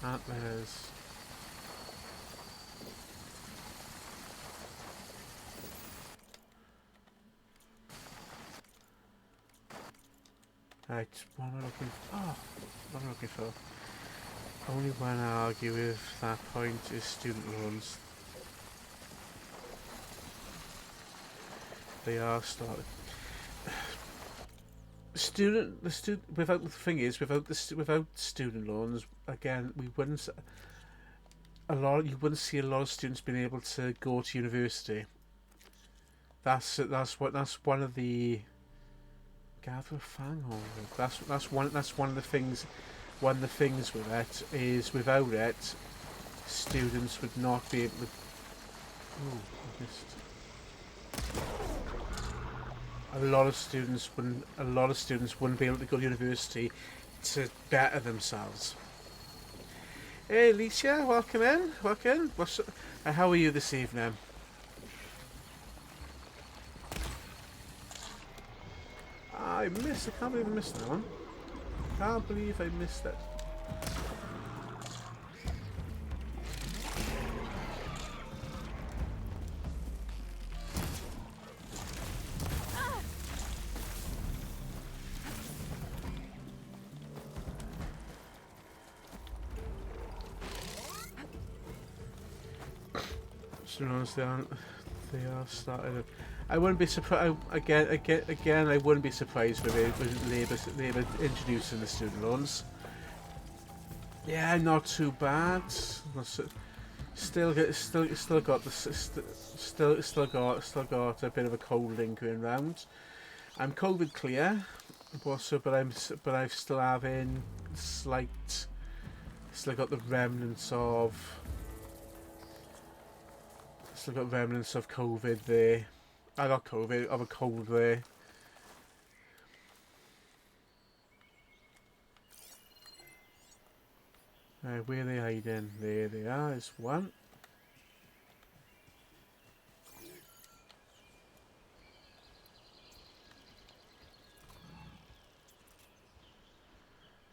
Antlers. Right, what am I looking for? Oh, what am I looking for? Only when I argue with that point is student loans. They are started. Without the thing is, without student loans, again, we wouldn't. You wouldn't see a lot of students being able to go to university. That's one of the. Gather a fanghorn. That's one of the things. One of the things with it is without it, students would not be able to. Oh, I missed. A lot of students wouldn't be able to go to university to better themselves. Hey, Alicia, welcome in. Welcome. How are you this evening? I can't believe I missed that one. Can't believe I missed it. They are started. I wouldn't be surprised. Again, I wouldn't be surprised with Labour introducing the student loans. Yeah, not too bad. Still got a bit of a cold lingering round. I'm COVID clear, but I'm still having slight. Still got the remnants of. Still got remnants of COVID there. I got COVID, of a cold there. Right, where are they hiding? There they are, there's one.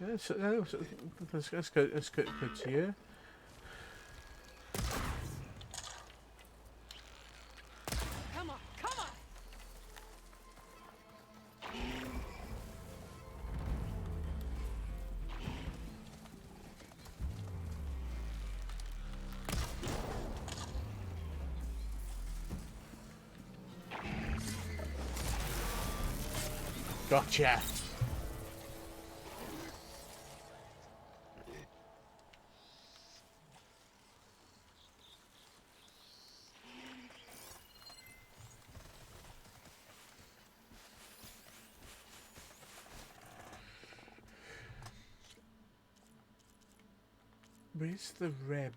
Yeah, that's good. That's good to hear. Gotcha. Where's the reb?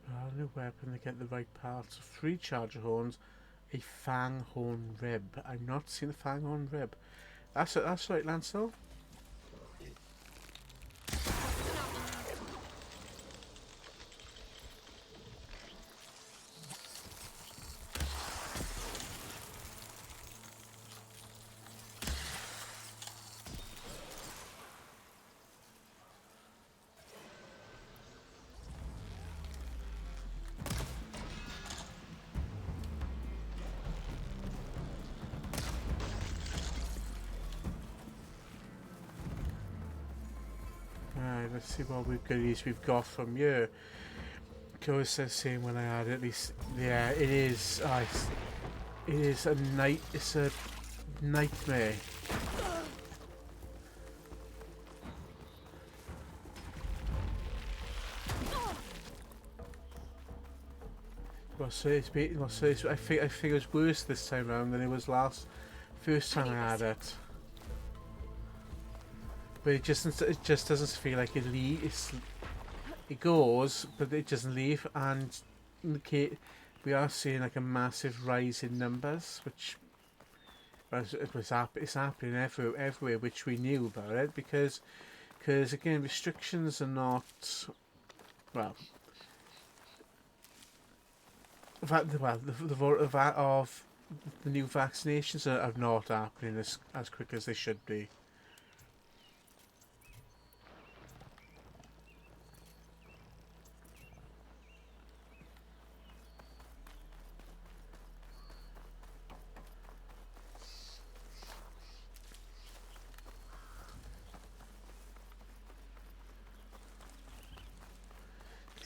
A new weapon to get the right parts. 3 charger horns, a fang horn rib. I've not seen a fang horn rib. That's right, Lancel. Let's see what we've got from you. Goes says same when I had at least. Yeah, it is. It is a night. It's a nightmare. I think it was worse this time around than it was first time I had it. but it just doesn't feel like it leaves. It goes, but it doesn't leave, and we are seeing like a massive rise in numbers, which it's happening everywhere, which we knew about it because again, restrictions are not, well, of the new vaccinations are not happening as quick as they should be.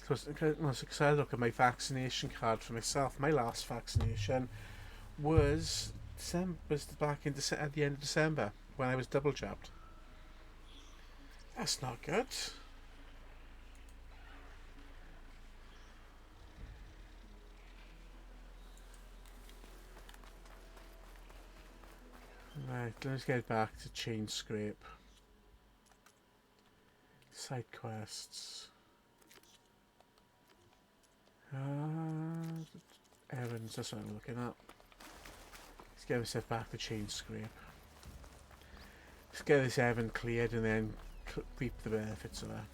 Because I look at my vaccination card for myself, my last vaccination was back at the end of December when I was double jabbed. That's not good. Right, let's get back to Chain Scrape. Side quests. Errands, that's what I'm looking at. Let's get myself back to Chain Scrape. Let's get this errand cleared and then reap the benefits of that.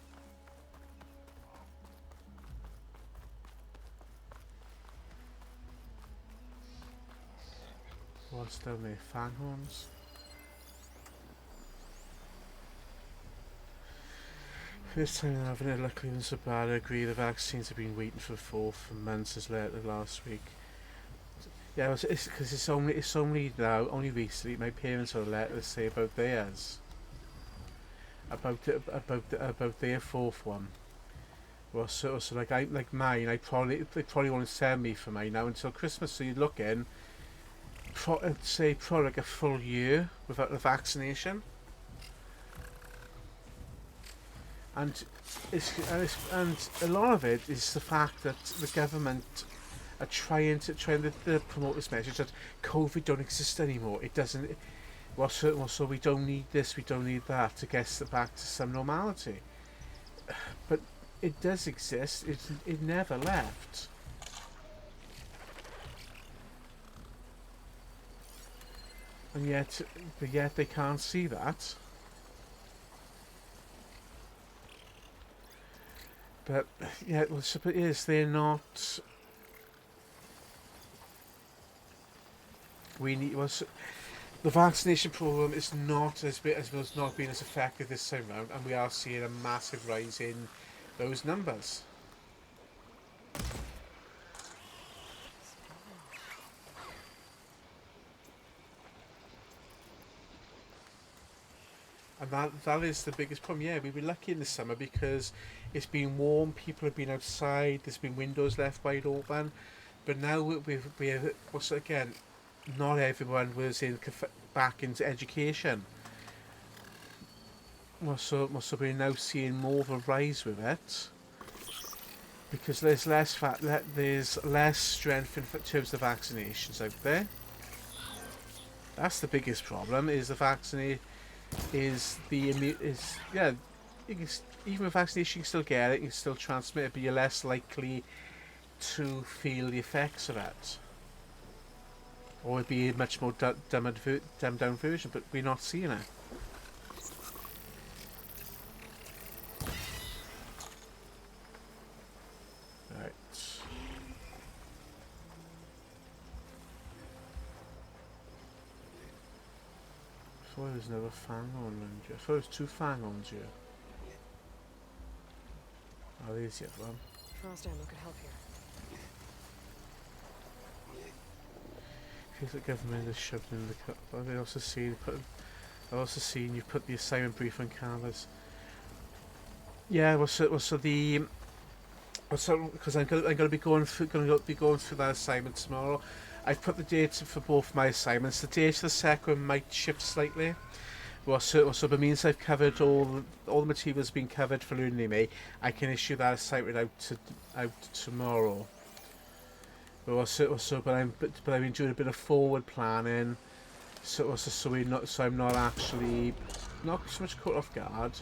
What's down there? Fanghorns. This time I haven't had luckily been so bad. I agree the vaccines have been waiting for months as late as last week. Yeah, it's because it's only now, only recently, my parents had a letter to say about theirs. About their fourth one. Well, so like mine, they probably won't send me for mine now until Christmas. So you're looking, probably like a full year without the vaccination. And a lot of it is the fact that the government are trying to promote this message that COVID don't exist anymore. It doesn't. Well, so we don't need this, we don't need that to get back to some normality. But it does exist. It never left. And yet they can't see that. But yeah, well, so it is. They're not. We need. Well, so the vaccination program is not as not being as effective this time round, and we are seeing a massive rise in those numbers. And that is the biggest problem. Yeah, we were lucky in the summer because it's been warm, people have been outside, there's been windows left wide open. But now we're again, not everyone was back into education. So we're now seeing more of a rise with it. Because there's less strength in terms of vaccinations out there. That's the biggest problem, is the vaccinate. Even with vaccination you can still get it, you can still transmit it, but you're less likely to feel the effects of it. Or it'd be a much more dumbed down version, but we're not seeing it. Right. I thought there was another Fanghorn here. I thought there was two Fanghorns here. Oh, there's the other one. Frost ammo could help here. Feels like government is shoved in the cup. I've also seen you put the assignment brief on canvas. Yeah, because I'm going to be going through that assignment tomorrow. I've put the dates for both my assignments. The date for the second one might shift slightly. So it means I've covered all the materials being covered for Learning Me. I can issue that assignment out tomorrow. But I've been doing a bit of forward planning. So I'm not actually not so much caught off guard,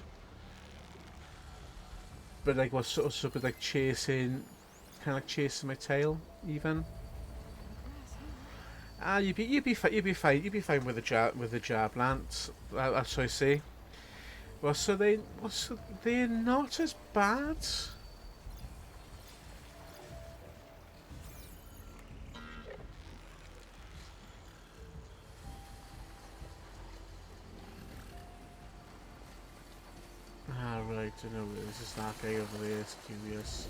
but like was sort of like chasing, kind of like chasing my tail even. Ah, you'd be fine with the jab lance. That's what I see. Well, so they're not as bad. Ah, right, I know this is that guy over there, it's curious.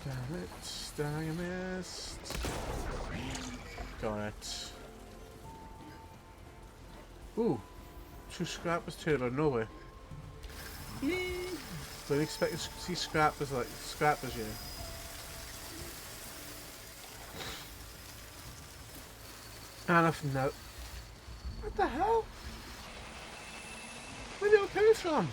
Damn it, dang, I missed. Got it. Ooh, 2 scrappers turn out of nowhere. Don't expect to see scrappers here. And if no, what the hell? Where did it come from?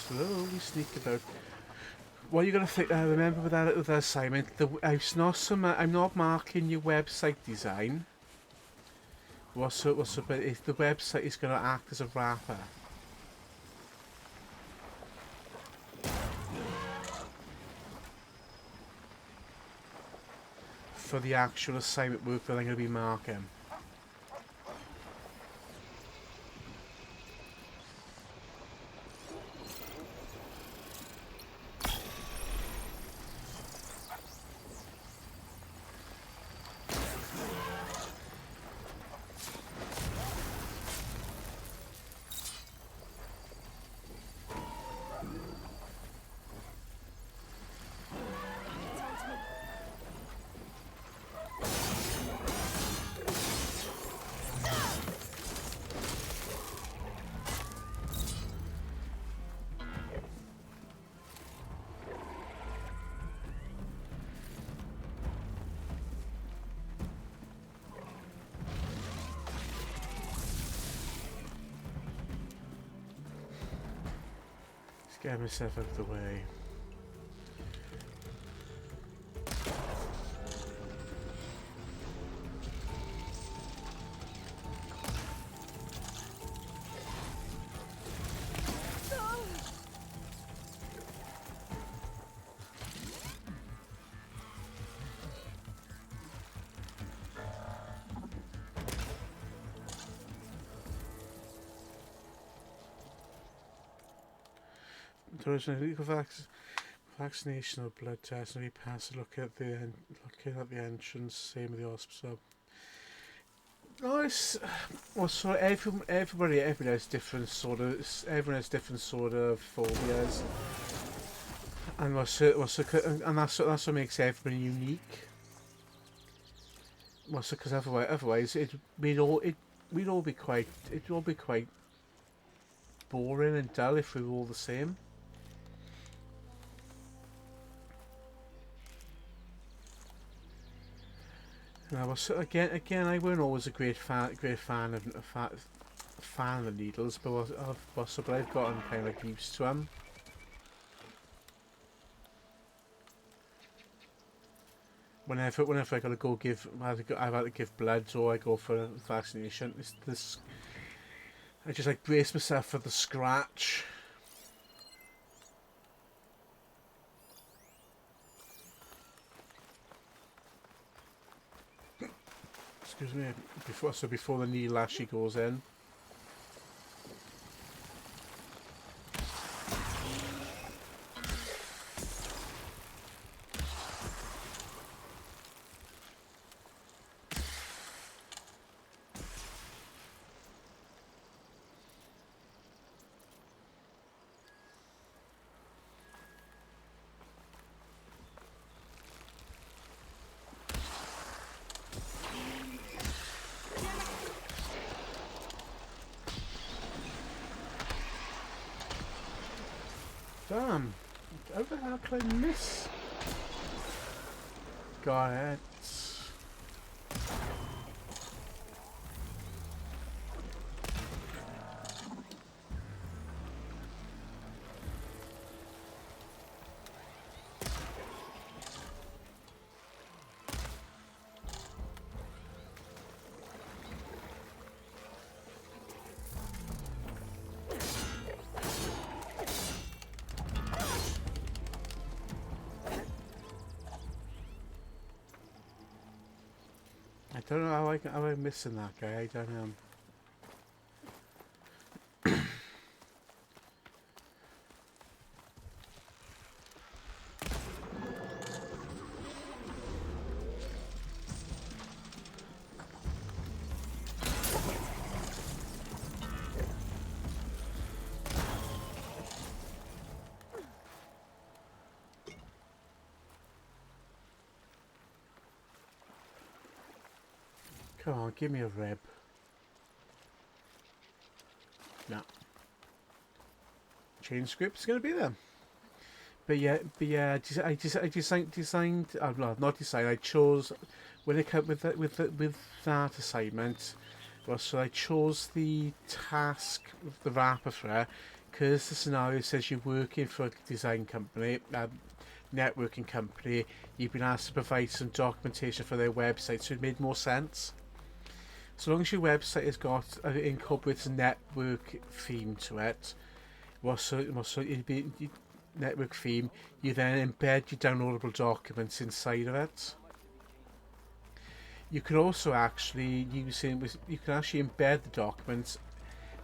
Slowly sneak about. What you gotta think? Remember with that assignment, I'm not marking your website design. But if the website is gonna act as a wrapper for the actual assignment work that I'm gonna be marking. Get myself out of the way. Vaccination or blood test, and we pass a look at the entrance. Same with the hospital. No, it's well, so everybody has different sort of. Everyone has different sort of phobias, and that's what makes everybody unique. Because otherwise we'd all be quite boring and dull if we were all the same. Now, again, I weren't always a great fan of the needles, but I've gotten kind of used to them. Whenever I gotta go I've had to give blood or I go for a vaccination. I just like brace myself for the scratch. Excuse me, before the needle actually goes in. the hell can I miss? Got it. I don't know how I'm missing that guy. I don't know. Come on, give me a rib. No. Chain script's gonna be there. But yeah, I designed. Well, not designed. I chose when it came with that assignment. Well, so I chose the task, the wrapper for it, because the scenario says you're working for a design company, networking company. You've been asked to provide some documentation for their website, so it made more sense. So long as your website has got incorporates a network theme to it, so it'd be network theme. You then embed your downloadable documents inside of it. You can also actually you can actually embed the documents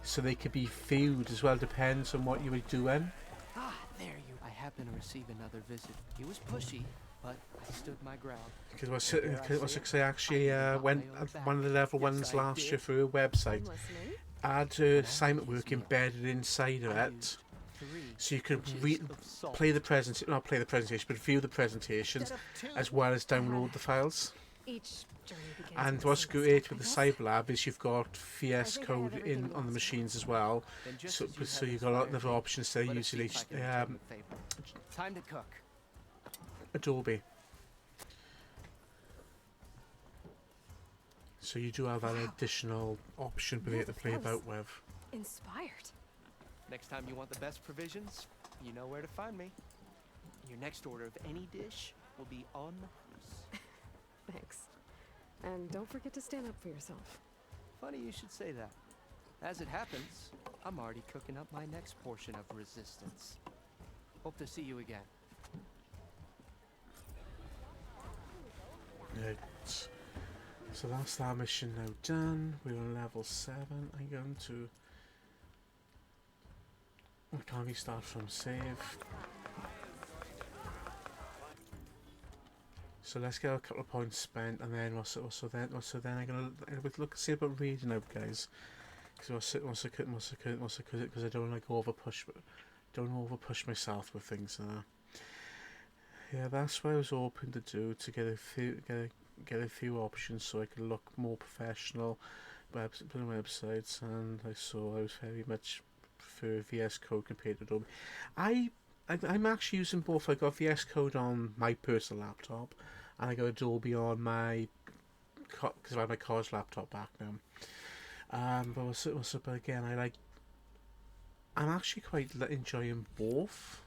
so they could be viewed as well. Depends on what you were doing. Ah, there you. I happen to receive another visit. He was pushy, but I stood my ground. Because I actually went at one of the level ones last year through a website. Had assignment work embedded inside of it, so you could play the presentation, not play the presentation, but view the presentations as well as download the files. And what's great with the Cyberlab is you've got VS Code in on the machines as well, so you've got a lot of other options there. Usually, time to cook. Adobe. So you do have that additional option to play about with. Inspired. Next time you want the best provisions, you know where to find me. Your next order of any dish will be on the house. Thanks. And don't forget to stand up for yourself. Funny you should say that. As it happens, I'm already cooking up my next portion of resistance. Hope to see you again. Right. So that's that mission now done. We're on level 7. I'm going to... I can't restart from save. So let's get a couple of points spent, and then also then I'm gonna look see about reading out, guys. Because I don't like don't over push myself with things. Yeah, that's what I was hoping to do, to get a few options so I could look more professional websites, and I saw I was very much prefer VS Code compared to Adobe. I'm actually using both. I got VS Code on my personal laptop, and I got Adobe on my, because I have my college laptop back now. But again, I'm actually quite enjoying both.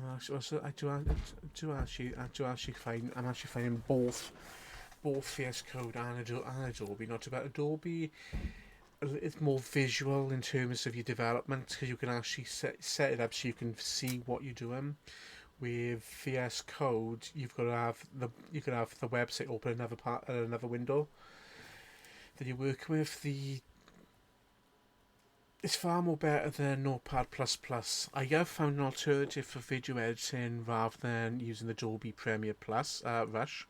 I do actually find I'm actually finding both VS Code and Adobe not about Adobe. It's more visual in terms of your development, because you can actually set it up so you can see what you're doing. With VS Code, you can have the website open another window that you work with. It's far more better than Notepad++. I have found an alternative for video editing rather than using Adobe Premiere Plus, Rush.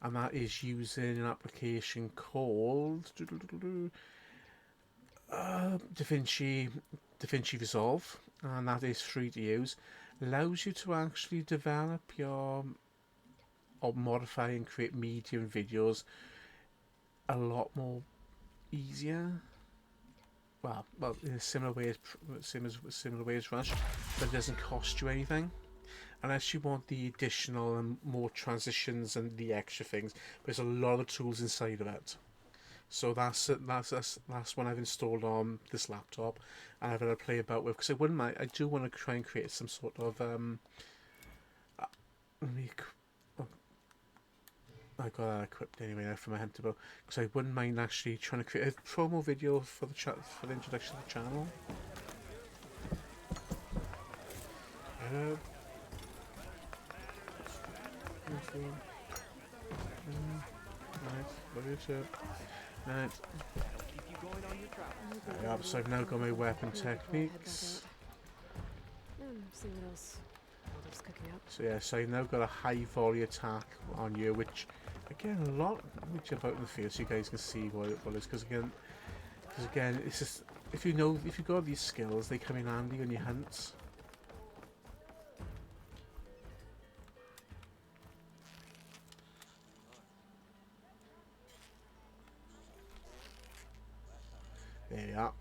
And that is using an application called DaVinci Resolve. And that is free to use. Allows you to actually develop or modify and create media and videos a lot more easier. Well, in a similar way as Rush, but it doesn't cost you anything. Unless you want the additional and more transitions and the extra things, there's a lot of tools inside of it. So that's one I've installed on this laptop, and I've had to play about with, because I wouldn't mind. I do want to try and create some sort of I got that equipped anyway now for my Huntable, because I wouldn't mind actually trying to create a promo video for the for the introduction to the channel. Right. So I've now got my weapon techniques. See what else is cooking up. So yeah, so I've now got a high volley attack on you, which again we jump out in the field so you guys can see what it is, because again it's just if you've got these skills, they come in handy on your hunts. There you are.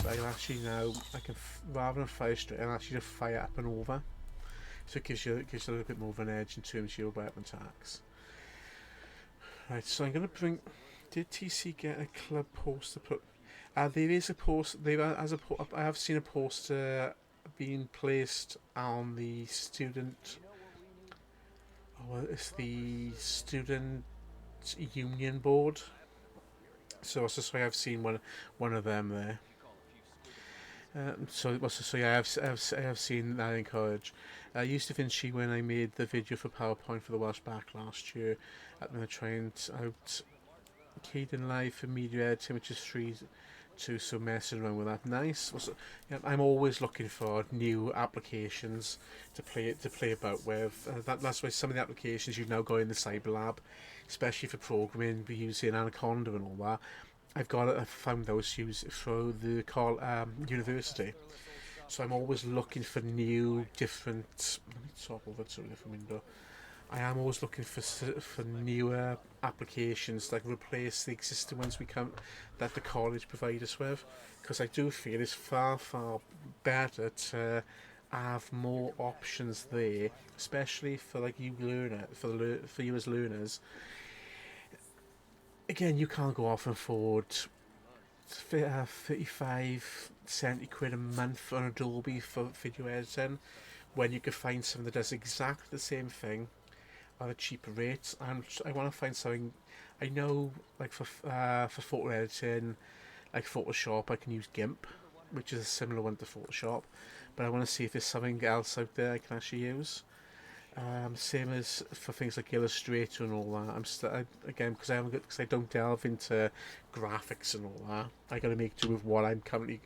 So I can actually now, rather than fire straight, I can actually just fire up and over. So it gives you a little bit more of an edge in terms of your weapon attacks. Right, so I'm going to bring... Did TC get a club poster put... there is a poster... I have seen a poster being placed on the student... Oh, well, it's the student union board. So I have seen one of them there. So yeah, I have seen that in college. I used to Vinci when I made the video for PowerPoint for the Welsh Back last year. I'm going to try out Caden Live for media editing, which is free too, so messing around with that. Nice. Also, yeah, I'm always looking for new applications to play about with. That's why some of the applications you've now got in the Cyber Lab, especially for programming, we're using Anaconda and all that. I've found those used through the university. So I'm always looking for new, different. Let me talk over to a different window. I am always looking for newer applications that replace the existing ones that the college provide us with, because I do feel it's far better to have more options there, especially for like you for you as learners. Again, you can't go off and afford 35, 70 quid a month on Adobe for video editing, when you could find something that does exactly the same thing at a cheaper rate. And I want to find something. I know, like for photo editing, like Photoshop, I can use GIMP, which is a similar one to Photoshop, but I want to see if there's something else out there I can actually use. Same as for things like Illustrator and all that. Again, because I don't delve into graphics and all that. I got to make do with what I'm currently,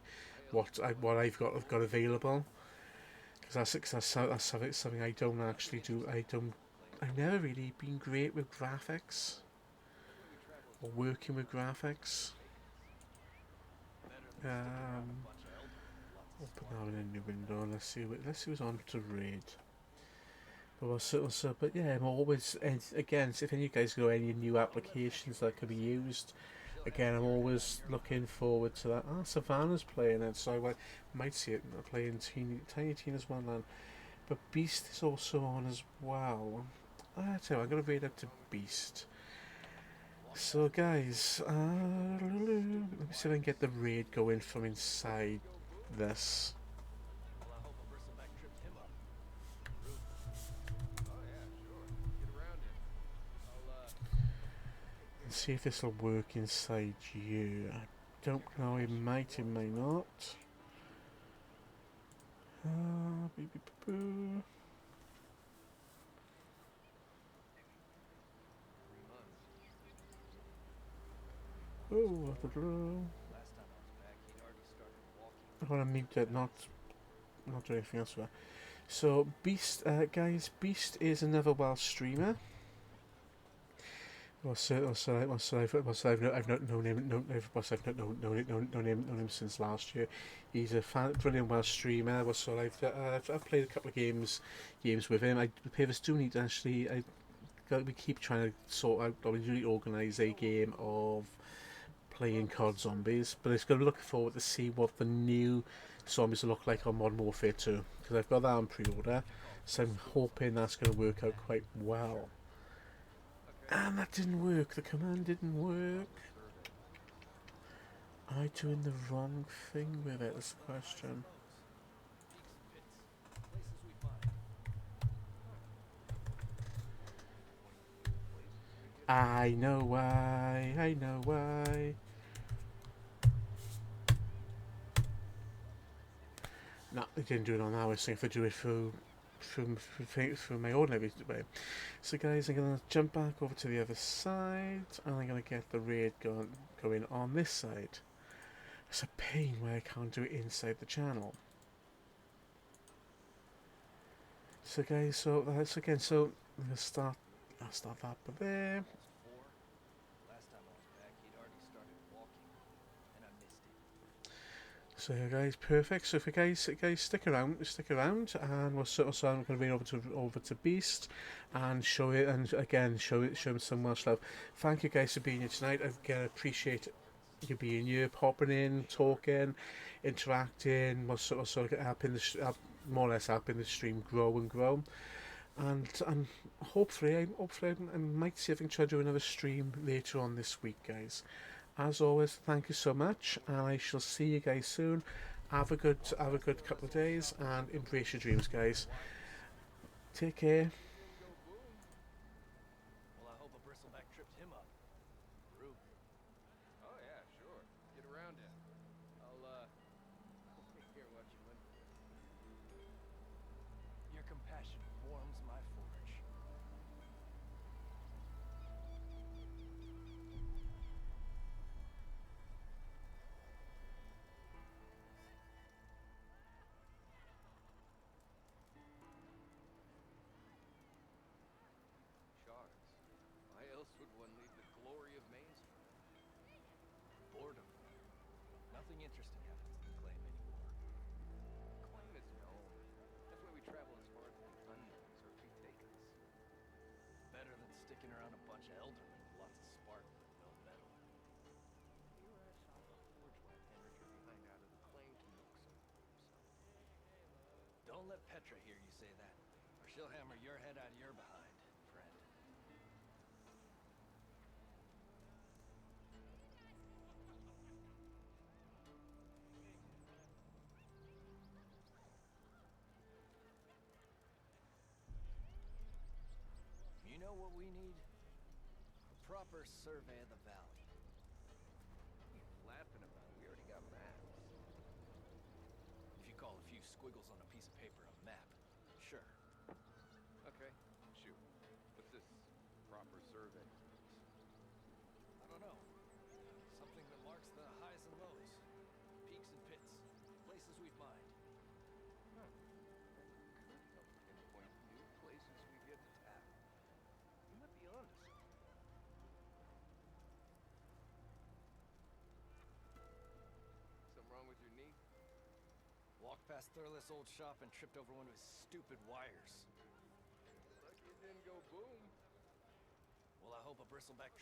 what I've got available. Because that's something I don't actually do. I've never really been great with graphics or working with graphics. Open that in a new window. Let's see who's on to raid. But yeah, I'm always, and again, if any of you guys know any new applications that could be used, again, I'm always looking forward to that. Savannah's playing it, so I might see it playing Tiny Tina's Wonderland. But Beast is also on as well. I tell you, I'm going to raid up to Beast. So guys, let me see if I can get the raid going from inside this. See if this will work inside you. I don't know, it might not. Oh, I want to mute that, not do anything else with that. So Beast, guys, Beast is another Welsh streamer. I've known him since last year. He's a brilliant Welsh streamer. I've played a couple of games with him. The players do need to actually we keep trying to sort out, or we organise a game of playing COD Zombies, but it's going to look forward to see what the new zombies will look like on Modern Warfare 2, because I've got that on pre-order, so I'm hoping that's going to work out quite well. And that didn't work, the command didn't work. Am I doing the wrong thing with it, is the question. I know why, I know why. No, I didn't do it on that. I was thinking if I do it through my ordinary way. So guys, I'm going to jump back over to the other side, and I'm going to get the raid going on this side. It's a pain where I can't do it inside the channel. So guys, so that's again, so I'm going to start, I'll start that by there. So yeah, guys, perfect. So if you guys stick around, and we'll sort of, I'm going to be over to Beast and show it, and again show him some more stuff. Thank you guys for being here tonight. I again appreciate you being here, popping in, talking, interacting, sort of helping the more or less helping the stream grow and grow. And hopefully I might see if I can try to do another stream later on this week, guys. As always, thank you so much, and I shall see you guys soon. Have a good couple of days, and embrace your dreams, guys. Take care. Well, I hope a bristleback tripped him up. Rude. Oh yeah, sure. Get around him. I'll take care of what you went for. Your compassion warms my forge. Shards. Why else would one leave the glory of Main Street? Boredom. Nothing interesting happens in the claim anymore. The claim is known. That's why we travel as far as the unknowns or retakens. Better than sticking around a bunch of eldermen with lots of spark but no metal. Here I saw the forge lab energy behind out of the claim to milk some for himself. Don't let Petra hear you say that, or she'll hammer your head out of your behind, friend. You know what we need? A proper survey of the valley. What are you laughing about? We already got maps. If you call a few squiggles on a piece of paper a map, sure. Okay, shoot. What's this proper survey? I don't know. Something that marks the highs and lows, peaks and pits, places we've mined. Huh. That could help pinpoint new places we've yet to tap. You might be onto something. Something wrong with your knee? Walked past Thurless' old shop and tripped over one of his stupid wires. Lucky it didn't go boom. Well, I hope a bristleback